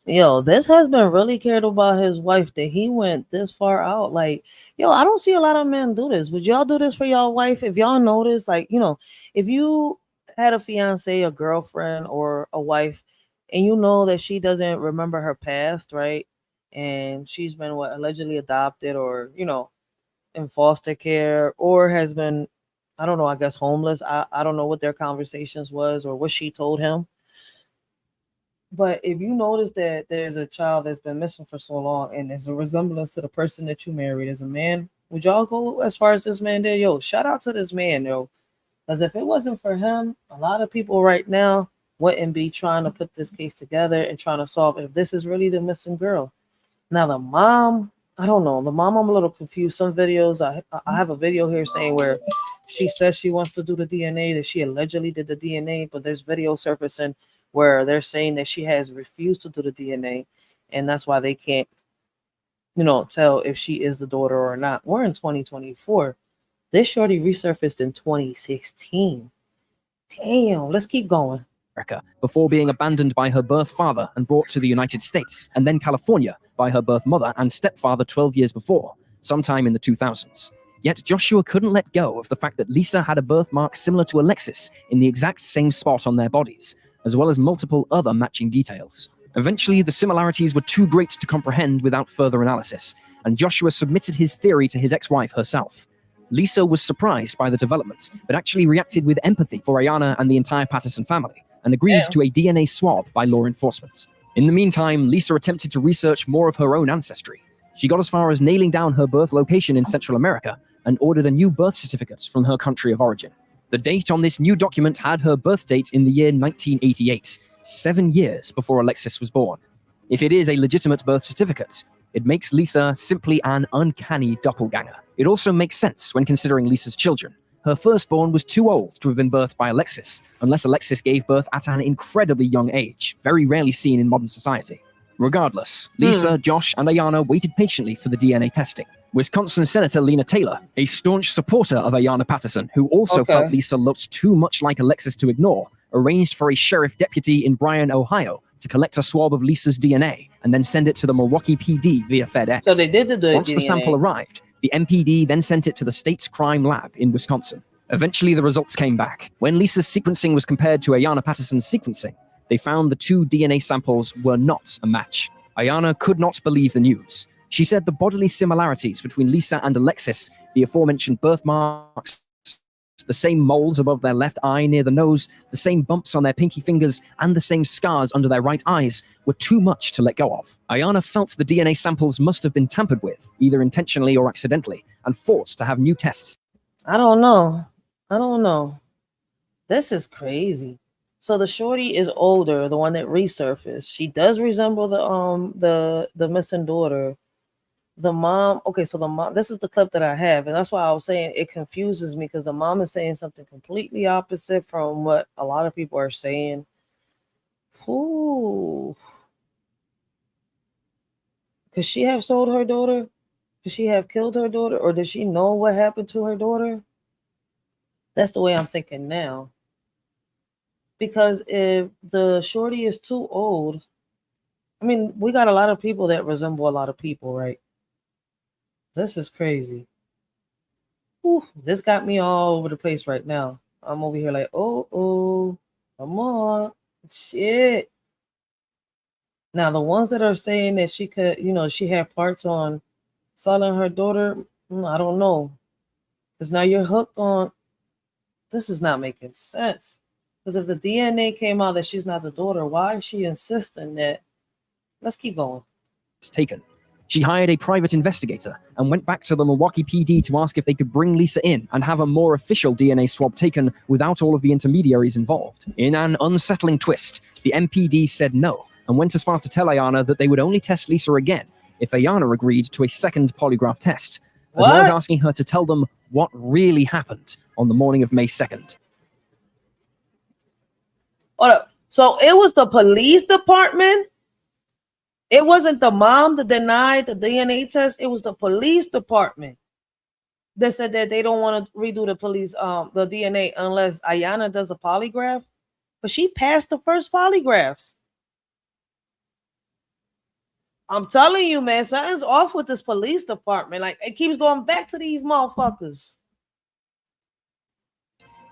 Yo, this husband really cared about his wife that he went this far out. Like, yo, I don't see a lot of men do this. Would y'all do this for y'all wife? If y'all notice, like, you know, if you had a fiance, a girlfriend, or a wife, and you know that she doesn't remember her past, right? And she's been allegedly adopted or, you know, in foster care or has been, I don't know, I guess homeless. I don't know what their conversations was or what she told him. But if you notice that there's a child that's been missing for so long and there's a resemblance to the person that you married as a man, would y'all go as far as this man did? Yo, shout out to this man, yo. Because if it wasn't for him, a lot of people right now wouldn't be trying to put this case together and trying to solve if this is really the missing girl. Now, the mom, I don't know. The mom, I'm a little confused. Some videos, I have a video here saying where she says she wants to do the DNA, that she allegedly did the DNA, but there's video surfacing where they're saying that she has refused to do the DNA, and that's why they can't, you know, tell if she is the daughter or not. We're in 2024. This shorty resurfaced in 2016. Damn, let's keep going. Before being abandoned by her birth father and brought to the United States, and then California by her birth mother and stepfather 12 years before, sometime in the 2000s. Yet Joshua couldn't let go of the fact that Lisa had a birthmark similar to Alexis in the exact same spot on their bodies, as well as multiple other matching details. Eventually, the similarities were too great to comprehend without further analysis, and Joshua submitted his theory to his ex-wife herself. Lisa was surprised by the developments, but actually reacted with empathy for Ayanna and the entire Patterson family, and agreed to a DNA swab by law enforcement. In the meantime, Lisa attempted to research more of her own ancestry. She got as far as nailing down her birth location in Central America and ordered a new birth certificate from her country of origin. The date on this new document had her birth date in the year 1988, 7 years before Alexis was born. If it is a legitimate birth certificate, it makes Lisa simply an uncanny doppelganger. It also makes sense when considering Lisa's children. Her firstborn was too old to have been birthed by Alexis, unless Alexis gave birth at an incredibly young age, very rarely seen in modern society. Regardless, Lisa, Josh, and Ayanna waited patiently for the DNA testing. Wisconsin Senator Lena Taylor, a staunch supporter of Ayanna Patterson, who also felt Lisa looked too much like Alexis to ignore, arranged for a sheriff deputy in Bryan, Ohio, to collect a swab of Lisa's DNA and then send it to the Milwaukee PD via FedEx. So they did the Once DNA. the sample arrived, the MPD then sent it to the state's crime lab in Wisconsin. Eventually, the results came back. When Lisa's sequencing was compared to Ayanna Patterson's sequencing, they found the two DNA samples were not a match. Ayanna could not believe the news. She said the bodily similarities between Lisa and Alexis, the aforementioned birthmarks, the same moles above their left eye near the nose, the same bumps on their pinky fingers, and the same scars under their right eyes were too much to let go of. Ayanna felt the DNA samples must have been tampered with, either intentionally or accidentally, and forced to have new tests. I don't know. This is crazy. So the shorty is older, the one that resurfaced. She does resemble the missing daughter. The mom, okay, so the mom, this is the clip that I have, and that's why I was saying it confuses me because the mom is saying something completely opposite from what a lot of people are saying. Ooh. Could she have sold her daughter? Could she have killed her daughter? Or does she know what happened to her daughter? That's the way I'm thinking now. Because if the shorty is too old, I mean, we got a lot of people that resemble a lot of people, right? This is crazy. Ooh, this got me all over the place right now. I'm over here like, oh, come on. Shit. Now, the ones that are saying that she could, she had parts on selling her daughter, I don't know. Because now you're hooked on, this is not making sense. Because if the DNA came out that she's not the daughter, why is she insisting that? Let's keep going. It's taken. She hired a private investigator and went back to the Milwaukee PD to ask if they could bring Lisa in and have a more official DNA swab taken without all of the intermediaries involved. In an unsettling twist, the MPD said no and went as far as to tell Ayanna that they would only test Lisa again if Ayanna agreed to a second polygraph test, as well as asking her to tell them what really happened on the morning of May 2nd. Hold up. So it was the police department? It wasn't the mom that denied the DNA test. It was the police department that said that they don't want to redo the the DNA unless Ayanna does a polygraph. But she passed the first polygraphs. I'm telling you, man, something's off with this police department. Like, it keeps going back to these motherfuckers.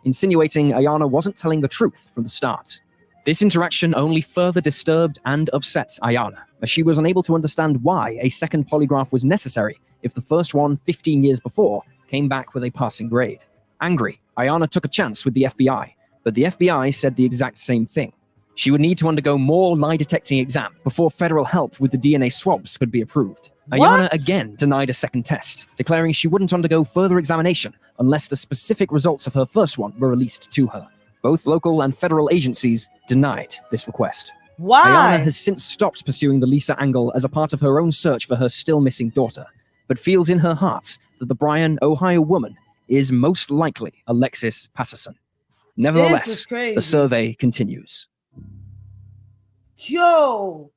Insinuating Ayanna wasn't telling the truth from the start. This interaction only further disturbed and upset Ayanna, as she was unable to understand why a second polygraph was necessary if the first one 15 years before came back with a passing grade. Angry, Ayanna took a chance with the FBI, but the FBI said the exact same thing. She would need to undergo more lie-detecting exam before federal help with the DNA swabs could be approved. Ayanna again denied a second test, declaring she wouldn't undergo further examination unless the specific results of her first one were released to her. Both local and federal agencies denied this request. Why? Ayanna has since stopped pursuing the Lisa angle as a part of her own search for her still missing daughter, but feels in her heart that the Bryan, Ohio woman is most likely Alexis Patterson. Nevertheless, the survey continues. Yo!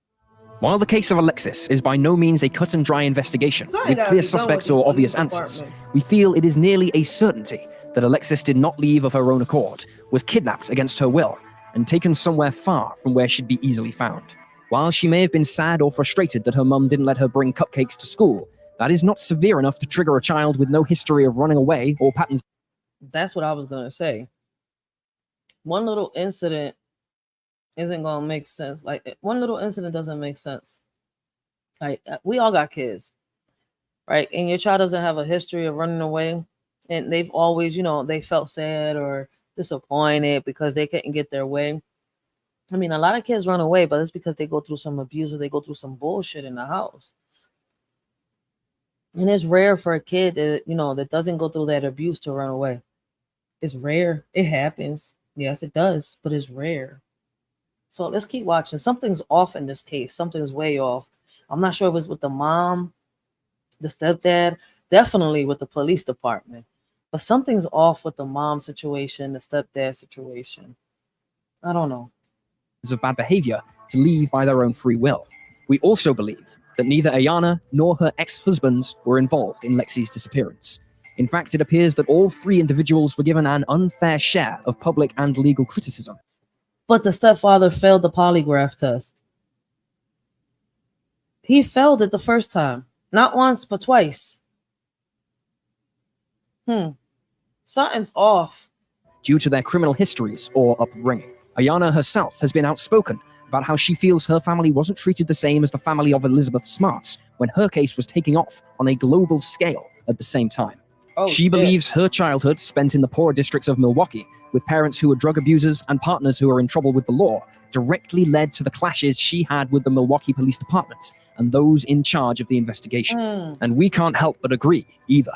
While the case of Alexis is by no means a cut-and-dry investigation with clear suspects or obvious answers, we feel it is nearly a certainty that Alexis did not leave of her own accord, was kidnapped against her will, and taken somewhere far from where she'd be easily found. While she may have been sad or frustrated that her mum didn't let her bring cupcakes to school, that is not severe enough to trigger a child with no history of running away or patterns. That's what I was going to say. One little incident isn't going to make sense. Like, one little incident doesn't make sense. Like, we all got kids, right? And your child doesn't have a history of running away. And they've always, they felt sad or disappointed because they couldn't get their way. I mean, a lot of kids run away, but it's because they go through some abuse or they go through some bullshit in the house. And it's rare for a kid that, that doesn't go through that abuse to run away. It's rare. It happens. Yes, it does, but it's rare. So let's keep watching. Something's off in this case. Something's way off. I'm not sure if it's with the mom, the stepdad, definitely with the police department. But something's off with the mom situation, the stepdad situation. I don't know. Of bad behavior to leave by their own free will. We also believe that neither Ayanna nor her ex-husbands were involved in Lexi's disappearance. In fact, it appears that all three individuals were given an unfair share of public and legal criticism. But the stepfather failed the polygraph test. He failed it the first time. Not once, but twice. Something's off. Due to their criminal histories or upbringing. Ayanna herself has been outspoken about how she feels her family wasn't treated the same as the family of Elizabeth Smarts when her case was taking off on a global scale at the same time. She believes her childhood spent in the poorer districts of Milwaukee with parents who were drug abusers and partners who were in trouble with the law directly led to the clashes she had with the Milwaukee Police Department and those in charge of the investigation. And we can't help but agree either.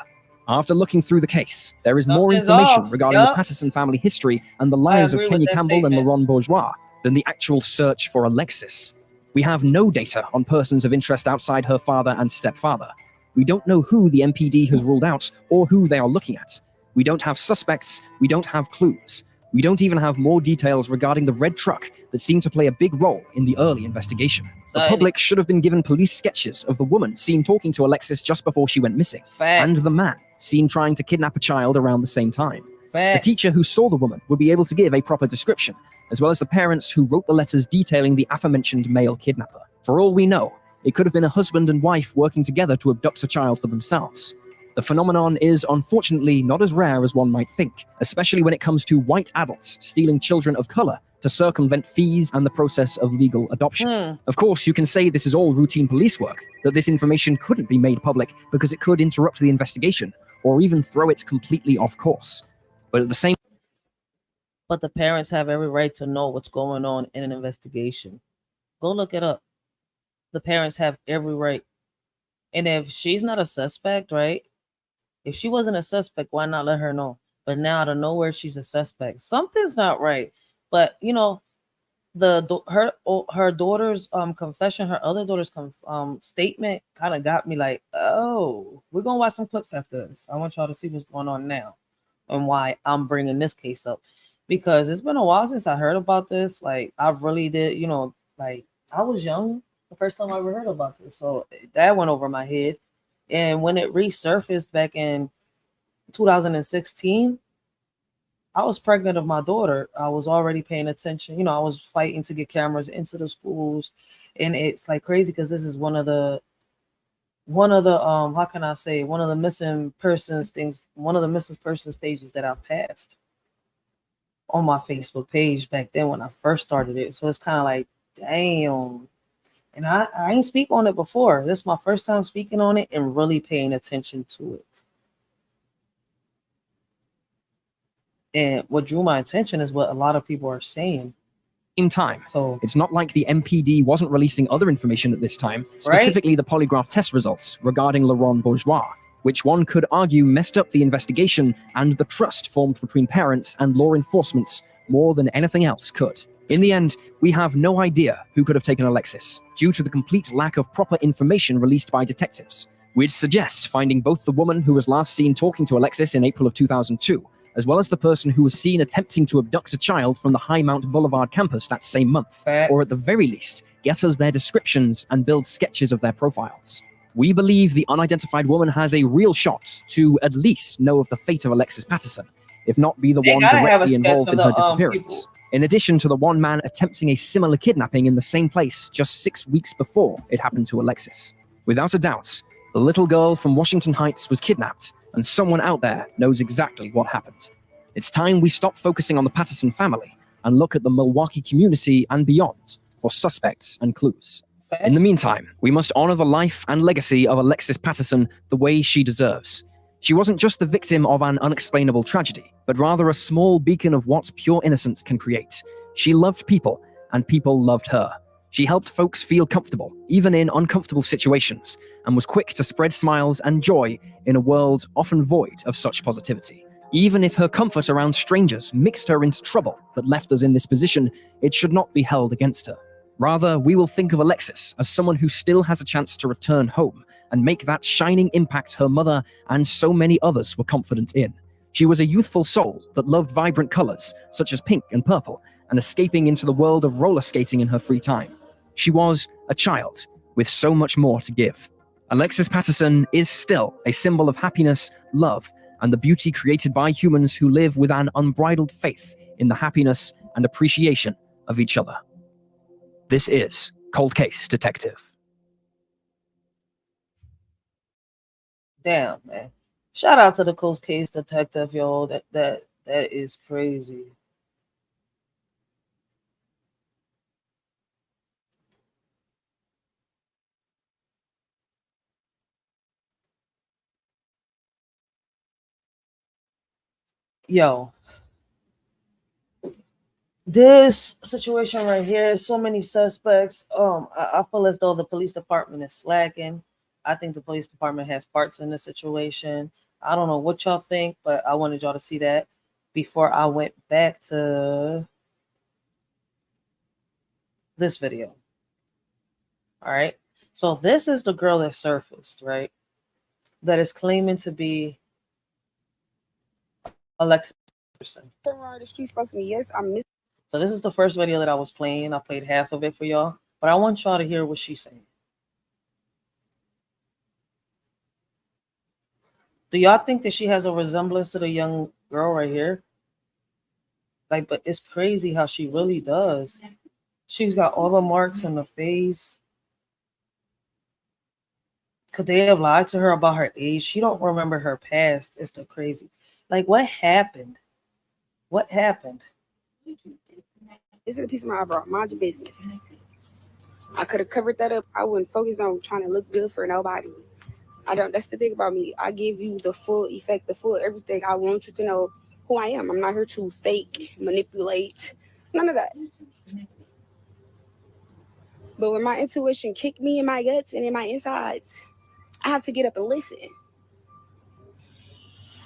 After looking through the case, there is more Something's information off. regarding the Yup. Patterson family history and the lives of agree with Kenya that Campbell and statement. Laurent Bourgeois than the actual search for Alexis. We have no data on persons of interest outside her father and stepfather. We don't know who the MPD has ruled out or who they are looking at. We don't have suspects, we don't have clues. We don't even have more details regarding the red truck that seemed to play a big role in the early investigation. The public should have been given police sketches of the woman seen talking to Alexis just before she went missing, and the man seen trying to kidnap a child around the same time. The teacher who saw the woman would be able to give a proper description, as well as the parents who wrote the letters detailing the aforementioned male kidnapper. For all we know, it could have been a husband and wife working together to abduct a child for themselves. The phenomenon is unfortunately not as rare as one might think, especially when it comes to white adults stealing children of color to circumvent fees and the process of legal adoption. Of course, you can say this is all routine police work, that this information couldn't be made public because it could interrupt the investigation or even throw it completely off course. But at the same But the parents have every right to know what's going on in an investigation. Go look it up. The parents have every right. And if she's not a suspect, right? If she wasn't a suspect, why not let her know? But now out of nowhere, she's a suspect. Something's not right. But you know, her daughter's confession, her other daughter's statement kind of got me like, oh, we're gonna watch some clips after this. I want y'all to see what's going on now and why I'm bringing this case up, because it's been a while since I heard about this. Like I really did, you know, like I was young the first time I ever heard about this, so that went over my head. And when it resurfaced back in 2016, I was pregnant of my daughter. I was already paying attention. You know, I was fighting to get cameras into the schools. And it's like crazy because this is one of the how can I say, one of the missing persons things, one of the missing persons pages that I passed on my Facebook page back then when I first started it. So it's kind of like, damn. And I ain't speak on it before. This is my first time speaking on it and really paying attention to it. And what drew my attention is what a lot of people are saying. same time, so it's not like the MPD wasn't releasing other information at this time, specifically the polygraph test results regarding Laurent Bourgeois, which one could argue messed up the investigation and the trust formed between parents and law enforcement more than anything else could. In the end, we have no idea who could have taken Alexis, due to the complete lack of proper information released by detectives. We'd suggest finding both the woman who was last seen talking to Alexis in April of 2002, as well as the person who was seen attempting to abduct a child from the High Mount Boulevard campus that same month, or at the very least, get us their descriptions and build sketches of their profiles. We believe the unidentified woman has a real shot to at least know of the fate of Alexis Patterson, if not be the one directly involved in her disappearance. In addition to the one man attempting a similar kidnapping in the same place just 6 weeks before it happened to Alexis. Without a doubt, the little girl from Washington Heights was kidnapped, and someone out there knows exactly what happened. It's time we stop focusing on the Patterson family and look at the Milwaukee community and beyond for suspects and clues. In the meantime, we must honor the life and legacy of Alexis Patterson the way she deserves. She wasn't just the victim of an unexplainable tragedy, but rather a small beacon of what pure innocence can create. She loved people, and people loved her. She helped folks feel comfortable, even in uncomfortable situations, and was quick to spread smiles and joy in a world often void of such positivity. Even if her comfort around strangers mixed her into trouble that left us in this position, it should not be held against her. Rather, we will think of Alexis as someone who still has a chance to return home and make that shining impact her mother and so many others were confident in. She was a youthful soul that loved vibrant colors, such as pink and purple, and escaping into the world of roller skating in her free time. She was a child with so much more to give. Alexis Patterson is still a symbol of happiness, love, and the beauty created by humans who live with an unbridled faith in the happiness and appreciation of each other. This is Cold Case Detective. Damn, man. Shout out to the Cold Case Detective, yo. That is crazy. Yo, this situation right here, so many suspects. I feel as though the police department is slacking. I think the police department has parts in this situation. I don't know what y'all think, but I wanted y'all to see that before I went back to this video. All right. So this is the girl that surfaced, right? That is claiming to be Alexis Patterson. The street spoke to me. Yes, I missed. So this is the first video that I was playing. I played half of it for y'all, but I want y'all to hear what she's saying. Do y'all think that she has a resemblance to the young girl right here? Like, but it's crazy how she really does. She's got all the marks in the face. Could they have lied to her about her age? She don't remember her past. It's the crazy. Like, what happened? What happened? This is a piece of my eyebrow. Mind your business. I could have covered that up. I wouldn't focus on trying to look good for nobody. I don't. That's the thing about me. I give you the full effect, the full everything. I want you to know who I am. I'm not here to fake, manipulate, none of that. But when my intuition kicked me in my guts and in my insides, I have to get up and listen.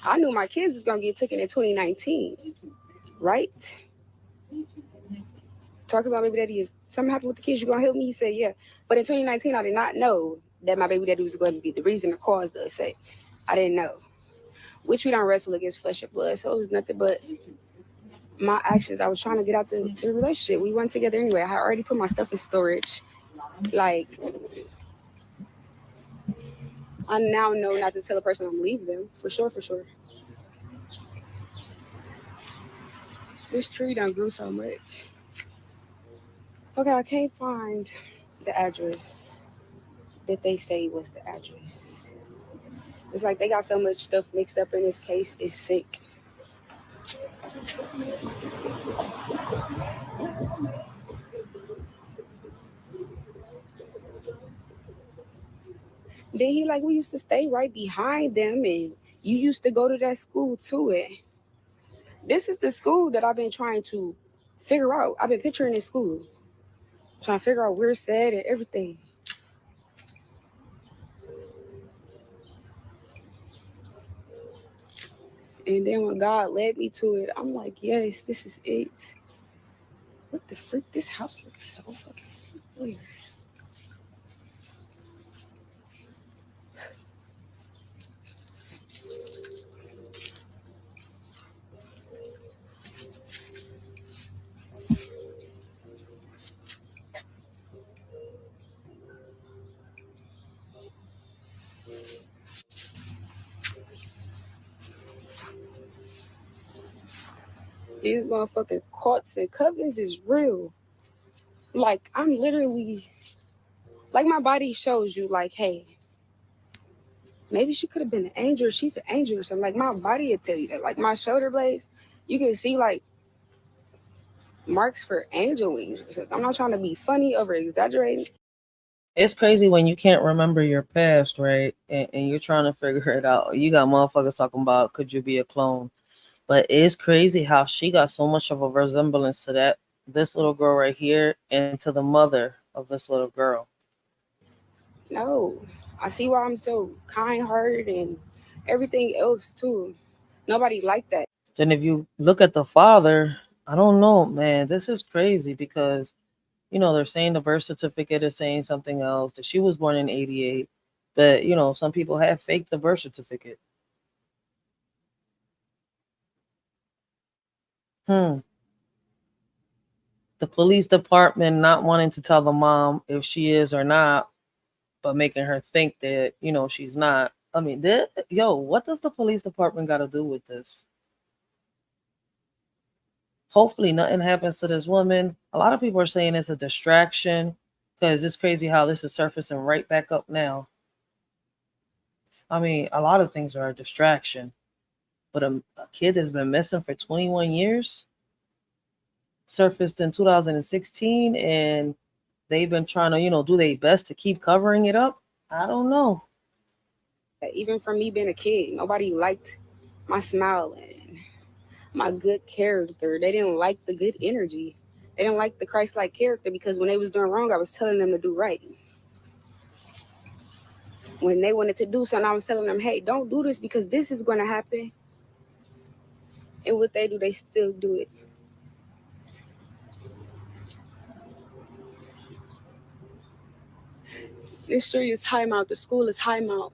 I knew my kids was gonna get taken in 2019, right? Talking about baby daddy, is something happened with the kids, you gonna help me? He said, yeah. But in 2019, I did not know that my baby daddy was going to be the reason to cause the effect. I didn't know. Which we don't wrestle against flesh and blood, so it was nothing but my actions. I was trying to get out the relationship. We went together anyway. I had already put my stuff in storage. Like, I now know not to tell a person I'm leaving them. For sure, for sure. This tree done grew so much. Okay, I can't find the address that they say was the address. It's like they got so much stuff mixed up in this case, it's sick. Then he like, we used to stay right behind them and you used to go to that school too. And this is the school that I've been trying to figure out. I've been picturing this school. Trying to figure out where it's at and everything. And then when God led me to it, I'm like, yes, this is it. What the freak? This house looks so fucking weird. These motherfucking courts and covens is real. Like, I'm literally, like, my body shows you, like, hey, maybe she could have been an angel. She's an angel or something. Like, my body will tell you that. Like, my shoulder blades, you can see, like, marks for angel wings. I'm not trying to be funny, over exaggerating. It's crazy when you can't remember your past, right? And you're trying to figure it out. You got motherfuckers talking about, could you be a clone? But it's crazy how she got so much of a resemblance to this little girl right here and to the mother of this little girl. No, I see why I'm so kind-hearted and everything else too. Nobody like that. Then if you look at the father, I don't know, man. This is crazy because, you know, they're saying the birth certificate is saying something else, that she was born in 88. But, you know, some people have faked the birth certificate. The police department not wanting to tell the mom if she is or not, but making her think that, you know, she's not. I mean, what does the police department got to do with this? Hopefully nothing happens to this woman. A lot of people are saying it's a distraction because it's crazy how this is surfacing right back up now. I mean, a lot of things are a distraction, but a kid that's been missing for 21 years surfaced in 2016 and they've been trying to, you know, do their best to keep covering it up. I don't know. Even from me being a kid, nobody liked my smile and my good character. They didn't like the good energy. They didn't like the Christ-like character because when they was doing wrong, I was telling them to do right. when they wanted to do something, I was telling them, hey, don't do this because this is going to happen. And what they do, they still do it. This street is high mount. The school is high mount.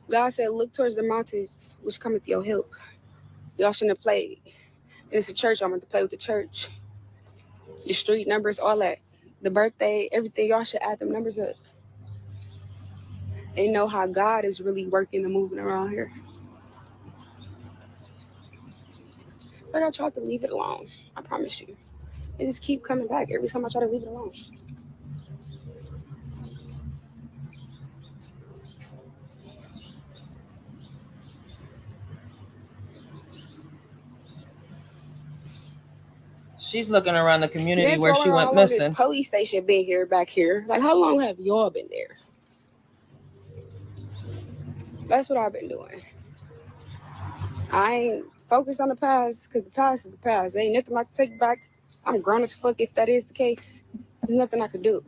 God said, look towards the mountains, which cometh your help. Y'all shouldn't have played. And it's a church. I'm going to play with the church. The street numbers, all that. The birthday, everything. Y'all should add them numbers up. And know how God is really working and moving around here. It's like I tried to leave it alone. I promise you. It just keep coming back every time I try to leave it alone. She's looking around the community Then where she went how long missing. This police station been here, back here. Like, how long have y'all been there? That's what I've been doing. I ain't focused on the past because the past is the past. There ain't nothing I can take back. I'm grown as fuck if that is the case. There's nothing I can do.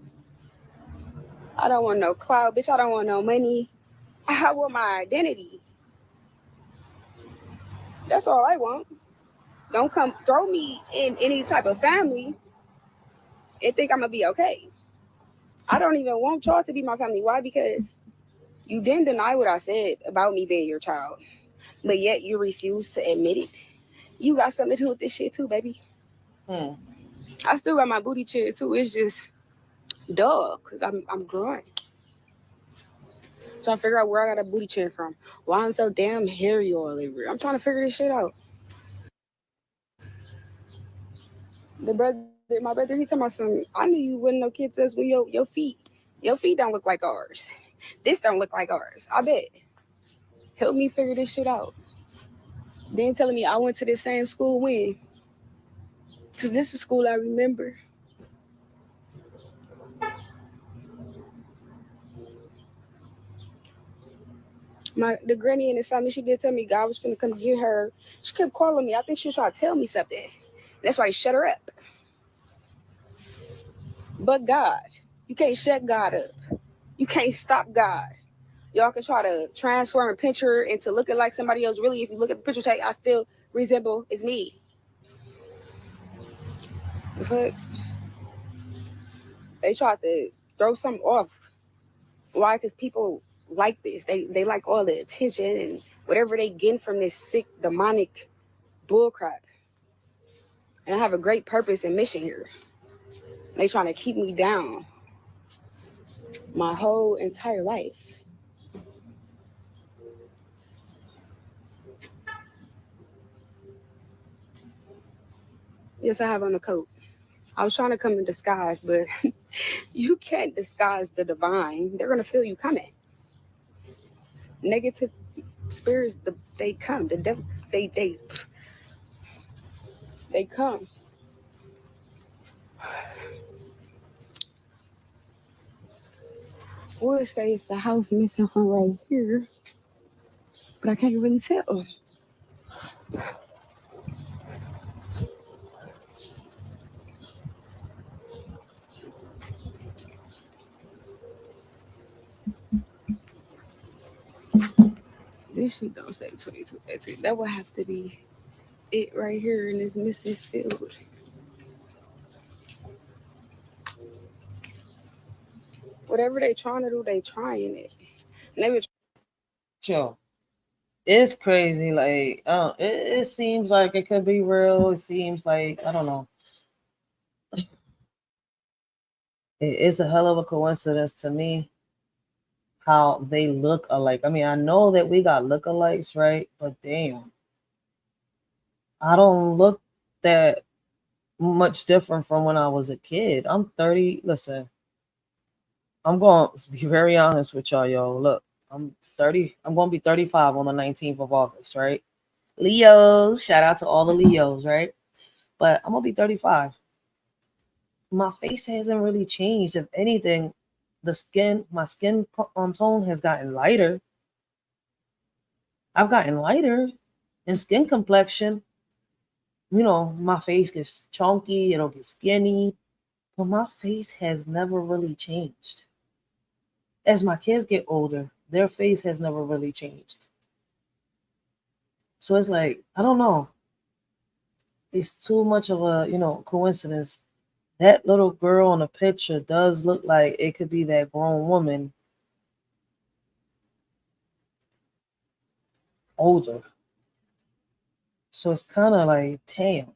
I don't want no clout, bitch. I don't want no money. I want my identity. That's all I want. Don't come throw me in any type of family and think I'm going to be okay. I don't even want y'all to be my family. Why? Because you didn't deny what I said about me being your child, but yet you refuse to admit it. You got something to do with this shit too, baby. I still got my booty chin too. It's just duh, because I'm growing. Trying to figure out where I got a booty chin from. Why I'm so damn hairy all over. I'm trying to figure this shit out. My brother, he told my son, I knew you wouldn't no kids as when your feet don't look like ours. This don't look like ours. I bet. Help me figure this shit out. Then telling me I went to the same school when. Because this is school I remember. The granny and his family, she did tell me God was finna come get her. She kept calling me. I think she was trying to tell me something. That's why he shut her up. But God, you can't shut God up. You can't stop God. Y'all can try to transform a picture into looking like somebody else. Really, if you look at the picture tag, I still resemble it's me. The fuck? They tried to throw something off. Why? Because people like this. They like all the attention and whatever they get from this sick, demonic bullcrap. And I have a great purpose and mission here. They trying to keep me down my whole entire life. Yes, I have on a coat. I was trying to come in disguise, but you can't disguise the divine. They're going to feel you coming. Negative spirits, they come. The devil, they come. Would say it's a house missing from right here, but I can't really tell. This shit don't say 22. That would have to be it right here in this missing field. Whatever they trying to do, they trying it. Never. Sure. It's crazy. Like, it seems like it could be real. It seems like, I don't know. It's a hell of a coincidence to me how they look alike. I mean, I know that we got lookalikes, right? But damn, I don't look that much different from when I was a kid. I'm 30. Listen, I'm going to be very honest with y'all. Look, I'm 30. I'm going to be 35 on the 19th of August, right? Leos, shout out to all the Leos, right? But I'm going to be 35. My face hasn't really changed. If anything, my skin tone has gotten lighter. I've gotten lighter in skin complexion. You know, my face gets chunky, it'll get skinny, but my face has never really changed. As my kids get older, their face has never really changed. So it's like, I don't know. It's too much of a, coincidence. That little girl in the picture does look like it could be that grown woman older. So it's kind of like, damn.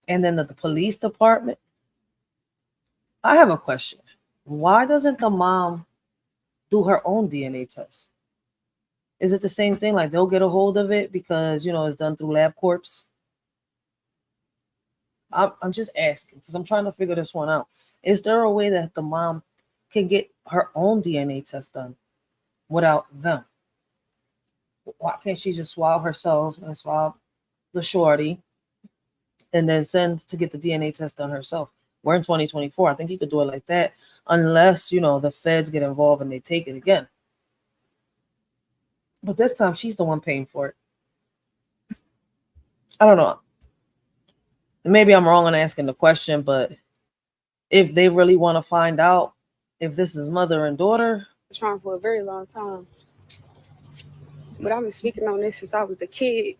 And then the police department. I have a question. Why doesn't the mom do her own DNA test? Is it the same thing? Like they'll get a hold of it because, it's done through LabCorp? I'm just asking because I'm trying to figure this one out. Is there a way that the mom can get her own DNA test done without them? Why can't she just swab herself and swab the shorty and then send to get the DNA test done herself? We're in 2024. I think you could do it like that unless, the feds get involved and they take it again. But this time she's the one paying for it. I don't know. Maybe I'm wrong on asking the question, but if they really want to find out if this is mother and daughter. Trying for a very long time. But I've been speaking on this since I was a kid.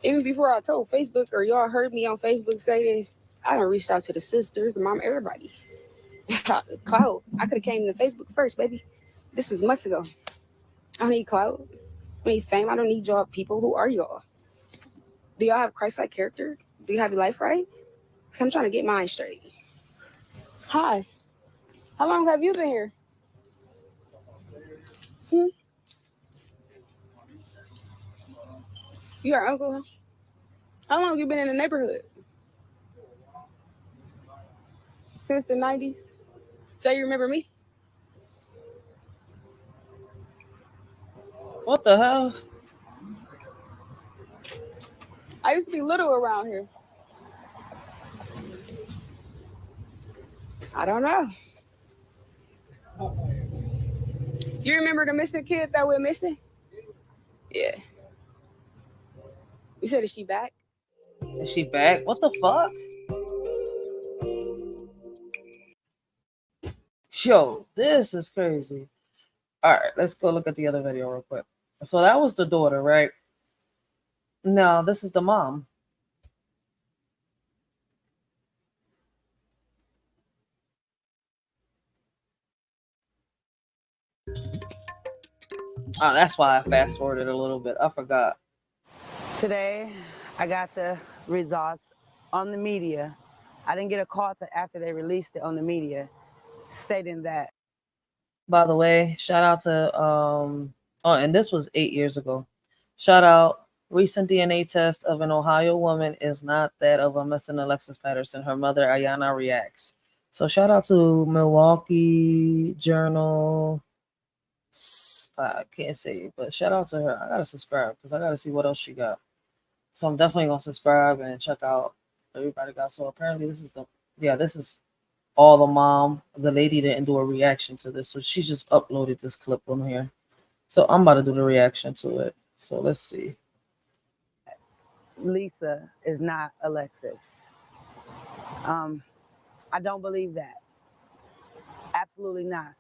Even before I told Facebook or y'all heard me on Facebook say this, I done reached out to the sisters, the mom, everybody. Cloud. I could have came to Facebook first, baby. This was months ago. I don't need clout. I need fame. I don't need y'all people. Who are y'all? Do y'all have Christ-like character? Do you have your life right? Because I'm trying to get mine straight. Hi. How long have you been here? You our uncle? How long you been in the neighborhood? Since the 90s? So you remember me? What the hell? I used to be little around here. I don't know. You remember the missing kid that went missing? Yeah. You said, is she back? Is she back? What the fuck? Yo, this is crazy. All right, let's go look at the other video real quick. So that was the daughter, right? No, this is the mom. Oh, that's why I fast forwarded a little bit. I forgot. Today, I got the results on the media. I didn't get a call till after they released it on the media, stating that. By the way, shout out to and this was 8 years ago. Shout out, recent DNA test of an Ohio woman is not that of a missing Alexis Patterson. Her mother, Ayana, reacts. So shout out to Milwaukee Journal. I can't say, but shout out to her. I gotta subscribe because I gotta see what else she got. So I'm definitely gonna subscribe and check out everybody got. So apparently this is all the mom. The lady didn't do a reaction to this, so she just uploaded this clip on here. So I'm about to do the reaction to it. So let's see. Lisa is not Alexis. I don't believe that. Absolutely not.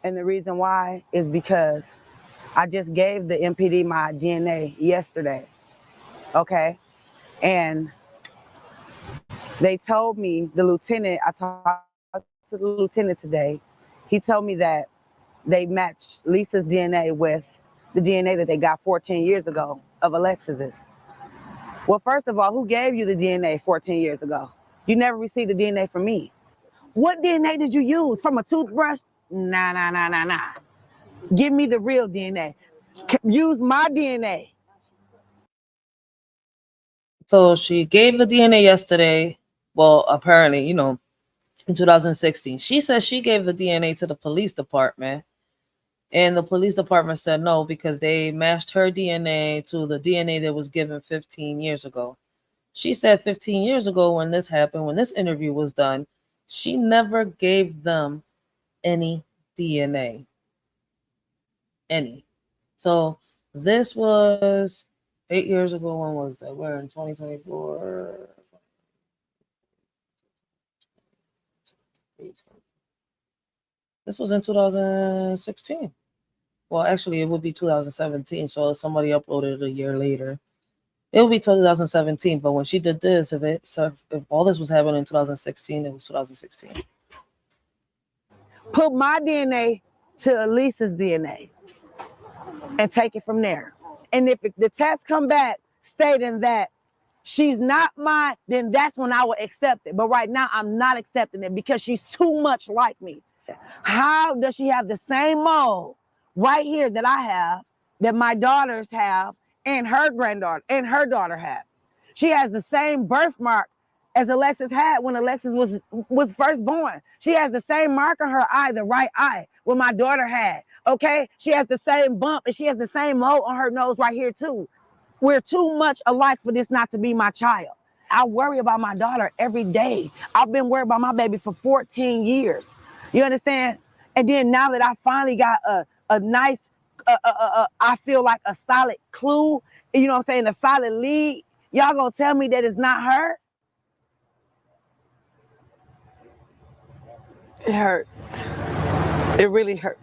And the reason why is because I just gave the MPD my DNA yesterday. Okay? And they told me, the lieutenant, I talked to the lieutenant today, he told me that they matched Lisa's DNA with the DNA that they got 14 years ago of Alexis's. Well, first of all, who gave you the DNA 14 years ago? You never received the DNA from me. What DNA did you use? From a toothbrush? Nah. Give me the real DNA. Use my DNA. So she gave the DNA yesterday. Well, apparently, in 2016. She says she gave the DNA to the police department. And the police department said no because they matched her DNA to the DNA that was given 15 years ago. She said 15 years ago when this happened, when this interview was done, she never gave them any DNA. Any. So this was 8 years ago. When was that? We're in 2024. This was in 2016. Well, actually, it would be 2017. So somebody uploaded it a year later. It would be 2017. But when she did this, if all this was happening in 2016, it was 2016. Put my DNA to Elisa's DNA and take it from there. And if the test come back stating that she's not mine, then that's when I will accept it. But right now, I'm not accepting it because she's too much like me. How does she have the same mold right here that I have, that my daughters have, and her granddaughter and her daughter have? She has the same birthmark as Alexis had when Alexis was first born. She has the same mark on her eye, the right eye, what my daughter had. Okay, she has the same bump and she has the same mole on her nose right here too. We're too much alike for this not to be my child. I worry about my daughter every day. I've been worried about my baby for 14 years. You understand? And then now that I finally got a nice, I feel like a solid clue, you know what I'm saying, a solid lead, y'all gonna tell me that it's not her? It hurts. It really hurts.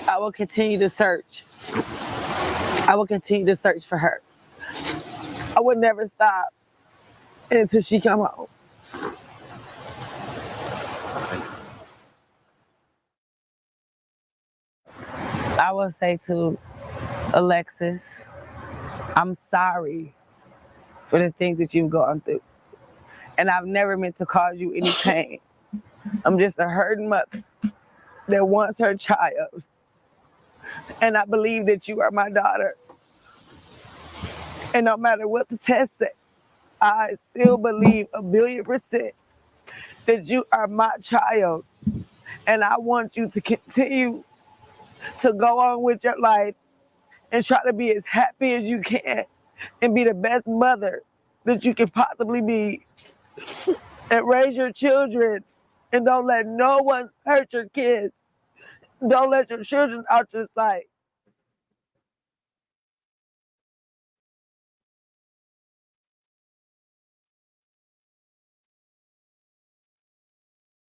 I will continue to search. I will continue to search for her. I would never stop until she come home. I will say to Alexis, I'm sorry for the things that you've gone through. And I've never meant to cause you any pain. I'm just a hurting mother that wants her child. And I believe that you are my daughter. And no matter what the test says, I still believe 1,000,000% that you are my child. And I want you to continue to go on with your life and try to be as happy as you can and be the best mother that you can possibly be. And raise your children and don't let no one hurt your kids. Don't let your children out your sight.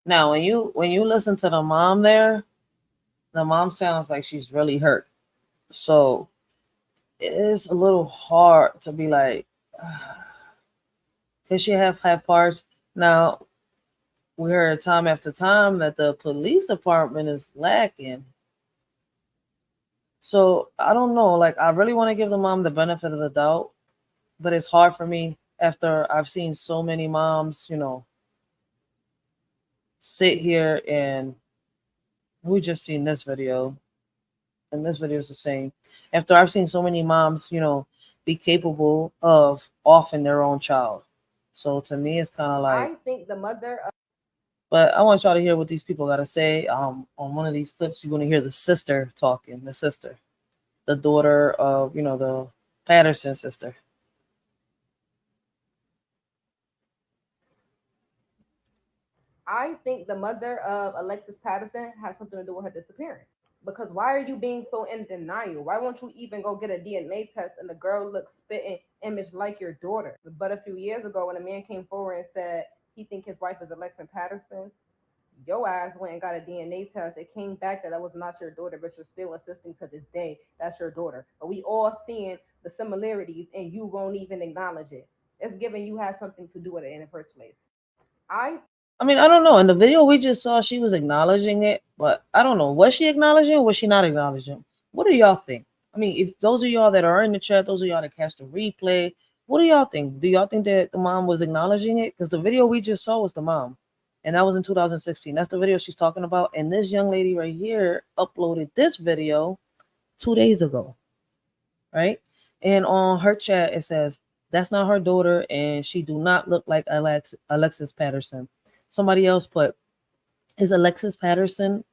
Now, when you listen to the mom there, the mom sounds like she's really hurt. So it is a little hard to be like, because she have had parts. Now, we heard time after time that the police department is lacking. So I don't know. Like, I really want to give the mom the benefit of the doubt, but it's hard for me after I've seen so many moms, sit here, and we just seen this video, and this video is the same. After I've seen so many moms, be capable of offing their own child. So to me, it's kind of like, I think the mother of but I want y'all to hear what these people got to say. On one of these clips, you're going to hear the sister talking, the daughter of, the Patterson sister. I think the mother of Alexis Patterson has something to do with her disappearance. Because why are you being so in denial? Why won't you even go get a DNA test and the girl looks spitting image like your daughter? But a few years ago, when a man came forward and said he think his wife is Alexis Patterson, your ass went and got a DNA test. It came back that was not your daughter, but you're still insisting to this day that's your daughter. But we all seeing the similarities and you won't even acknowledge it. It's given you had something to do with it in the first place. I mean, I don't know. In the video we just saw, she was acknowledging it, but I don't know. Was she acknowledging or was she not acknowledging? What do y'all think? I mean, if those of y'all that are in the chat, those of y'all that catch the replay, what do y'all think? Do y'all think that the mom was acknowledging it? Because the video we just saw was the mom, and that was in 2016. That's the video she's talking about. And this young lady right here uploaded this video 2 days ago, right? And on her chat, it says, that's not her daughter, and she do not look like Alexis Patterson. Somebody else put, is Alexis Patterson?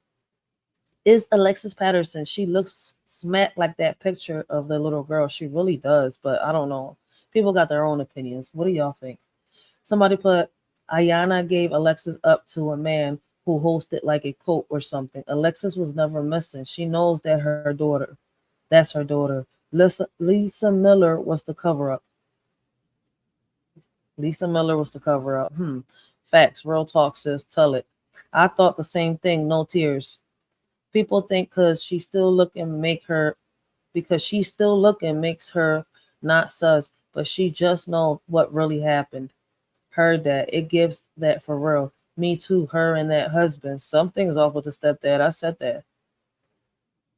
She looks smack like that picture of the little girl. She really does, but I don't know. People got their own opinions. What do y'all think? Somebody put, Ayana gave Alexis up to a man who hosted like a cult or something. Alexis was never missing. She knows that that's her daughter. Lisa Miller was the cover up. Facts, real talk, sis, tell it. I thought the same thing. No tears. People think because she's still looking makes her not sus, but she just know what really happened. Heard that. It gives that for real. Me too, her and that husband. Something's off with the stepdad. I said that.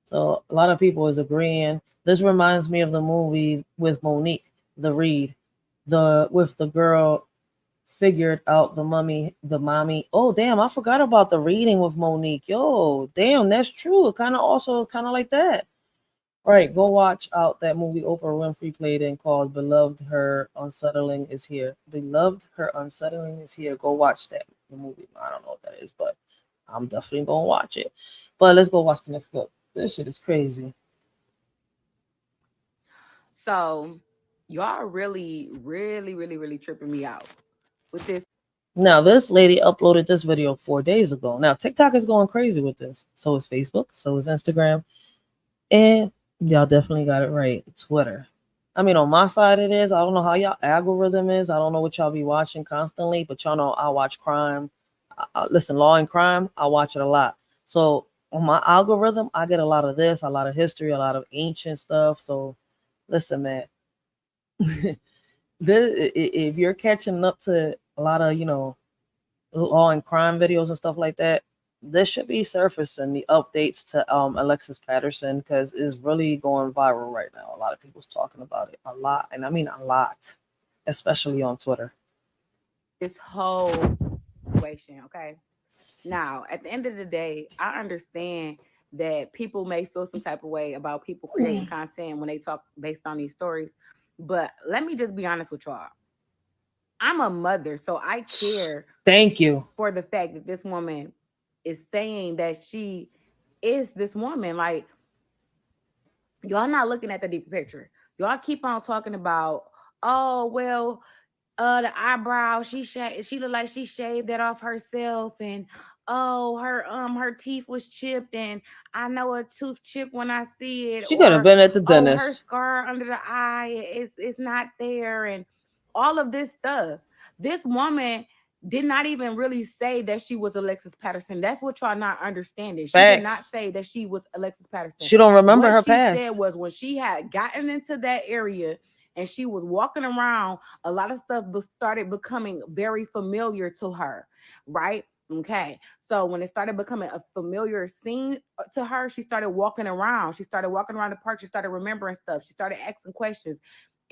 So a lot of people is agreeing. This reminds me of the movie with Monique, The Read. With the girl figured out the mommy. Oh damn, I forgot about the reading with Monique. Yo, damn, that's true. It kind of like that. Right, go watch out that movie Oprah Winfrey played in called Beloved Her Unsettling is Here. Beloved Her Unsettling is Here. Go watch that the movie. I don't know what that is, but I'm definitely gonna watch it. But let's go watch the next clip. This shit is crazy. So y'all really, really, really, really tripping me out with this. Now, this lady uploaded this video 4 days ago. Now, TikTok is going crazy with this. So is Facebook. So is Instagram. And y'all definitely got it right. Twitter. I mean, on my side it is. I don't know how y'all algorithm is. I don't know what y'all be watching constantly, but y'all know I watch crime. Listen, Law and Crime, I watch it a lot. So on my algorithm, I get a lot of this, a lot of history, a lot of ancient stuff. So listen, man. If you're catching up to a lot of, law and crime videos and stuff like that, this should be surfacing the updates to Alexis Patterson because it's really going viral right now. A lot of people's talking about it a lot, and I mean a lot, especially on Twitter. This whole situation, okay? Now, at the end of the day, I understand that people may feel some type of way about people creating content when they talk based on these stories, but let me just be honest with y'all. I'm a mother, so I care. Thank you for the fact that this woman is saying that she is this woman. Like, y'all not looking at the deeper picture. Y'all keep on talking about, oh well, the eyebrow, she looked like she shaved that off herself, and oh her teeth was chipped, and I know a tooth chip when I see it, She could have or been at the oh, her dentist. scar under the eye is not there, and all of this stuff. This woman did not even really say that she was Alexis Patterson. That's what y'all not understanding. She did not Facts. say that she was Alexis Patterson. She don't remember What her she past. said was when she had gotten into that area and she was walking around, a lot of stuff started becoming very familiar to her, right? Okay. So when it started becoming a familiar scene to her, she started walking around. She started walking around the park. She started remembering stuff. She started asking questions.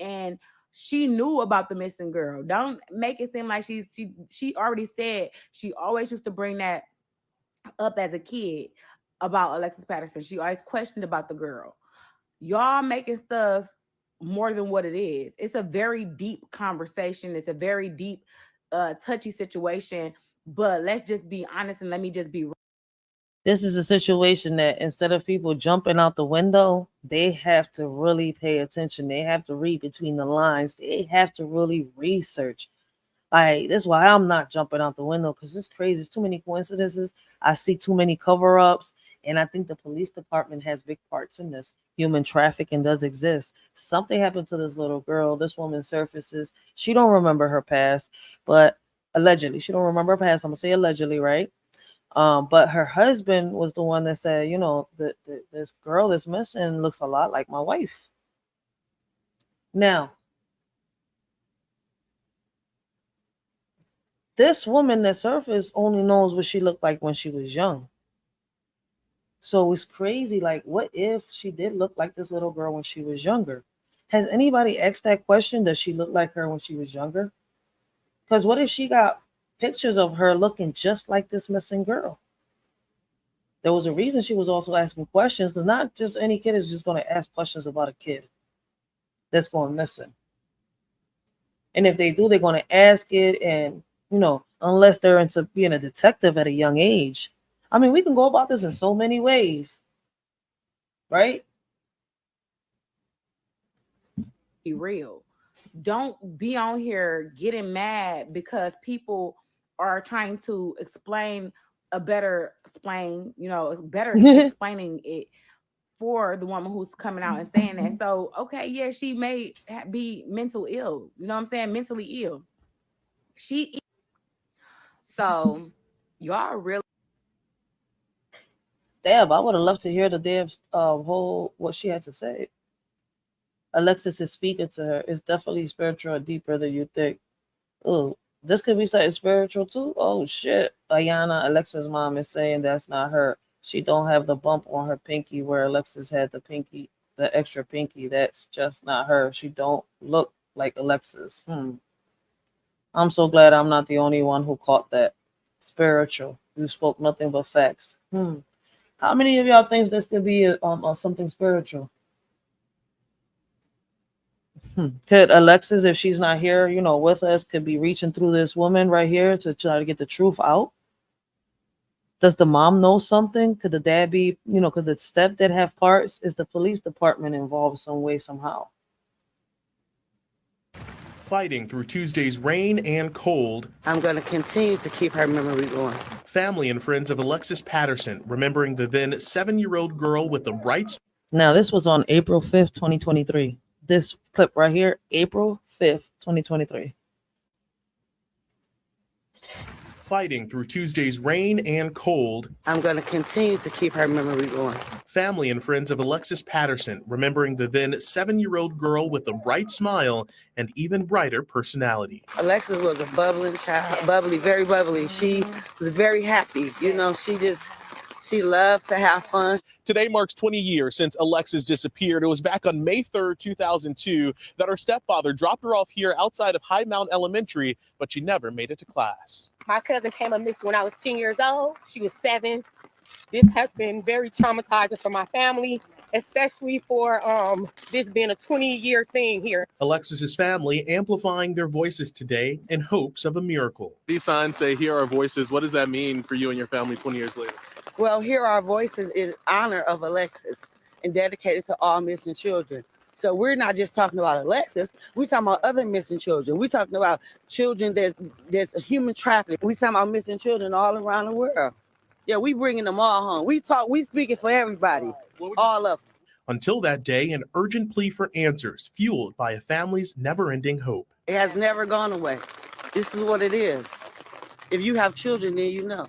And she knew about the missing girl. Don't make it seem like she already said she always used to bring that up as a kid about Alexis Patterson. She always questioned about the girl. Y'all making stuff more than what it is. It's a very deep conversation. It's a very deep, touchy situation. But let's just be honest and let me just be real. This is a situation that instead of people jumping out the window, they have to really pay attention. They have to read between the lines. They have to really research. Like, that's why I'm not jumping out the window because it's crazy. It's too many coincidences. I see too many cover ups. And I think the police department has big parts in this. Human trafficking does exist. Something happened to this little girl. This woman surfaces. She don't remember her past, but allegedly, she don't remember her past. I'm gonna say allegedly, right? But her husband was the one that said, this girl that's missing looks a lot like my wife. Now, this woman that surfaced only knows what she looked like when she was young. So it's crazy. Like, what if she did look like this little girl when she was younger? Has anybody asked that question? Does she look like her when she was younger? Because what if she got pictures of her looking just like this missing girl? There was a reason she was also asking questions, because not just any kid is just going to ask questions about a kid that's going missing. And if they do, they're going to ask it, and unless they're into being a detective at a young age. I mean, we can go about this in so many ways, right? Be real. Don't be on here getting mad because people are trying to explain better explaining it for the woman who's coming out and saying that. So, okay, yeah, she may be mental ill. You know what I'm saying? Mentally ill. So Y'all really. Damn, I would have loved to hear the damn whole what she had to say. Alexis is speaking to her. It's definitely spiritual and deeper than you think. Oh, this could be something spiritual too. Oh shit. Ayana, Alexis' mom, is saying that's not her. She don't have the bump on her pinky where Alexis had the pinky, the extra pinky. That's just not her. She don't look like Alexis. I'm so glad I'm not the only one who caught that. Spiritual. You spoke nothing but facts. How many of y'all thinks this could be something spiritual? Could Alexis, if she's not here, with us, could be reaching through this woman right here to try to get the truth out? Does the mom know something? Could the dad be, could the stepdad have parts? Is the police department involved some way, somehow? Fighting through Tuesday's rain and cold, I'm going to continue to keep her memory going. family and friends of Alexis Patterson remembering the then 7-year-old girl with the bright. Now, this was on April 5th, 2023. This clip right here, April 5th, 2023. Fighting through Tuesday's rain and cold, I'm going to continue to keep her memory going. family and friends of Alexis Patterson remembering the then 7-year-old girl with a bright smile and even brighter personality. Alexis was a bubbling child, bubbly, very bubbly. She was very happy. She loved to have fun. Today marks 20 years since Alexis disappeared. It was back on May 3rd, 2002, that her stepfather dropped her off here outside of High Mount Elementary, but she never made it to class. My cousin came up missing when I was 10 years old. She was 7. This has been very traumatizing for my family, especially for this being a 20-year thing here. Alexis's family amplifying their voices today in hopes of a miracle. These signs say, "Hear our voices." What does that mean for you and your family 20 years later? Well, Hear Our Voices in honor of Alexis and dedicated to all missing children. So we're not just talking about Alexis. We're talking about other missing children. We're talking about children that's human trafficking. We're talking about missing children all around the world. Yeah, we bringing them all home. We speaking for everybody, all of them. Until that day, an urgent plea for answers fueled by a family's never-ending hope. It has never gone away. This is what it is. If you have children, then you know.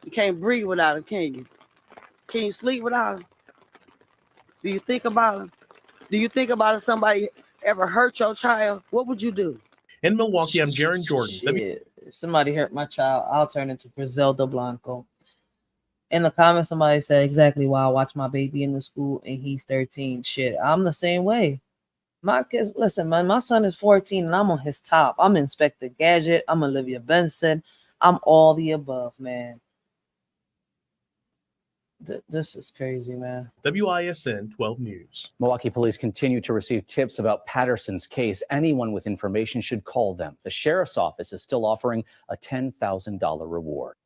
You can't breathe without them, can you? Can you sleep without them? Do you think about them? Do you think about if somebody ever hurt your child? What would you do? In Milwaukee, I'm Jaron Jordan. Shit. If somebody hurt my child, I'll turn into Griselda Blanco. In the comments, somebody said exactly why I watch my baby in the school and he's 13. Shit, I'm the same way. My kids, listen, man, my son is 14 and I'm on his top. I'm Inspector Gadget. I'm Olivia Benson. I'm all the above, man. This is crazy, man. WISN 12 News. Milwaukee police continue to receive tips about Patterson's case. Anyone with information should call them. The sheriff's office is still offering a $10,000 reward.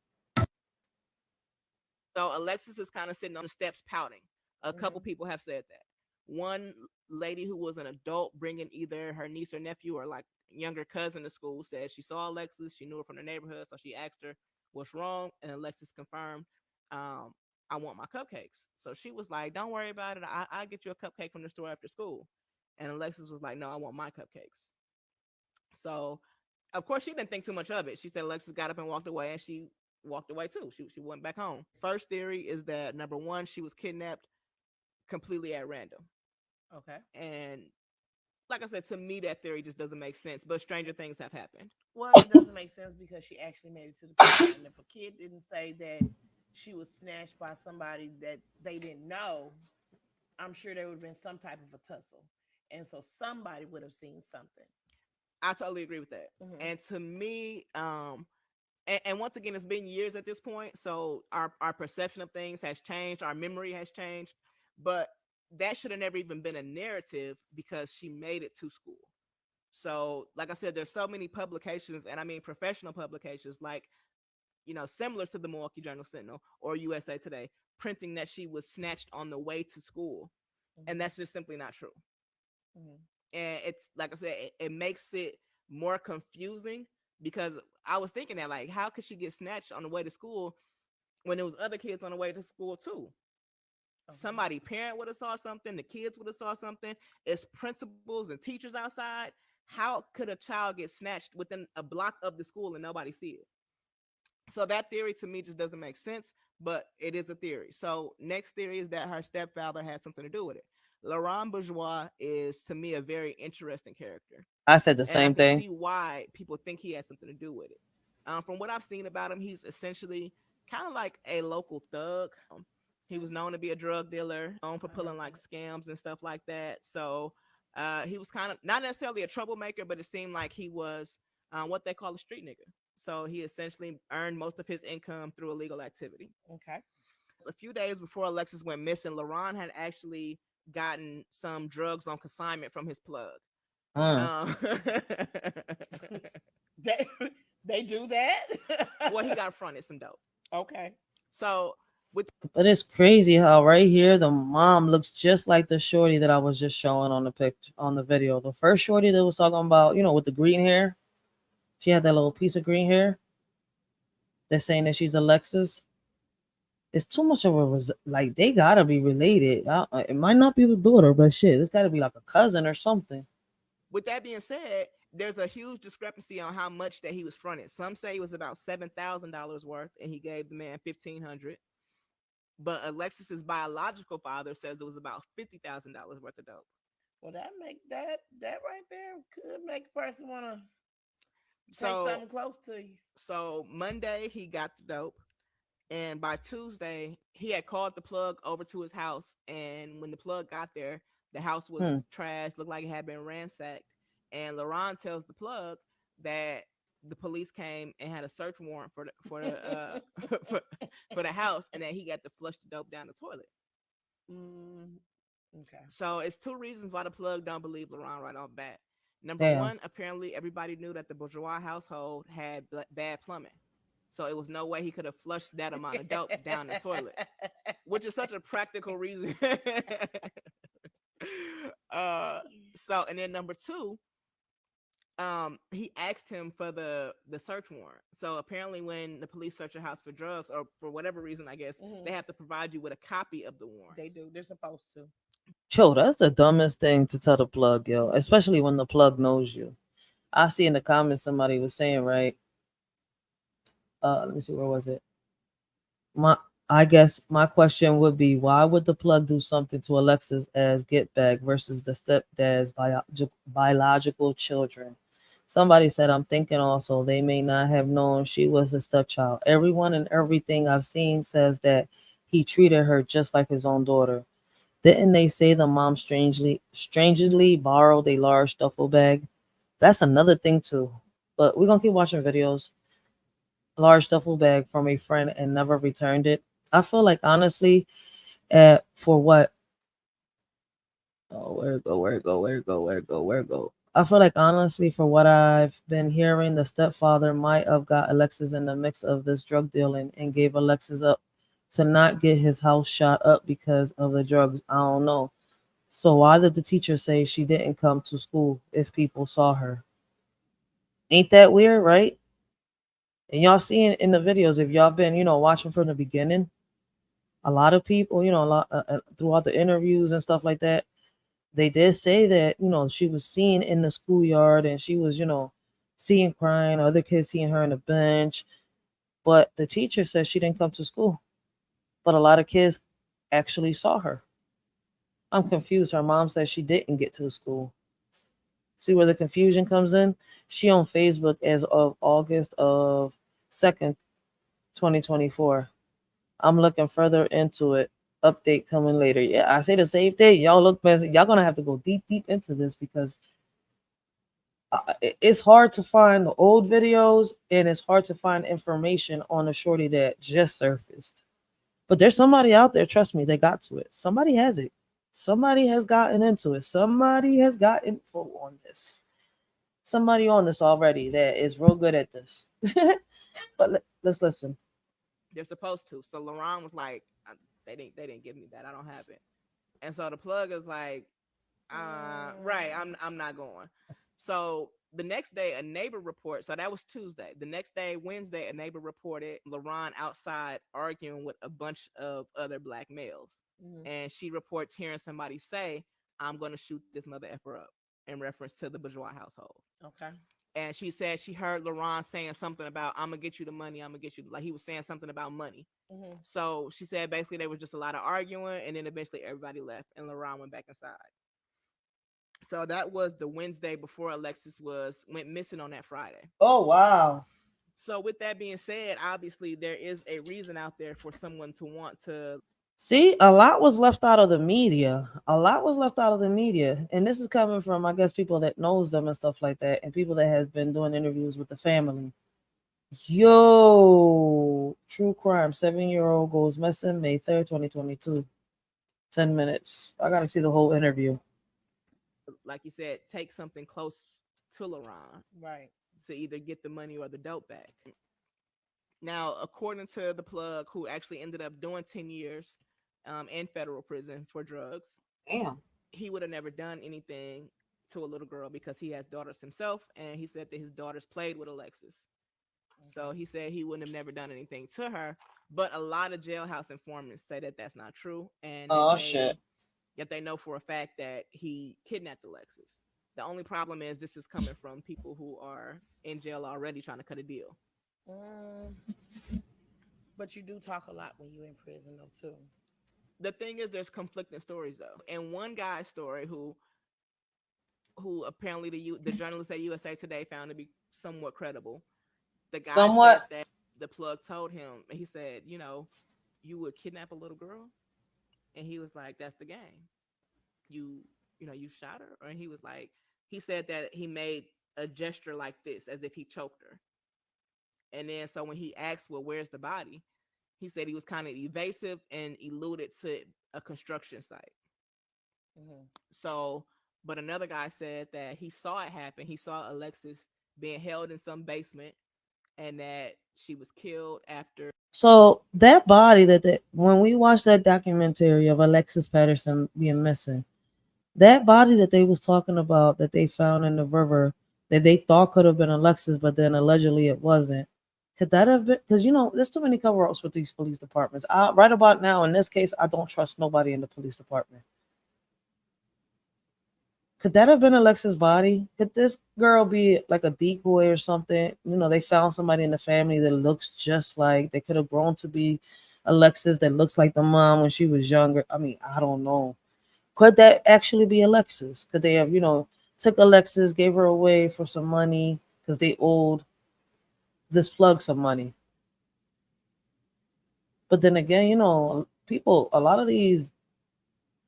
So Alexis is kind of sitting on the steps pouting. A couple people have said that. One lady who was an adult bringing either her niece or nephew or like younger cousin to school said she saw Alexis. She knew her from the neighborhood. So she asked her what's wrong. And Alexis confirmed, I want my cupcakes. So she was like, don't worry about it. I'll get you a cupcake from the store after school. And Alexis was like, no, I want my cupcakes. So, of course, she didn't think too much of it. She said Alexis got up and walked away, and she walked away too. She went back home. First theory is that, number one, she was kidnapped completely at random. Okay. And like I said, to me, that theory just doesn't make sense. But stranger things have happened. Well, it doesn't make sense because she actually made it to the police. And if a kid didn't say that she was snatched by somebody that they didn't know, I'm sure there would have been some type of a tussle. And so somebody would have seen something. I totally agree with that. Mm-hmm. And to me, and once again, it's been years at this point. So our perception of things has changed. Our memory has changed. But that should have never even been a narrative because she made it to school. So like I said, there's so many publications, and I mean professional publications like, similar to the Milwaukee Journal-Sentinel or USA Today, printing that she was snatched on the way to school. Mm-hmm. And that's just simply not true. Mm-hmm. And it's, like I said, it makes it more confusing because I was thinking that, like, how could she get snatched on the way to school when there was other kids on the way to school too? Okay. Somebody, parent would have saw something, the kids would have saw something. It's principals and teachers outside. How could a child get snatched within a block of the school and nobody see it? So that theory to me just doesn't make sense, but it is a theory. So next theory is that her stepfather had something to do with it. Laurent Bourgeois is to me a very interesting character. I said the And I same can thing. see why people think he has something to do with it. From what I've seen about him, he's essentially kind of like a local thug. He was known to be a drug dealer, known for pulling like scams and stuff like that. So he was kind of not necessarily a troublemaker, but it seemed like he was what they call a street nigga. So he essentially earned most of his income through illegal activity. Okay. A few days before Alexis went missing, Laurent had actually gotten some drugs on consignment from his plug. They they do that? Well, he got fronted some dope. Okay. So with But it's crazy how right here the mom looks just like the shorty that I was just showing on the picture on the video. The first shorty that was talking about, with the green hair. She had that little piece of green hair. They're saying that she's Alexis. It's too much of a like they gotta be related. It might not be the daughter, but shit, it's gotta be like a cousin or something. with that being said, there's a huge discrepancy on how much that he was fronted. Some say it was about $7,000 worth, and he gave the man $1,500. But Alexis's biological father says it was about $50,000 worth of dope. Well, that make that right there could make a person want to take So something close to you. So Monday he got the dope, and by Tuesday he had called the plug over to his house. And when the plug got there, the house was trashed, looked like it had been ransacked. And Laurent tells the plug that the police came and had a search warrant for the for the house, and that he got to flush the dope down the toilet. Okay. So it's two reasons why the plug don't believe Laurent right off bat. Number Damn. one, apparently everybody knew that the Bourgeois household had bad plumbing. So it was no way he could have flushed that amount of dope down the toilet, which is such a practical reason. And then number two, he asked him for the search warrant. So apparently when the police search your house for drugs, or for whatever reason, I guess, they have to provide you with a copy of the warrant. They do. They're supposed to. Yo, that's the dumbest thing to tell the plug, yo. Especially when the plug knows you. I see in the comments somebody was saying, right? Let me see, where was it? I guess my question would be, why would the plug do something to Alexis as get back versus the stepdad's biological children? Somebody said, I'm thinking also they may not have known she was a stepchild. Everyone and everything I've seen says that he treated her just like his own daughter. Didn't they say the mom strangely borrowed a large duffel bag? That's another thing too. But we're gonna keep watching videos. Large duffel bag from a friend and never returned it. I feel like honestly, for what? Oh, where it go? I feel like honestly, for what I've been hearing, the stepfather might have got Alexis in the mix of this drug dealing and gave Alexis up to not get his house shot up because of the drugs. I don't know. So why did the teacher say she didn't come to school if people saw her? Ain't that weird, right? And y'all seeing in the videos, if y'all been, watching from the beginning, a lot of people, a lot throughout the interviews and stuff like that, they did say that, she was seen in the schoolyard and she was, seeing crying, other kids seeing her on the bench. But the teacher said she didn't come to school. But a lot of kids actually saw her. I'm confused. Her mom said she didn't get to school. See where the confusion comes in? She on Facebook as of August of 2nd, 2024. I'm looking further into it. Update coming later. Yeah, I say the same thing. Y'all look messy. Y'all gonna have to go deep into this because it's hard to find the old videos and it's hard to find information on a shorty that just surfaced. But there's somebody out there, trust me, they got to it. Somebody has it. Somebody has gotten into it. Somebody has got info on this. Somebody on this already that is real good at this. But let's listen. They're supposed to. So Laurent was like, they didn't give me that. I don't have it. And so the plug is like, right, I'm not going. So the next day, a neighbor reports. So that was Tuesday. The next day, Wednesday, a neighbor reported Laurent outside arguing with a bunch of other black males. And she reports hearing somebody say, I'm going to shoot this mother effer up, in reference to the Bourgeois household. Okay. And she said she heard LaRon saying something about, I'm gonna get you the money, I'm gonna get you, like he was saying something about money. Mhm. So she said basically there was just a lot of arguing, and then eventually everybody left and LaRon went back inside. So that was the Wednesday before Alexis went missing on that Friday. Oh, wow. So with that being said, obviously there is a reason out there for someone to want to. See, a lot was left out of the media. A lot was left out of the media. And this is coming from, I guess, people that knows them and stuff like that, and people that has been doing interviews with the family. Yo, true crime. 7-year-old goes missing May 3rd, 2022. 10 minutes. I got to see the whole interview. Like you said, take something close to LaRon, Right, to either get the money or the dope back. Now, according to the plug, who actually ended up doing 10 years in federal prison for drugs, Damn. he would have never done anything to a little girl because he has daughters himself, and he said that his daughters played with Alexis. So he said he wouldn't have never done anything to her. But a lot of jailhouse informants say that that's not true, and Oh, shit. Yet they know for a fact that he kidnapped Alexis. The only problem is this is coming from people who are in jail already trying to cut a deal. But you do talk a lot when you're in prison, though, too. The thing is, there's conflicting stories though. And one guy's story who apparently the journalist at USA Today found to be somewhat credible. The guy said that the plug told him, he said, you would kidnap a little girl? And he was like, that's the game. You shot her? And he was like, he said that he made a gesture like this as if he choked her. And then so when he asked, well, where's the body? He said he was kind of evasive and alluded to a construction site. Mm-hmm. So, but another guy said that he saw it happen. He saw Alexis being held in some basement and that she was killed after. So that body when we watched that documentary of Alexis Patterson being missing, that body that they was talking about that they found in the river that they thought could have been Alexis, but then allegedly it wasn't. Could that have been? Because there's too many cover-ups with these police departments. Right about now, in this case, I don't trust nobody in the police department. Could that have been Alexis' body? Could this girl be like a decoy or something? They found somebody in the family that looks just like, they could have grown to be Alexis that looks like the mom when she was younger. I mean, I don't know. Could that actually be Alexis? Could they have, took Alexis, gave her away for some money because they owed this plug some money? But then again, people, a lot of these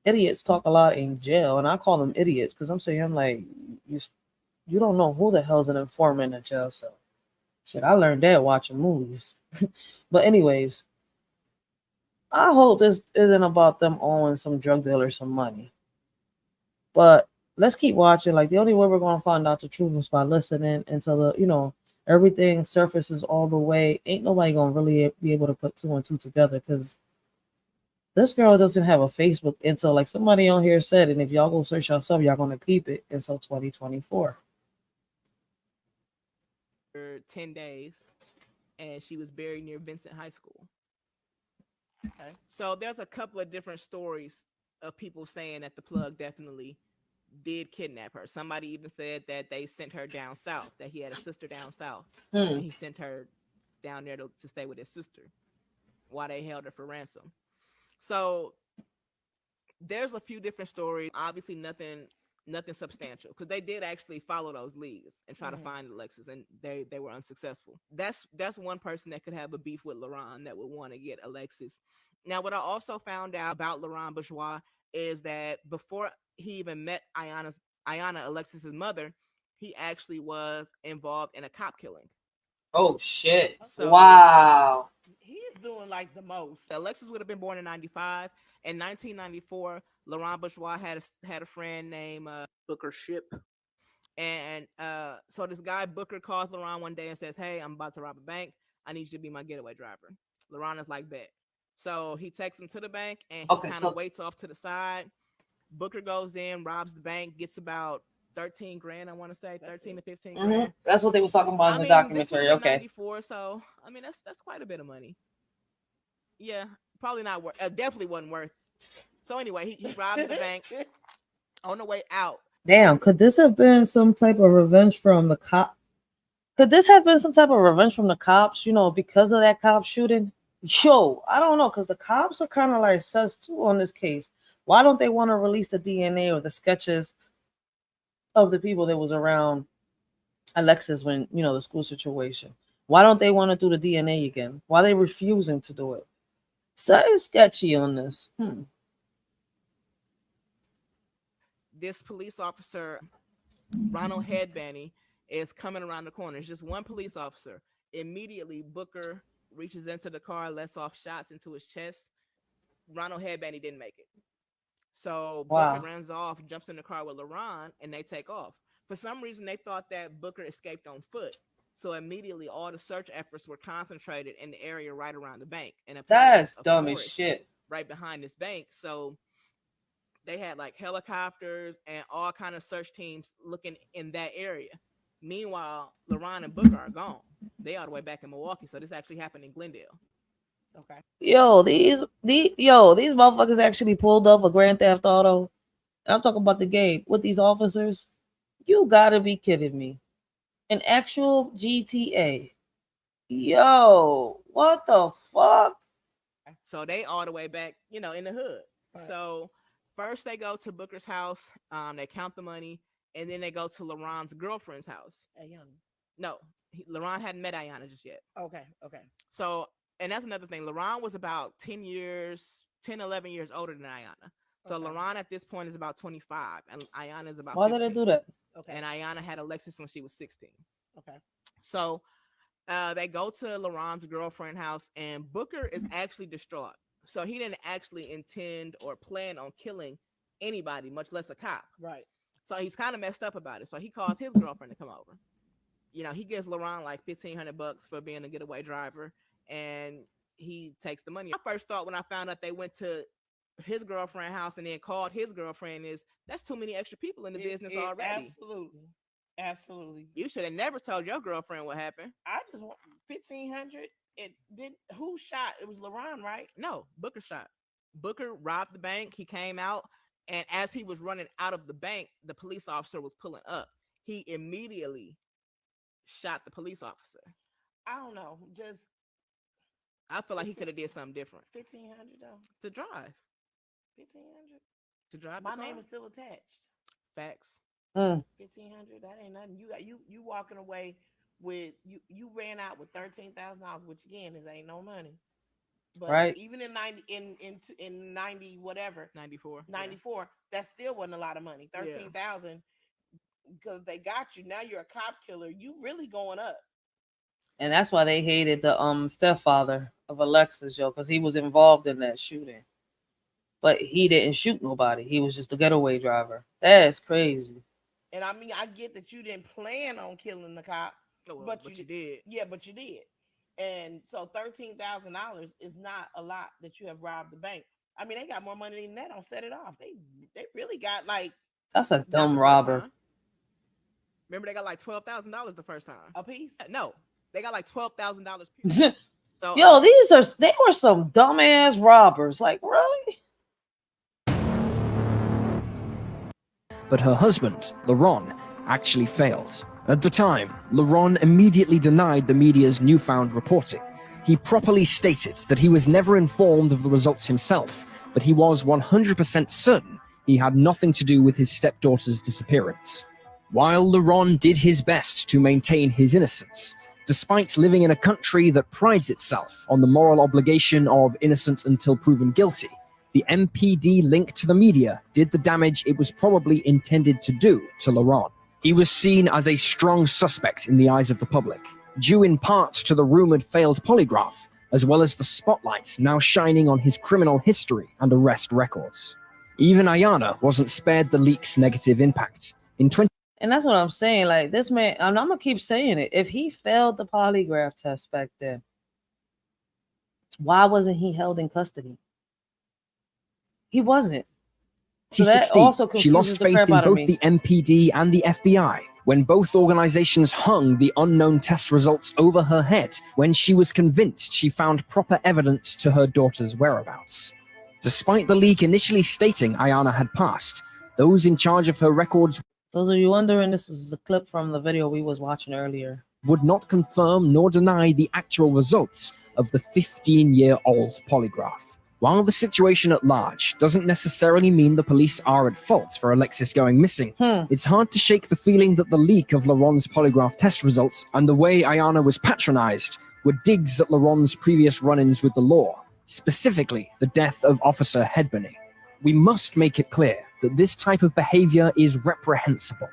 idiots talk a lot in jail, and I call them idiots because I'm like, you don't know who the hell's an informant in jail. So shit, I learned that watching movies. But anyways, I hope this isn't about them owing some drug dealer some money. But let's keep watching. Like, the only way we're going to find out the truth is by listening until everything surfaces all the way. Ain't nobody going to really be able to put 2 and 2 together because this girl doesn't have a Facebook until, like somebody on here said, and if y'all go search yourself, y'all going to peep it until 2024. 10 days, and she was buried near Vincent High School. Okay. So there's a couple of different stories of people saying that the plug definitely did kidnap her. Somebody even said that they sent her down south, that he had a sister down south, and he sent her down there to stay with his sister while they held her for ransom. So there's a few different stories. Obviously nothing substantial, because they did actually follow those leads and try to find Alexis, and they were unsuccessful. That's one person that could have a beef with LaRon that would want to get Alexis. Now, what I also found out about LaRon Bourgeois is that before he even met Ayanna, Alexis's mother, he actually was involved in a cop killing. Oh shit! So, wow. He is doing like the most. Alexis would have been born in 95. In 1994, LaRon Bourgeois had a friend named Booker Ship. And so this guy Booker calls LaRon one day and says, hey, I'm about to rob a bank. I need you to be my getaway driver. LaRon is like, bet. So he takes him to the bank and he kind of waits off to the side. Booker goes in, robs the bank, gets about 13 grand, I want to say, 13 to 15 grand. That's what they was talking about in the documentary. This was Okay. 94, so I mean that's quite a bit of money. Yeah, probably not worth. Definitely wasn't worth. So anyway, he robs the bank. On the way out. Damn, could this have been some type of revenge from the cop Could this have been some type of revenge from the cops, you know, because of that cop shooting? Yo, I don't know, because the cops are kind of like sus too on this case. Why don't they want to release the DNA or the sketches of the people that was around Alexis when, you know, the school situation? Why don't they want to do the DNA again? Why are they refusing to do it? Something sketchy on this. This police officer, Ronald Headbandy, is coming around the corner. It's just one police officer. Immediately, Booker reaches into the car, lets off shots into his chest. Ronald Headbandy didn't make it. So Wow. Booker runs off, jumps in the car with LaRon, and they take off. For some reason, they thought that Booker escaped on foot. So immediately, all the search efforts were concentrated in the area right around the bank. And That's dumb as shit. Right behind this bank. So they had like helicopters and all kind of search teams looking in that area. Meanwhile, LaRon and Booker are gone. They all the way back in Milwaukee. So this actually happened in Glendale. Okay. Yo, these motherfuckers actually pulled off a Grand Theft Auto. And I'm talking about the game with these officers. You gotta be kidding me. An actual GTA. Yo, what the fuck? So they all the way back, you know, in the hood. Right. So first they go to Booker's house. They count the money, and then they go to LaRon's girlfriend's house. Ayana. No, LaRon hadn't met Ayana just yet. Okay. So, and that's another thing. LaRon was about 10, 11 years older than Ayana. So LaRon at this point is about 25, and Ayana is about Why 15. did they do that? Okay. And Ayana had Alexis when she was 16. Okay. So they go to LaRon's girlfriend's house, and Booker is actually distraught. So he didn't actually intend or plan on killing anybody, much less a cop. Right. So he's kind of messed up about it. So he calls his girlfriend to come over. You know, he gives LaRon like $1,500 for being a getaway driver, and he takes the money. My first thought when I found out they went to his girlfriend's house and then called his girlfriend is that's too many extra people in the business already. Absolutely. You should have never told your girlfriend what happened. I just want 1,500. It did. Who shot? It was LaRon, right? No, Booker shot. Booker robbed the bank. He came out, and as he was running out of the bank, the police officer was pulling up. He immediately shot the police officer. I don't know. Just I feel like he could have did something different. 1,500 though. To drive. 1,500. To drive. My name is still attached. Facts. 1,500. That ain't nothing. You walking away with you ran out with $13,000, which again is ain't no money. But right. Even in 90 whatever 94, that still wasn't a lot of money. 13,000 because they got you. Now you're a cop killer. You really going up. And that's why they hated the stepfather of Alexis, yo, because he was involved in that shooting. But he didn't shoot nobody. He was just a getaway driver. That's crazy. And I mean, I get that you didn't plan on killing the cop, but you did. Yeah, but you did. And so $13,000 is not a lot that you have robbed the bank. I mean, they got more money than that on Set It Off. They really got like. That's a dumb robber. Remember, they got like $12,000 the first time. A piece? No, they got like $12,000. So, yo, they were some dumbass robbers. Like, really? But her husband, LaRon, actually failed. At the time, LaRon immediately denied the media's newfound reporting. He properly stated that he was never informed of the results himself, but he was 100% certain he had nothing to do with his stepdaughter's disappearance. While LaRon did his best to maintain his innocence, despite living in a country that prides itself on the moral obligation of innocent until proven guilty, the MPD link to the media did the damage it was probably intended to do to LaRon. He was seen as a strong suspect in the eyes of the public, due in part to the rumored failed polygraph, as well as the spotlight now shining on his criminal history and arrest records. Even Ayana wasn't spared the leak's negative impact. And that's what I'm saying. Like, this man, and I'm gonna keep saying it. If he failed the polygraph test back then, why wasn't he held in custody? He wasn't. So that also she lost faith in both the MPD and the FBI when both organizations hung the unknown test results over her head when she was convinced she found proper evidence to her daughter's whereabouts. Despite the leak initially stating Ayana had passed, those in charge of her records... Those of you wondering, this is a clip from the video we was watching earlier. would not confirm nor deny the actual results of the 15-year-old polygraph. While the situation at large doesn't necessarily mean the police are at fault for Alexis going missing, it's hard to shake the feeling that the leak of LaRon's polygraph test results and the way Ayanna was patronized were digs at LaRon's previous run-ins with the law, specifically the death of Officer Hedbony. We must make it clear that this type of behavior is reprehensible.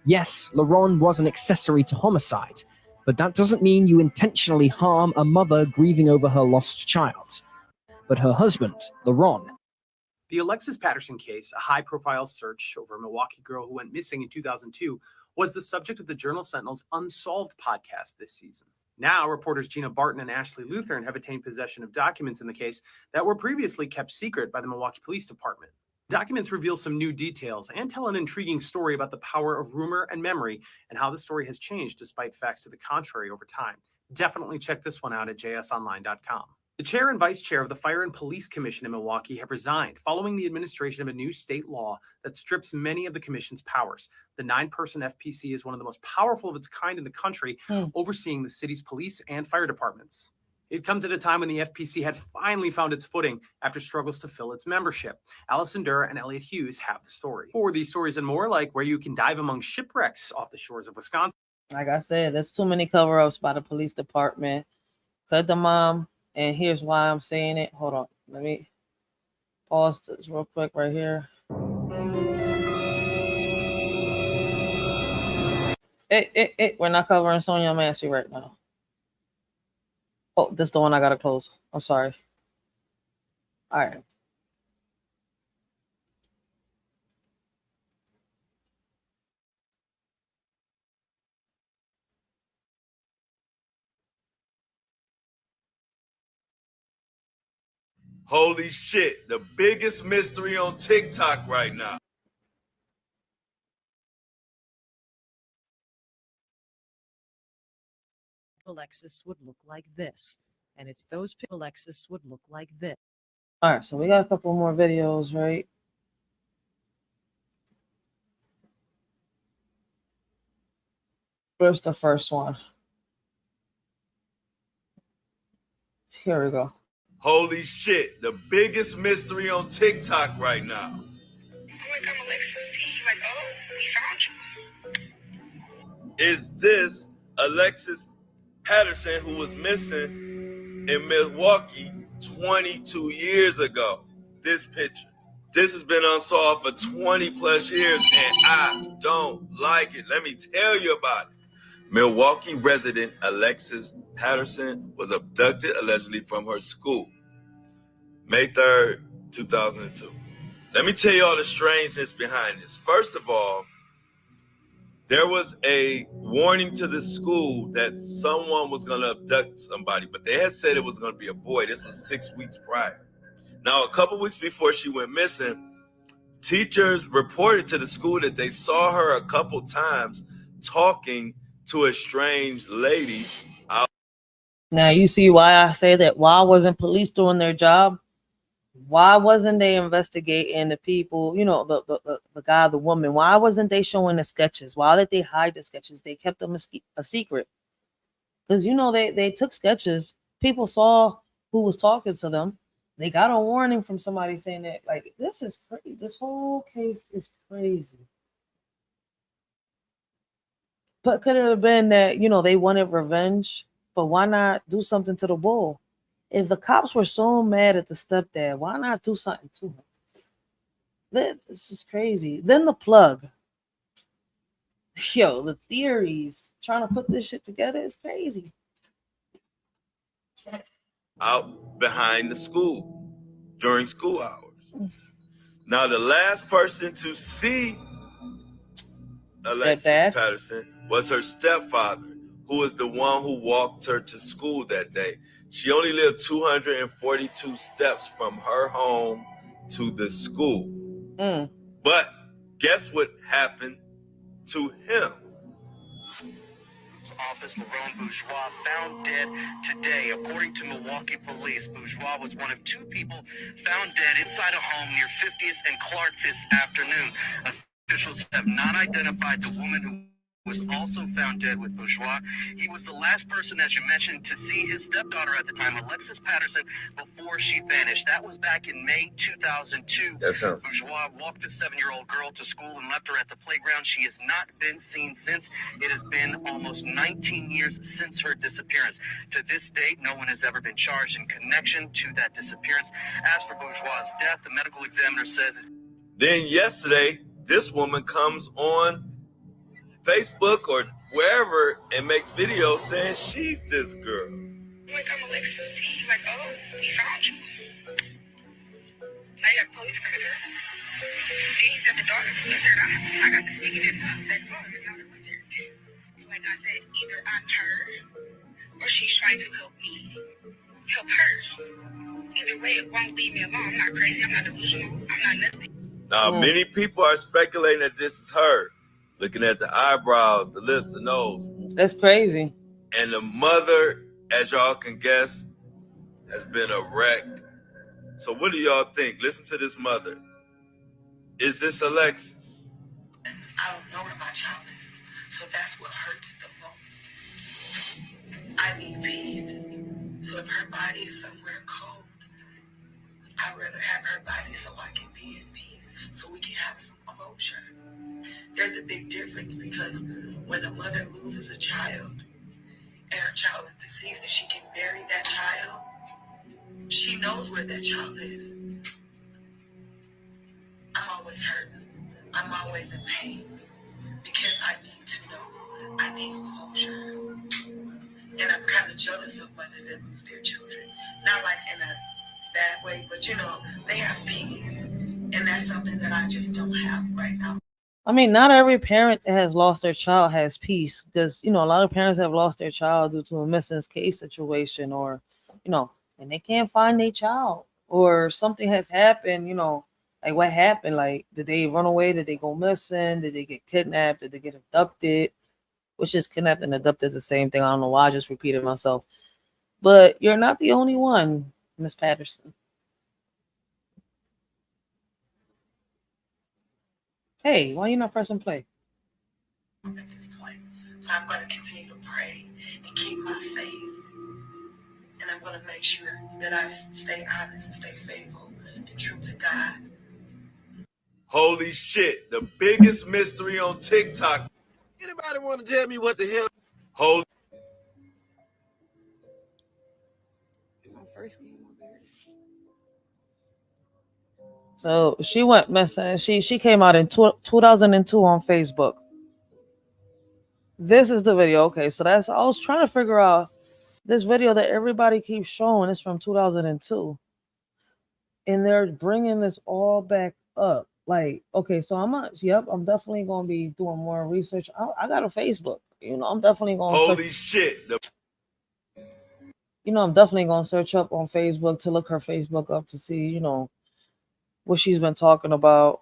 Yes, LaRon was an accessory to homicide, but that doesn't mean you intentionally harm a mother grieving over her lost child. But her husband, LaRon. The Alexis Patterson case, a high-profile search over a Milwaukee girl who went missing in 2002, was the subject of the Journal Sentinel's Unsolved podcast this season. Now, reporters Gina Barton and Ashley Lutheran have attained possession of documents in the case that were previously kept secret by the Milwaukee Police Department. Documents reveal some new details and tell an intriguing story about the power of rumor and memory and how the story has changed despite facts to the contrary over time. Definitely check this one out at jsonline.com. The chair and vice chair of the Fire and Police Commission in Milwaukee have resigned following the administration of a new state law that strips many of the commission's powers. The 9-person FPC is one of the most powerful of its kind in the country, overseeing the city's police and fire departments. It comes at a time when the FPC had finally found its footing after struggles to fill its membership. Allison Durr and Elliot Hughes have the story. For these stories and more, like where you can dive among shipwrecks off the shores of Wisconsin. Like I said, there's too many cover-ups by the police department. Cut the mom. And here's why I'm saying it. Hold on. Let me pause this real quick right here. We're not covering Sonia Massey right now. Oh, this is the one I gotta close. I'm sorry. All right. Holy shit, the biggest mystery on TikTok right now. Alexis would look like this. And it's those Alexis would look like this. All right, so we got a couple more videos, right? Where's the first one? Here we go. Holy shit, the biggest mystery on TikTok right now. Oh my God, Alexis P. Like, oh, we found you. Is this Alexis Patterson, who was missing in Milwaukee 22 years ago? This picture. This has been unsolved for 20 plus years, and I don't like it. Let me tell you about it. Milwaukee resident Alexis Patterson was abducted allegedly from her school, May 3rd, 2002. Let me tell you all the strangeness behind this. First of all, there was a warning to the school that someone was going to abduct somebody, but they had said it was going to be a boy. This was 6 weeks prior. Now, a couple weeks before she went missing, teachers reported to the school that they saw her a couple times talking to a strange lady. Now you see why I say that. Why wasn't police doing their job? Why wasn't they investigating the people, you know, the guy, the woman? Why wasn't they showing the sketches? Why did they hide the sketches? They kept them a secret. Because, you know, they took sketches. People saw who was talking to them. They got a warning from somebody saying that, like, this is crazy. This whole case is crazy. But could it have been that, you know, they wanted revenge? But why not do something to the bull? If the cops were so mad at the stepdad, why not do something to him? This is crazy. Then the plug. Yo, the theories, trying to put this shit together is crazy. Out behind the school during school hours. Now, the last person to see Alexis Patterson was her stepfather, who was the one who walked her to school that day. She only lived 242 steps from her home to the school. But guess what happened to him? Office, Lerone Bourgeois found dead today. According to Milwaukee police, Bourgeois was one of 2 people found dead inside a home near 50th and Clark this afternoon. Officials have not identified the woman who was also found dead with Bourgeois. He was the last person, as you mentioned, to see his stepdaughter at the time, Alexis Patterson, before she vanished. That was back in May 2002. That's him. Bourgeois walked the 7-year-old girl to school and left her at the playground. She has not been seen since. It has been almost 19 years since her disappearance. To this date, no one has ever been charged in connection to that disappearance. As for Bourgeois' death, the medical examiner says... Then yesterday, this woman comes on Facebook or wherever and makes videos saying she's this girl. Like, I'm Alexis P. Like, oh, we found you. Now you got police coming here. And he said the dog is a wizard. I got to speaking in tongues. That dog is not a wizard. Like I said, either I'm her or she's trying to help me help her. Either way, it won't leave me alone. I'm not crazy. I'm not delusional. I'm not nothing. Now, many people are speculating that this is her. Looking at the eyebrows, the lips, the nose. That's crazy. And the mother, as y'all can guess, has been a wreck. So what do y'all think? Listen to this mother. Is this Alexis? I don't know where my child is, so that's what hurts the most. I need peace. So if her body is somewhere cold, I'd rather have her body so I can be in peace, so we can have some closure. There's a big difference because when a mother loses a child and her child is deceased and she can bury that child, she knows where that child is. I'm always hurting. I'm always in pain because I need to know. I need closure. And I'm kind of jealous of mothers that lose their children. Not like in a bad way, but you know, they have peace. And that's something that I just don't have right now. I mean, not every parent that has lost their child has peace because, you know, a lot of parents have lost their child due to a missing case situation or, you know, and they can't find their child or something has happened, you know, like what happened? Like, did they run away? Did they go missing? Did they get kidnapped? Did they get abducted? Which is kidnapped and abducted the same thing. I don't know why I just repeated myself. But you're not the only one, Miss Patterson. Hey, why you not pressing play? At this point. So I'm going to continue to pray and keep my faith. And I'm going to make sure that I stay honest and stay faithful and true to God. Holy shit. The biggest mystery on TikTok. Anybody want to tell me what the hell? Holy. My first game over here. So she went missing. She came out in 2002 on Facebook. This is the video. Okay, so that's I was trying to figure out this video that everybody keeps showing is from 2002, and they're bringing this all back up. Like, okay, so I'm definitely gonna be doing more research. I got a Facebook. You know, I'm definitely gonna. Holy shit. You know, I'm definitely gonna search up on Facebook to look her Facebook up to see, you know, what she's been talking about.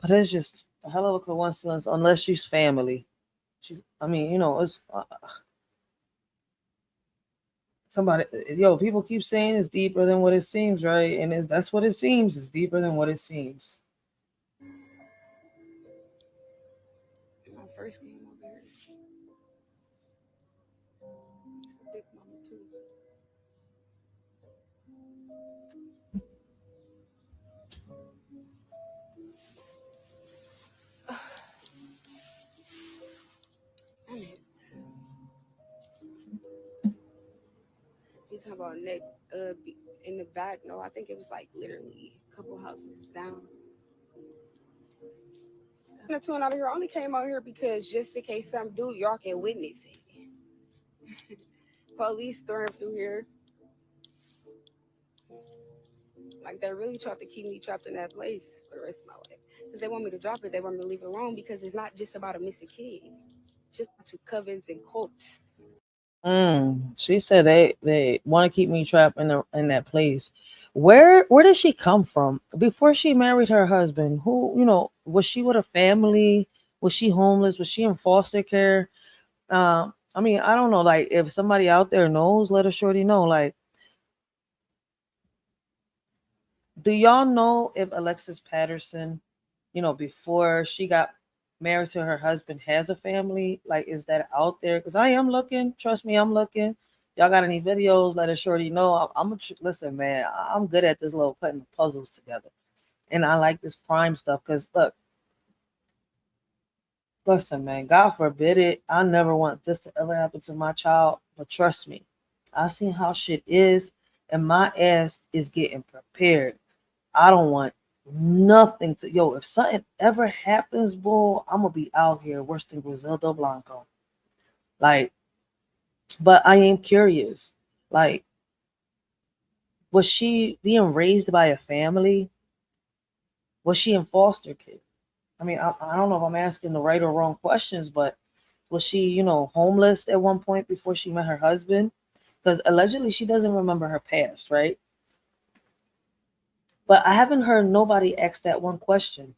But it's just a hell of a coincidence, unless she's family. I mean, you know, it's somebody. Yo, people keep saying it's deeper than what it seems, right? And that's what it seems. It's deeper than what it seems. My first game over here. It's a big mama too. Damn it. You talking about neck in the back? No, I think it was like literally a couple houses down. And the twin out of here only came out here because just in case something do, y'all can witness it. Police stormed through here. Like they really tried to keep me trapped in that place for the rest of my life. Because they want me to drop it, they want me to leave it alone because it's not just about a missing kid. It's just about two covens and cults. She said they want to keep me trapped in that place. Where did she come from before she married her husband? Who, you know, was she with a family? Was she homeless? Was she in foster care? I mean, I don't know. Like, if somebody out there knows, let a shorty know. Like, do y'all know if Alexis Patterson, you know, before she got married to her husband has a family? Like, is that out there? Because I am looking. Trust me, I'm looking. Y'all got any videos? Let us shorty know. Listen, man. I'm good at this little putting puzzles together, and I like this crime stuff. Because look, listen, man. God forbid it. I never want this to ever happen to my child. But trust me, I've seen how shit is, and my ass is getting prepared. I don't want nothing to if something ever happens, bull, I'm gonna be out here worse than Griselda Blanco. Like, but I am curious. Like, was she being raised by a family? Was she in foster care? I mean, I don't know if I'm asking the right or wrong questions, but was she, homeless at one point before she met her husband? Because allegedly she doesn't remember her past, right? But I haven't heard nobody ask that one question.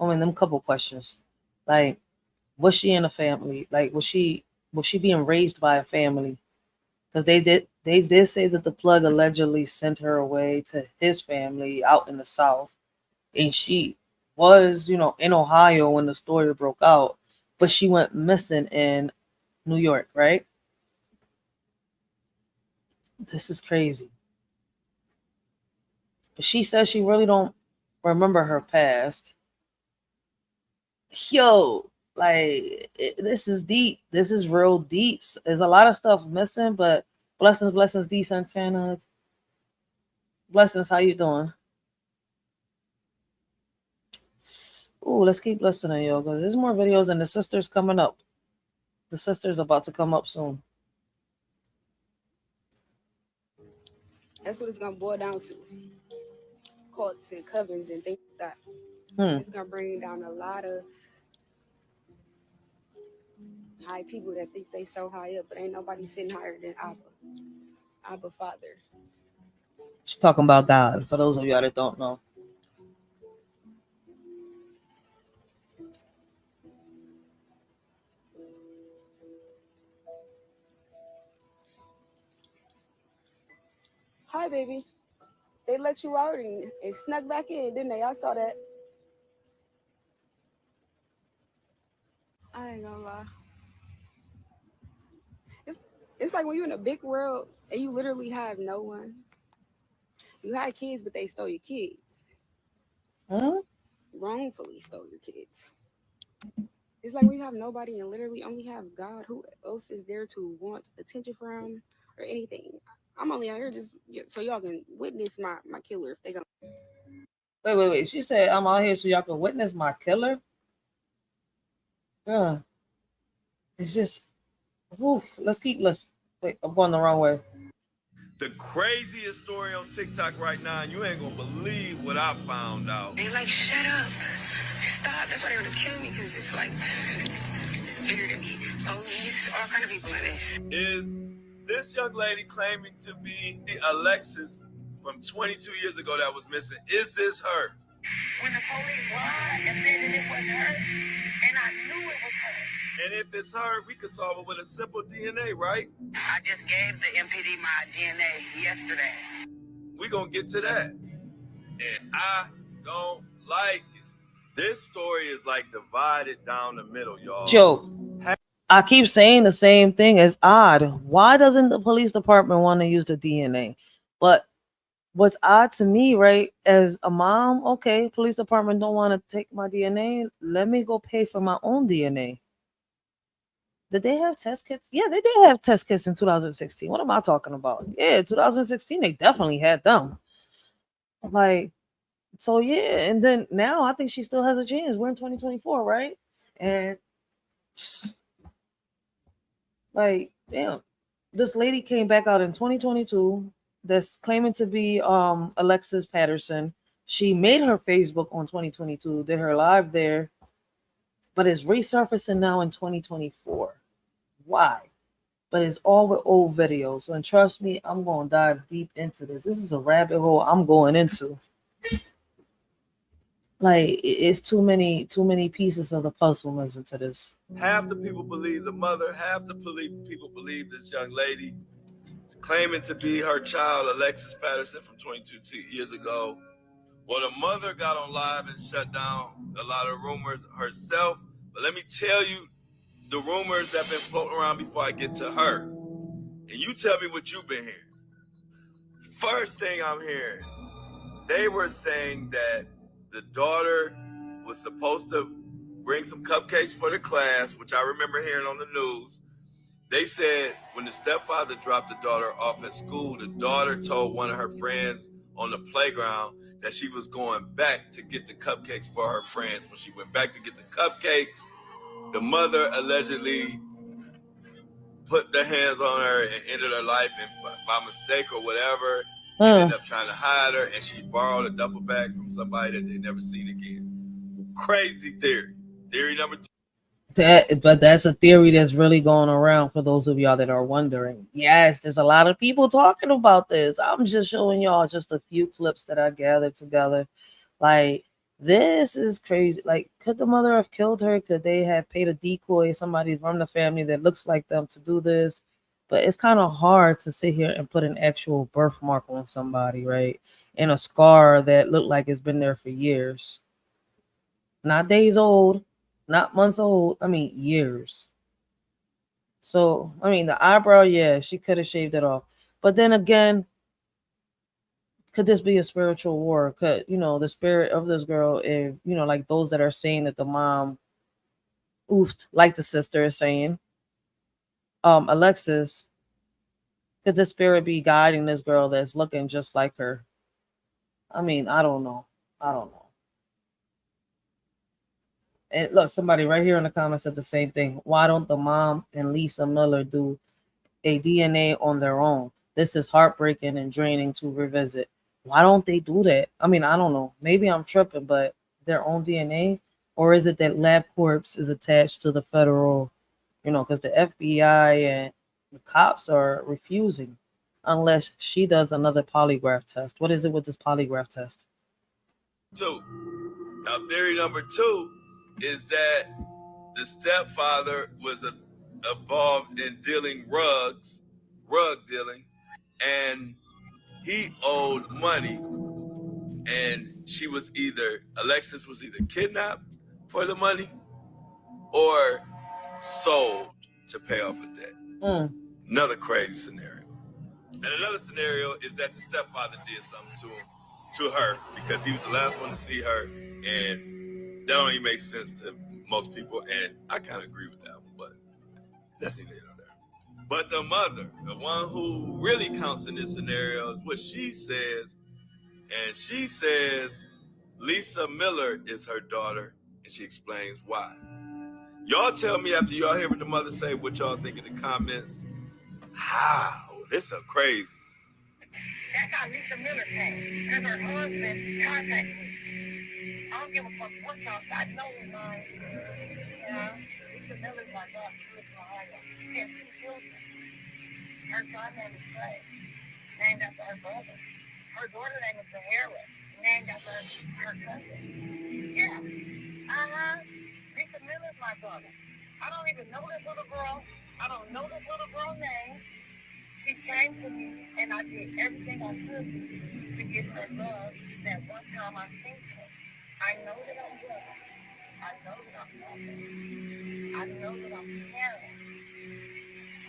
I mean, them couple questions. Like, was she in a family? Like, was she being raised by a family? Because they did say that the plug allegedly sent her away to his family out in the South, and she was, in Ohio when the story broke out, but she went missing in New York, right? This is crazy. But she says she really don't remember her past. Yo, like, this is deep. This is real deep. There's a lot of stuff missing, but blessings, D Santana. Blessings, how you doing? Ooh, let's keep listening, yo, because there's more videos and the sister's coming up. The sister's about to come up soon. That's what it's gonna boil down to. Courts and covens and things like that. It's gonna bring down a lot of high people that think they so high up, but ain't nobody sitting higher than Abba Father. She's talking about God, for those of y'all that don't know. Hi, baby. They let you out and snuck back in, didn't they? I saw that. I ain't gonna lie. It's like when you're in a big world and you literally have no one. You had kids, but they stole your kids. Wrongfully stole your kids. It's like when you have nobody and literally only have God. Who else is there to want attention from or anything? I'm only out here just so y'all can witness my killer if they gonna. Wait. She said I'm out here so y'all can witness my killer. Yeah. It's just, oof. Let's keep listening. Wait, I'm going the wrong way. The craziest story on TikTok right now, and you ain't gonna believe what I found out. They like, shut up, stop. That's why they would have killed me, because it's like, it's bigger than me. Police, all kind of people in this. Is this young lady claiming to be Alexis from 22 years ago that was missing? Is this her? When the police lied and said that it wasn't her, and I knew it was her. And if it's her, we could solve it with a simple DNA, right? I just gave the MPD my DNA yesterday. We gonna get to that. And I don't like it. This story is like divided down the middle, y'all. Joe, I keep saying the same thing. It's odd. Why doesn't the police department want to use the DNA? But what's odd to me, right, as a mom, okay, police department don't want to take my DNA. Let me go pay for my own DNA. Did they have test kits? Yeah, they did have test kits in 2016. What am I talking about? Yeah, 2016, they definitely had them. Like, so yeah, and then now I think she still has a chance. We're in 2024, right? And like, damn, this lady came back out in 2022 that's claiming to be Alexis Patterson. She made her Facebook on 2022, did her live there, but it's resurfacing now in 2024. Why? But it's all with old videos. And trust me, I'm going to dive deep into this. This is a rabbit hole I'm going into. Like, it's too many pieces of the puzzle missing to this. Half the people believe the mother, half the people believe this young lady claiming to be her child, Alexis Patterson, from 22 years ago. Well, the mother got on live and shut down a lot of rumors herself. But let me tell you the rumors that have been floating around before I get to her. And you tell me what you've been hearing. First thing I'm hearing, they were saying that the daughter was supposed to bring some cupcakes for the class, which I remember hearing on the news. They said when the stepfather dropped the daughter off at school, the daughter told one of her friends on the playground that she was going back to get the cupcakes for her friends. When she went back to get the cupcakes, the mother allegedly put their hands on her and ended her life, and by mistake or whatever, ended up trying to hide her, and she borrowed a duffel bag from somebody that they never seen again. Crazy theory. Theory number 2. But that's a theory that's really going around for those of y'all that are wondering. Yes, there's a lot of people talking about this. I'm just showing y'all just a few clips that I gathered together. Like, this is crazy. Like, could the mother have killed her? Could they have paid a decoy, somebody from the family that looks like them, to do this? But it's kind of hard to sit here and put an actual birthmark on somebody, right? And a scar that looked like it's been there for years. Not days old, not months old. I mean, years. So, I mean, the eyebrow, yeah, she could have shaved it off. But then again, could this be a spiritual war? Could, the spirit of this girl, if, like those that are saying that the mom oofed, like the sister is saying, Alexis, could the spirit be guiding this girl that's looking just like her? I mean, I don't know. And look, somebody right here in the comments said the same thing. Why don't the mom and Lisa Miller do a DNA on their own? This is heartbreaking and draining to revisit. Why don't they do that? I mean, I don't know. Maybe I'm tripping, but their own DNA? Or is it that LabCorp is attached to the federal, because the FBI and the cops are refusing unless she does another polygraph test. What is it with this polygraph test? 2. Now, theory number 2 is that the stepfather was involved in rug dealing, and he owed money, and Alexis was either kidnapped for the money or sold to pay off a debt. Another crazy scenario. And another scenario is that the stepfather did something to her because he was the last one to see her, and that only makes sense to most people, and I kind of agree with that one, but that's neither here nor there. But the mother, the one who really counts in this scenario, is what she says, and she says Lisa Miller is her daughter, and she explains why. Y'all tell me after y'all hear what the mother say what y'all think in the comments. How? This is crazy. That's how Lisa Miller came, because her husband contacted me. I don't give a fuck what y'all say. I know his mind. Lisa Miller's my daughter. She lives in Ohio. She has 2 children. Her son name is Trey, named after her brother. Her daughter name is Sahara, named after her cousin. Yeah. Lisa Miller's my daughter. I don't even know this little girl. I don't know this little girl's name. She came to me, and I did everything I could to give her love that one time I seen her. I know that I'm good. I know that I'm loving. I know that I'm caring.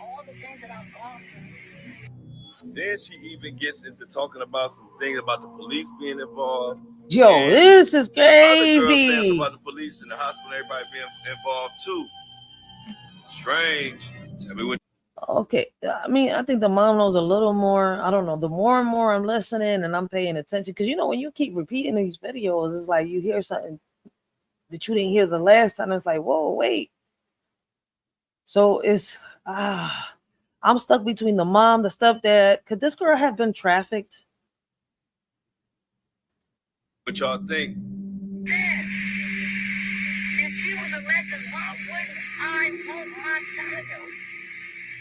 All the things that I've gone through. Then she even gets into talking about some things about the police being involved. Yo, this is crazy. Other girl saying about the police and the hospital, everybody being involved too. Strange. Tell me what. Okay, I mean, I think the mom knows a little more. I don't know. The more and more I'm listening and I'm paying attention, because when you keep repeating these videos, it's like you hear something that you didn't hear the last time. It's like, whoa, wait. So it's I'm stuck between the mom, the stepdad. Could this girl have been trafficked? What y'all think? If she was elected, why wouldn't I vote my child?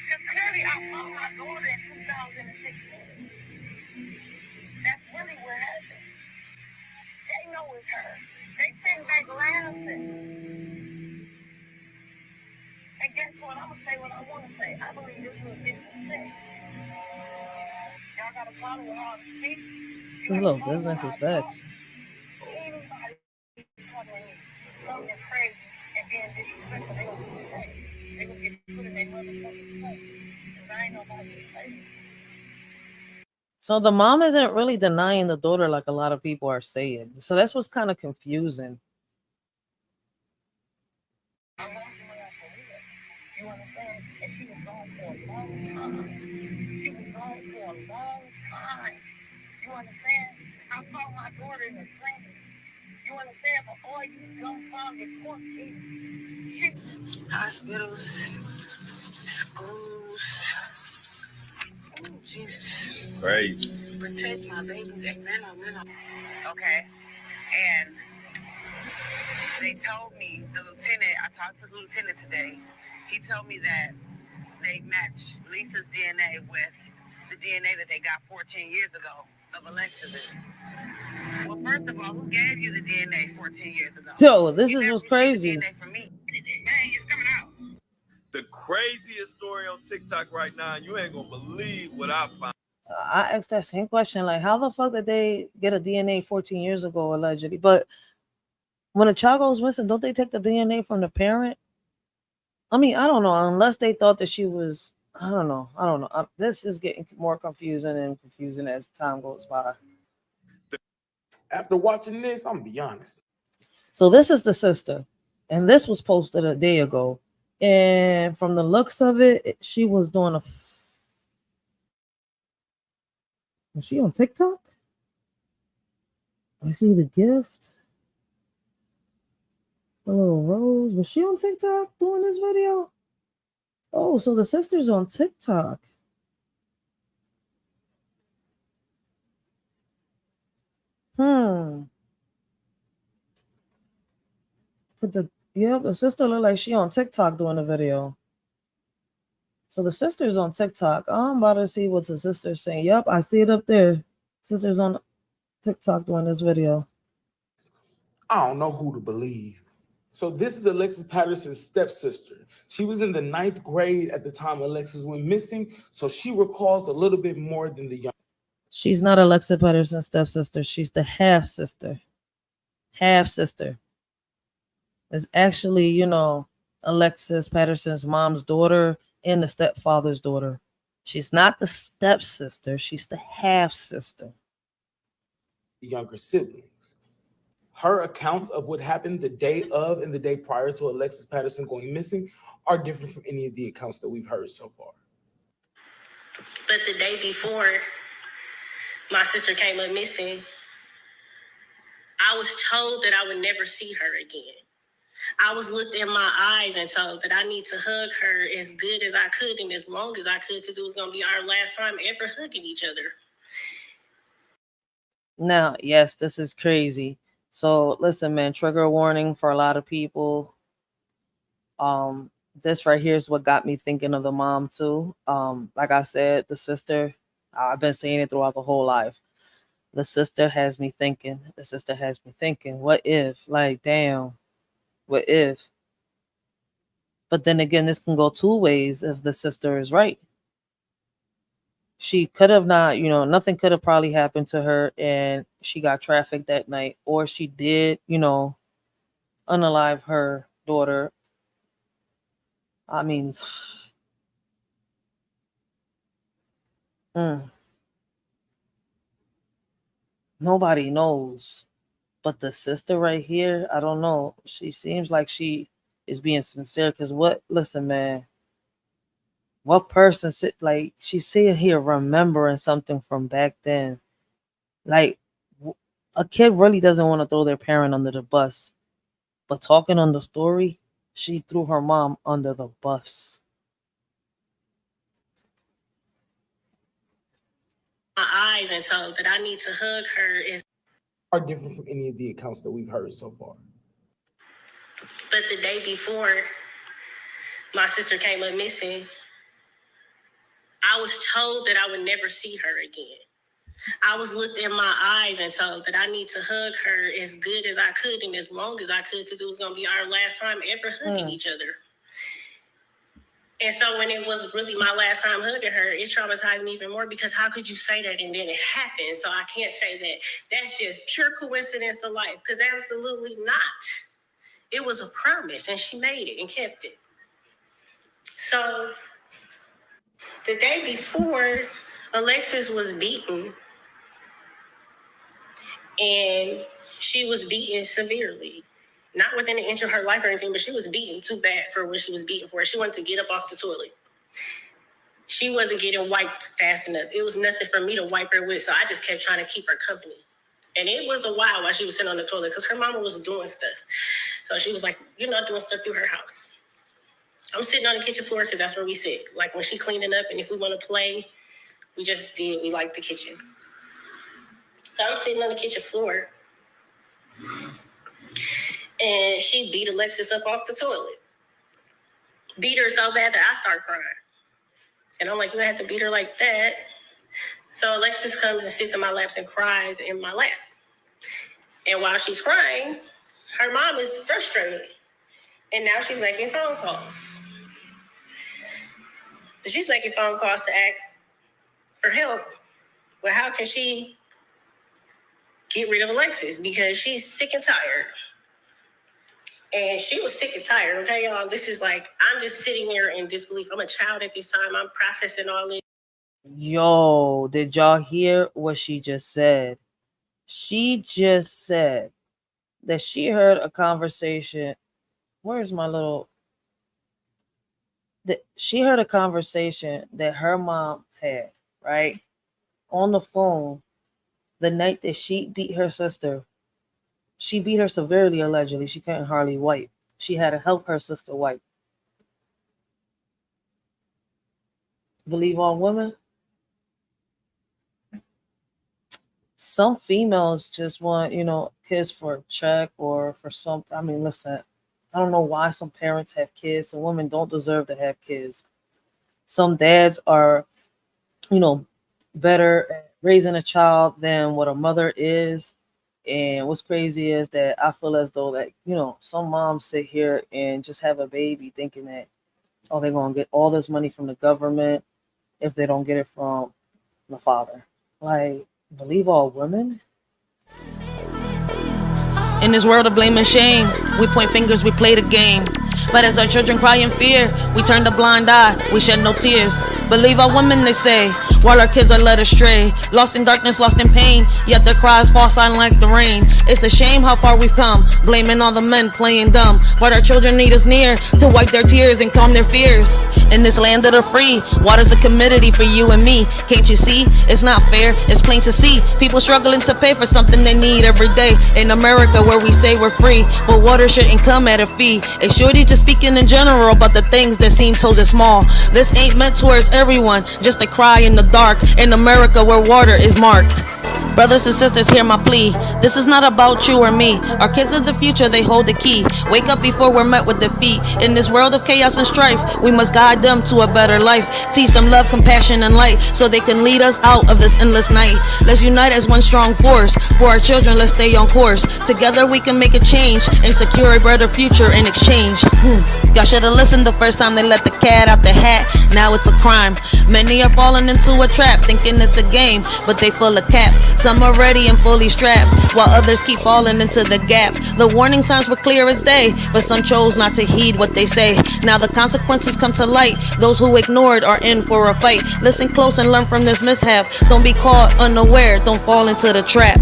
Because clearly I saw my daughter in 2016. That's really what happened. They know it's her. They sitting back laughing. And guess what? I'm going to say what I want to say. I believe this was disrespect. Y'all got a problem with all the speech? This little business with sex. something crazy, and then disrespectful, they gonna get crazy. They gonna get put in their motherfucking place. Cause I ain't nobody to say. So the mom isn't really denying the daughter like a lot of people are saying. So that's what's kind of confusing. You understand? And she was gone for a long time. She was gone for a long time. You understand? I saw my daughter in the train. You understand? Before you don't find your court case. Hospitals, schools. Oh, Jesus. Crazy. Protect my babies. Amen. Okay. And they told me, the lieutenant, I talked to the lieutenant today. He told me that they matched Lisa's DNA with the DNA that they got 14 years ago of Alexis. Well, first of all, who gave you the DNA 14 years ago? So this is what's crazy. DNA from me. It's coming out. The craziest story on TikTok right now, and you ain't gonna believe what I found. I asked that same question, like, how the fuck did they get a DNA 14 years ago, allegedly? But when a child goes missing, don't they take the DNA from the parent? I mean, I don't know, unless they thought that she was, I don't know. This is getting more confusing and confusing as time goes by. After watching this, I'm gonna be honest. So this is the sister, and this was posted a day ago. And from the looks of it, she was doing was she on TikTok? I see the gift. A little rose. Was she on TikTok doing this video? Oh, so the sister's on TikTok. The sister look like she on TikTok doing the video. So the sister's on TikTok. I'm about to see what the sister's saying. Yep, I see it up there. Sister's on TikTok doing this video. I don't know who to believe. So this is Alexis Patterson's stepsister. She was in the 9th grade at the time Alexis went missing, so she recalls a little bit more than the young. She's not Alexis Patterson's stepsister. She's the half sister. Half sister. It's actually, Alexis Patterson's mom's daughter and the stepfather's daughter. She's not the stepsister. She's the half sister. Younger siblings. Her accounts of what happened the day of and the day prior to Alexis Patterson going missing are different from any of the accounts that we've heard so far. But the day before my sister came up missing, I was told that I would never see her again. I was looked in my eyes and told that I need to hug her as good as I could and as long as I could because it was going to be our last time ever hugging each other. Now, yes, this is crazy. So listen, man, trigger warning for a lot of people. This right here is what got me thinking of the mom too. Like I said, the sister, I've been saying it throughout the whole life. The sister has me thinking. What if? Like, damn, what if? But then again, this can go two ways if the sister is right. She could have not, nothing could have probably happened to her and she got trafficked that night. Or she did, unalive her daughter. I mean, nobody knows. But the sister right here, I don't know. She seems like she is being sincere. Because listen, man. What person she's sitting here remembering something from back then. Like, a kid really doesn't want to throw their parent under the bus. But talking on the story, she threw her mom under the bus. My eyes and told that I need to hug her are different from any of the accounts that we've heard so far. But the day before my sister came up missing, I was told that I would never see her again. I was looked in my eyes and told that I need to hug her as good as I could and as long as I could because it was going to be our last time ever hugging each other. And so when it was really my last time hugging her, it traumatized me even more because how could you say that and then it happened? So I can't say that that's just pure coincidence of life because absolutely not. It was a promise, and she made it and kept it. So the day before, Alexis was beaten, and she was beaten severely. Not within an inch of her life or anything, but she was beaten too bad for what she was beaten for. She wanted to get up off the toilet. She wasn't getting wiped fast enough. It was nothing for me to wipe her with, so I just kept trying to keep her company. And it was a while she was sitting on the toilet because her mama was doing stuff. So she was like, you're not doing stuff through her house. I'm sitting on the kitchen floor because that's where we sit. Like when she cleaning up and if we want to play, we like the kitchen. So I'm sitting on the kitchen floor and she beat Alexis up off the toilet. Beat her so bad that I start crying. And I'm like, you have to beat her like that. So Alexis comes and sits in my laps and cries in my lap. And while she's crying, her mom is frustrated. And now she's making phone calls. So she's making phone calls to ask for help. Well, how can she get rid of Alexis? Because she's sick and tired. And she was sick and tired, okay, y'all? This is like, I'm just sitting here in disbelief. I'm a child at this time. I'm processing all this. Yo, did y'all hear what she just said? She just said that she heard a conversation. Where's my little... She heard a conversation that her mom had, right? On the phone the night that she beat her sister. She beat her severely, allegedly. She couldn't hardly wipe. She had to help her sister wipe. Believe all women? Some females just want, kids for a check or for something. I mean, listen, I don't know why some parents have kids. Some women don't deserve to have kids. Some dads are, better at raising a child than what a mother is. And what's crazy is that I feel as though that, some moms sit here and just have a baby thinking that, they're going to get all this money from the government if they don't get it from the father. Like, believe all women? In this world of blame and shame, we point fingers, we play the game. But as our children cry in fear, we turn the blind eye, we shed no tears. Believe our women, they say, while our kids are led astray. Lost in darkness, lost in pain, yet their cries fall silent like the rain. It's a shame how far we've come, blaming all the men playing dumb. But our children need us near to wipe their tears and calm their fears. In this land of the free, water's a commodity for you and me. Can't you see? It's not fair, it's plain to see. People struggling to pay for something they need every day. In America where we say we're free, but water shouldn't come at a fee. A shorty just speaking in general about the things that seem so small. This ain't meant towards everyone, just a cry in the dark. In America where water is marked. Brothers and sisters, hear my plea. This is not about you or me. Our kids are the future, they hold the key. Wake up before we're met with defeat. In this world of chaos and strife, we must guide them to a better life. Teach them love, compassion, and light, so they can lead us out of this endless night. Let's unite as one strong force. For our children, let's stay on course. Together we can make a change and secure a better future in exchange. Y'all should have listened the first time they let the cat out the hat. Now it's a crime. Many are falling into a trap, thinking it's a game, but they full of cap. Some are ready and fully strapped, while others keep falling into the gap. The warning signs were clear as day, but some chose not to heed what they say. Now the consequences come to light. Those who ignored are in for a fight. Listen close and learn from this mishap. Don't be caught unaware, don't fall into the trap.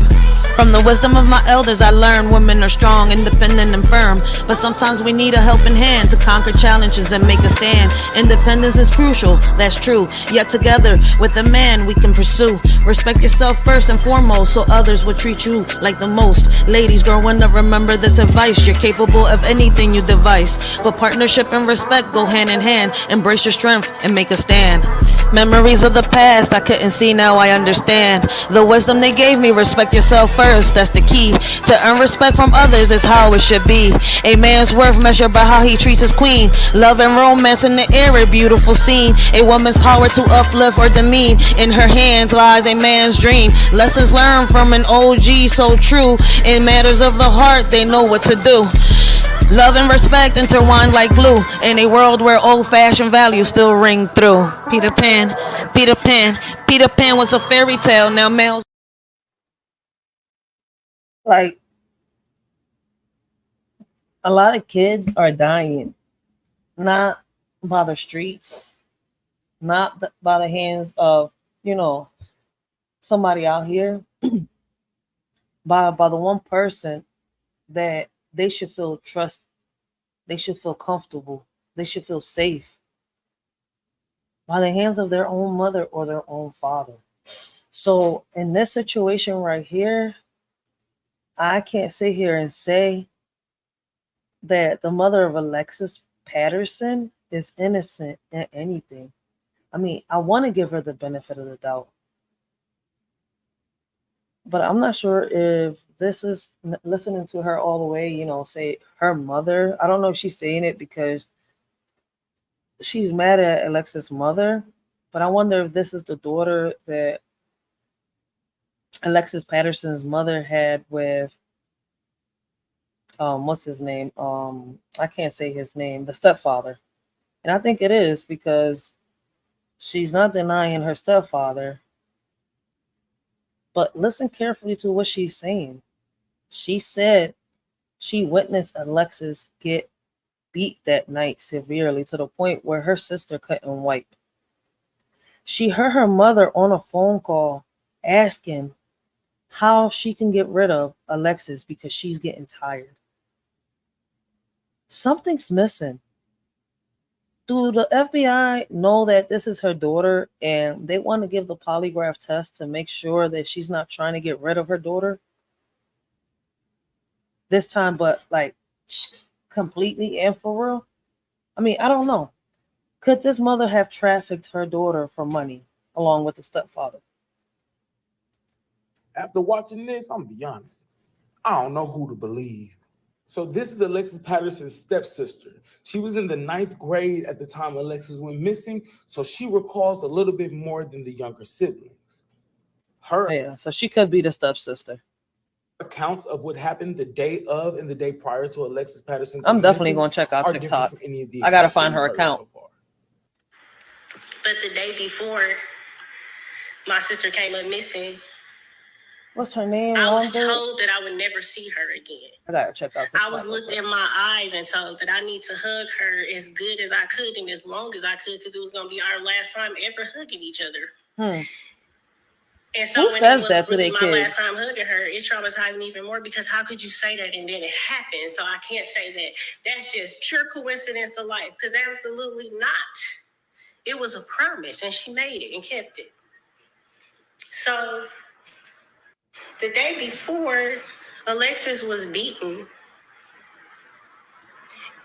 From the wisdom of my elders I learned women are strong, independent and firm. But sometimes we need a helping hand to conquer challenges and make a stand. Independence is crucial, that's true. Yet together with a man we can pursue. Respect yourself first and foremost, so others will treat you like the most. Ladies growing up, remember this advice. You're capable of anything you devise, but partnership and respect go hand in hand. Embrace your strength and make a stand. Memories of the past I couldn't see, now I understand. The wisdom they gave me, respect yourself first, that's the key. To earn respect from others is how it should be. A man's worth measured by how he treats his queen. Love and romance in the air, a beautiful scene. A woman's power to uplift or demean. In her hands lies a man's dream. Lessons learned from an OG so true. In matters of the heart they know what to do. Love and respect intertwined like glue. In a world where old-fashioned values still ring through. Peter Pan, Peter Pan, Peter Pan was a fairy tale. Now males... Like, A lot of kids are dying, not by the streets, not by the hands of, you know, somebody out here, by the one person that they should feel trust, they should feel comfortable, they should feel safe, by the hands of their own mother or their own father. So in this situation right here, I can't sit here and say that the mother of Alexis Patterson is innocent in anything. I mean, I want to give her the benefit of the doubt, but I'm not sure if this is listening to her all the way, you know, say her mother. I don't know if she's saying it because she's mad at Alexis' mother, but I wonder if this is the daughter that Alexis Patterson's mother had with what's his name? I can't say his name, the stepfather. And I think it is because she's not denying her stepfather, but listen carefully to what she's saying. She said she witnessed Alexis get beat that night severely to the point where her sister couldn't wipe. She heard her mother on a phone call asking how she can get rid of Alexis because she's getting tired. Something's missing. Do the FBI know that this is her daughter and they want to give the polygraph test to make sure that she's not trying to get rid of her daughter this time, but like completely and for real? I mean, I don't know. Could this mother have trafficked her daughter for money along with the stepfather? After watching this, I'm gonna be honest. I don't know who to believe. So this is Alexis Patterson's stepsister. She was in the 9th grade at the time Alexis went missing, so she recalls a little bit more than the younger siblings. Her Yeah, so she could be the stepsister. accounts of what happened the day of and the day prior to Alexis Patterson I'm going definitely missing going to check out are different TikTok. from any of the I got to accounts that find we've her heard account. so far. But the day before my sister came up missing, What's her name? I was Wanda? told that I would never see her again. I got to check out TikTok. I was looked in my eyes and told that I need to hug her as good as I could and as long as I could because it was going to be our last time ever hugging each other. And so Who when says it was that to really their my kids? last time hugging her, it traumatized me even more because how could you say that and then it happened? So I can't say that that's just pure coincidence of life because absolutely not. It was a promise and she made it and kept it. So the day before, Alexis was beaten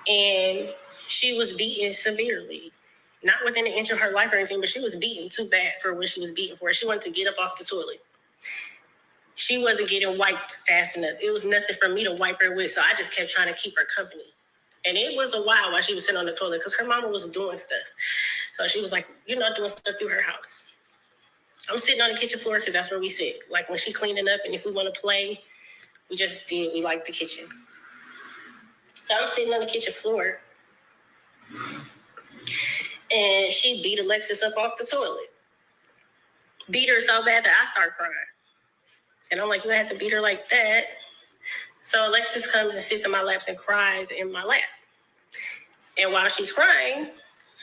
and she was beaten severely. Not within an inch of her life or anything, but she was beaten too bad for what she was beaten for. She wanted to get up off the toilet. She wasn't getting wiped fast enough. It was nothing for me to wipe her with, so I just kept trying to keep her company. And it was a while she was sitting on the toilet because her mama was doing stuff. So she was like, you're not doing stuff through her house. I'm sitting on the kitchen floor because that's where we sit. Like when she cleaning up and if we want to play, we like the kitchen. So I'm sitting on the kitchen floor and she beat Alexis up off the toilet. Beat her so bad that I start crying. And I'm like, you had to beat her like that. So Alexis comes and sits in my laps and cries in my lap. And while she's crying,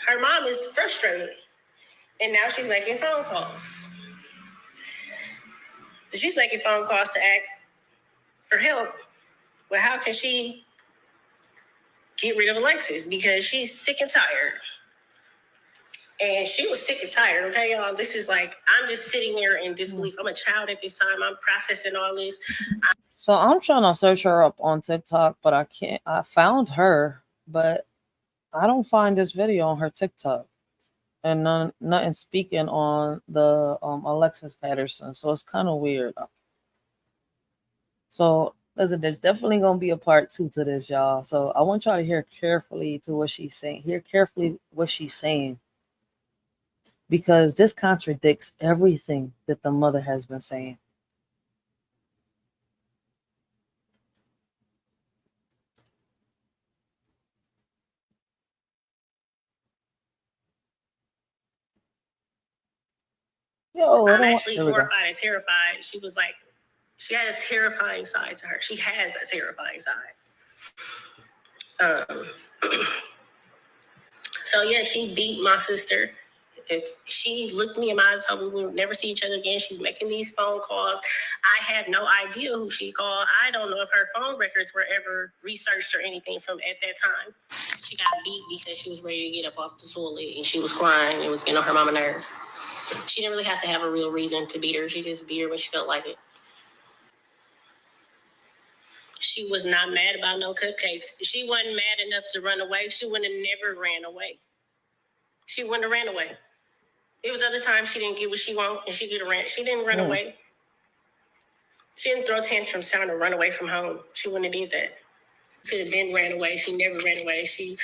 her mom is frustrated. And now she's making phone calls. So she's making phone calls to ask for help. Well, how can she get rid of Alexis? Because she's sick and tired. And she was sick and tired, okay, y'all? This is like, I'm just sitting there in disbelief. I'm a child at this time. I'm processing all this. So I'm trying to search her up on TikTok, but I can't. I found her, but I don't find this video on her TikTok. And nothing speaking on the Alexis Patterson. So it's kind of weird. So listen, there's definitely gonna be a part 2 to this, y'all. So I want y'all to hear carefully to what she's saying. Hear carefully what she's saying. Because this contradicts everything that the mother has been saying. Yo, I'm actually horrified and terrified. She was like, she had a terrifying side to her. She has a terrifying side. Um, so yeah, she beat my sister. She looked me in my eyes, told me we would never see each other again. She's making these phone calls. I had no idea who she called. I don't know if her phone records were ever researched or anything from at that time. She got beat because she was ready to get up off the toilet and she was crying. It was getting on her mama nerves. She didn't really have to have a real reason to beat her. She just beat her when she felt like it. She was not mad about no cupcakes. She wasn't mad enough to run away. She wouldn't have never ran away. She wouldn't have ran away. It was other times she didn't get what she wanted and she could have ran. She didn't run away. She didn't throw tantrums trying to run away from home. She wouldn't have did that. She have been ran away. She never ran away. She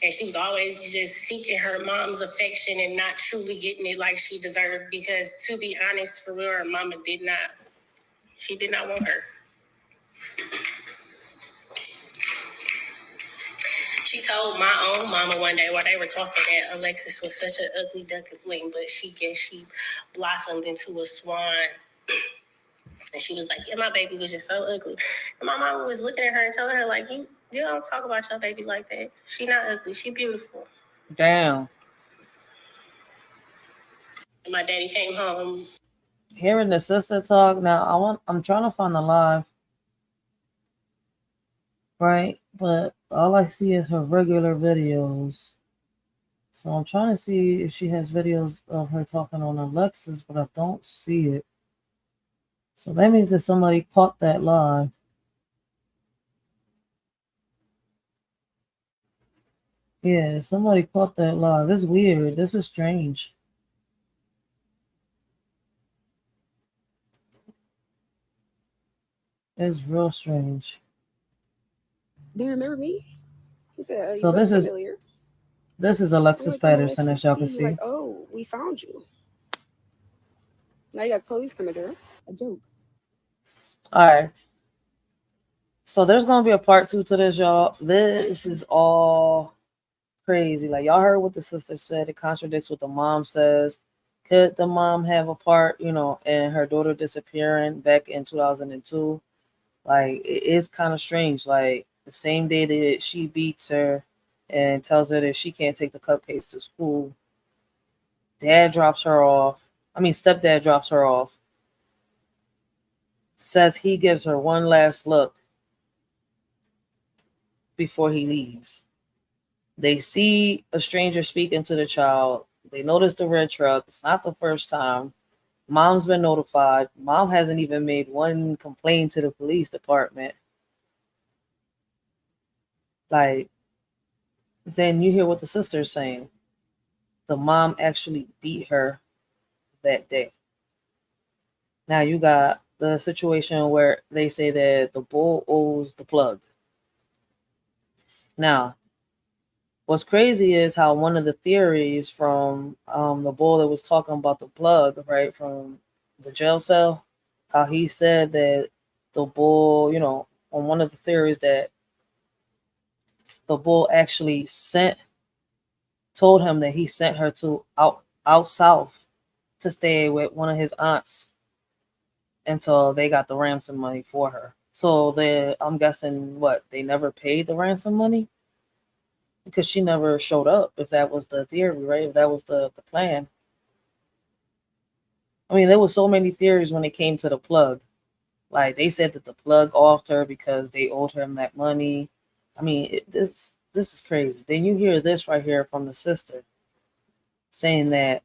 was always just seeking her mom's affection and not truly getting it like she deserved. Because to be honest, for real, her mama did not. She did not want her. She told my own mama one day while they were talking that Alexis was such an ugly duckling, but she blossomed into a swan. And she was like, yeah, my baby was just so ugly. And my mama was looking at her and telling her, like, you don't talk about your baby like that. She not ugly. She beautiful. Damn. And my daddy came home. Hearing the sister talk now, I'm trying to find the live, right? But all I see is her regular videos. So I'm trying to see if she has videos of her talking on Alexis, but I don't see it. So that means that somebody caught that live. Yeah, somebody caught that live. It's weird. This is strange. It's real strange. Do you remember me? He said, So you look this familiar. is Alexis Like, Patterson, as y'all can see. Like, oh, we found you. Now you got the police coming there. A joke. All right. So there's gonna be a part 2 to this, y'all. This is all crazy. Like, y'all heard what the sister said. It contradicts what the mom says. Could the mom have a part, in her daughter disappearing back in 2002? Like, it is kind of strange. Like, the same day that she beats her and tells her that she can't take the cupcakes to school, stepdad drops her off, says he gives her one last look before he leaves. They see a stranger speaking to the child. They notice the red truck. It's not the first time. Mom's been notified. Mom hasn't even made one complaint to the police department. Like, then you hear what the sister's saying. The mom actually beat her that day. Now you got the situation where they say that the bull owes the plug. Now, what's crazy is how one of the theories from the bull that was talking about the plug, right, from the jail cell, how he said that the bull, on one of the theories that the bull actually told him that he sent her to out south to stay with one of his aunts until they got the ransom money for her. So I'm guessing they never paid the ransom money because she never showed up, if that was the theory, right? If that was the plan. I mean, there were so many theories when it came to the plug. Like, they said that the plug offed her because they owed him that money. I mean, this is crazy. Then you hear this right here from the sister saying that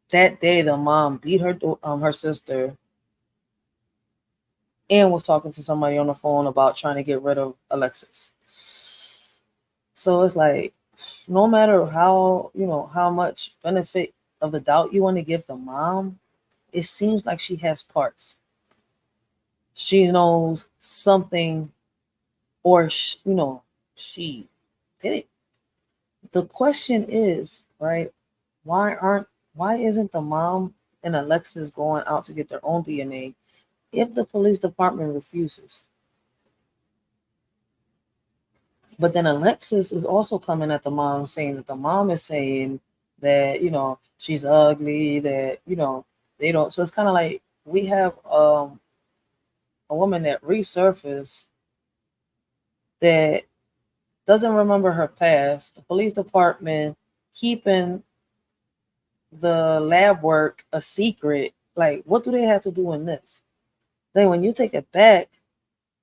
day the mom beat her sister and was talking to somebody on the phone about trying to get rid of Alexis. So it's like, no matter how much benefit of the doubt you want to give the mom, it seems like she has parts. She knows something, or she did it. The question is, right, why isn't the mom and Alexis going out to get their own DNA if the police department refuses? But then Alexis is also coming at the mom, saying that the mom is saying that, she's ugly, that, they don't. So it's kind of like we have a woman that resurfaced that doesn't remember her past, the police department keeping the lab work a secret. Like, what do they have to do in this? Then when you take it back,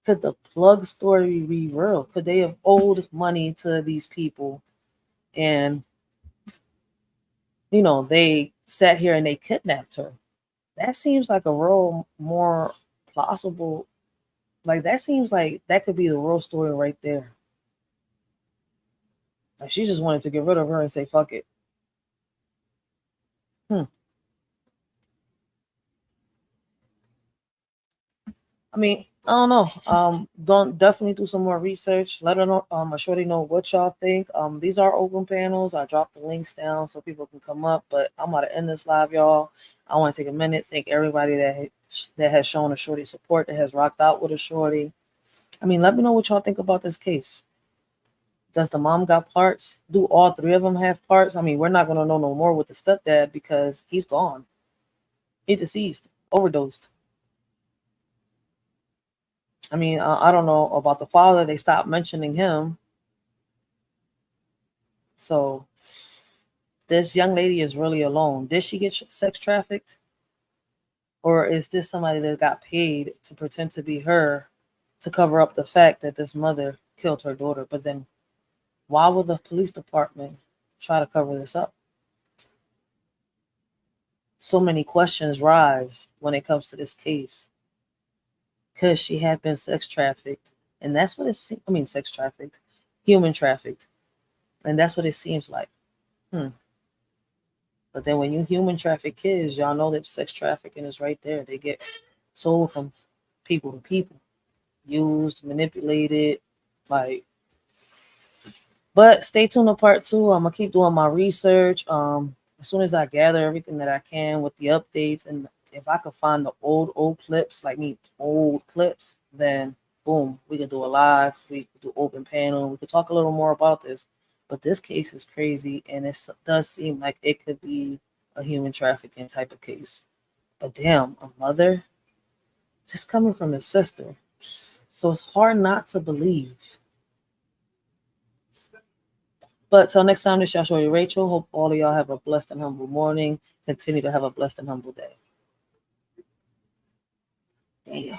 could the plug story be real? Could they have owed money to these people and, they sat here and they kidnapped her? That seems like a real more plausible. Like, that seems like that could be the real story right there. Like, she just wanted to get rid of her and say, fuck it. I mean, I don't know. Don't definitely do some more research. Let her know. A shorty know what y'all think. These are open panels. I dropped the links down so people can come up. But I'm about to end this live, y'all. I want to take a minute, thank everybody that has shown a shorty support, that has rocked out with a shorty. I mean, let me know what y'all think about this case. Does the mom got parts? Do all three of them have parts? I mean, we're not gonna know no more with the stepdad because he's gone. He's deceased, overdosed. I mean, I don't know about the father. They stopped mentioning him. So this young lady is really alone. Did she get sex trafficked? Or is this somebody that got paid to pretend to be her to cover up the fact that this mother killed her daughter? But then why would the police department try to cover this up? So many questions rise when it comes to this case. Because she had been sex trafficked. And that's what sex trafficked. Human trafficked. And that's what it seems like. But then when you human traffic kids, y'all know that sex trafficking is right there. They get sold from people to people. Used, manipulated. But stay tuned to part 2. I'm going to keep doing my research. As soon as I gather everything that I can with the updates, and if I could find the old clips, old clips, then boom, we could do a live, we could do open panel, we could talk a little more about this. But this case is crazy, and it does seem like it could be a human trafficking type of case. But damn, a mother just coming from his sister. So it's hard not to believe. But till next time, this is your shorty Rachel. Hope all of y'all have a blessed and humble morning. Continue to have a blessed and humble day. Damn.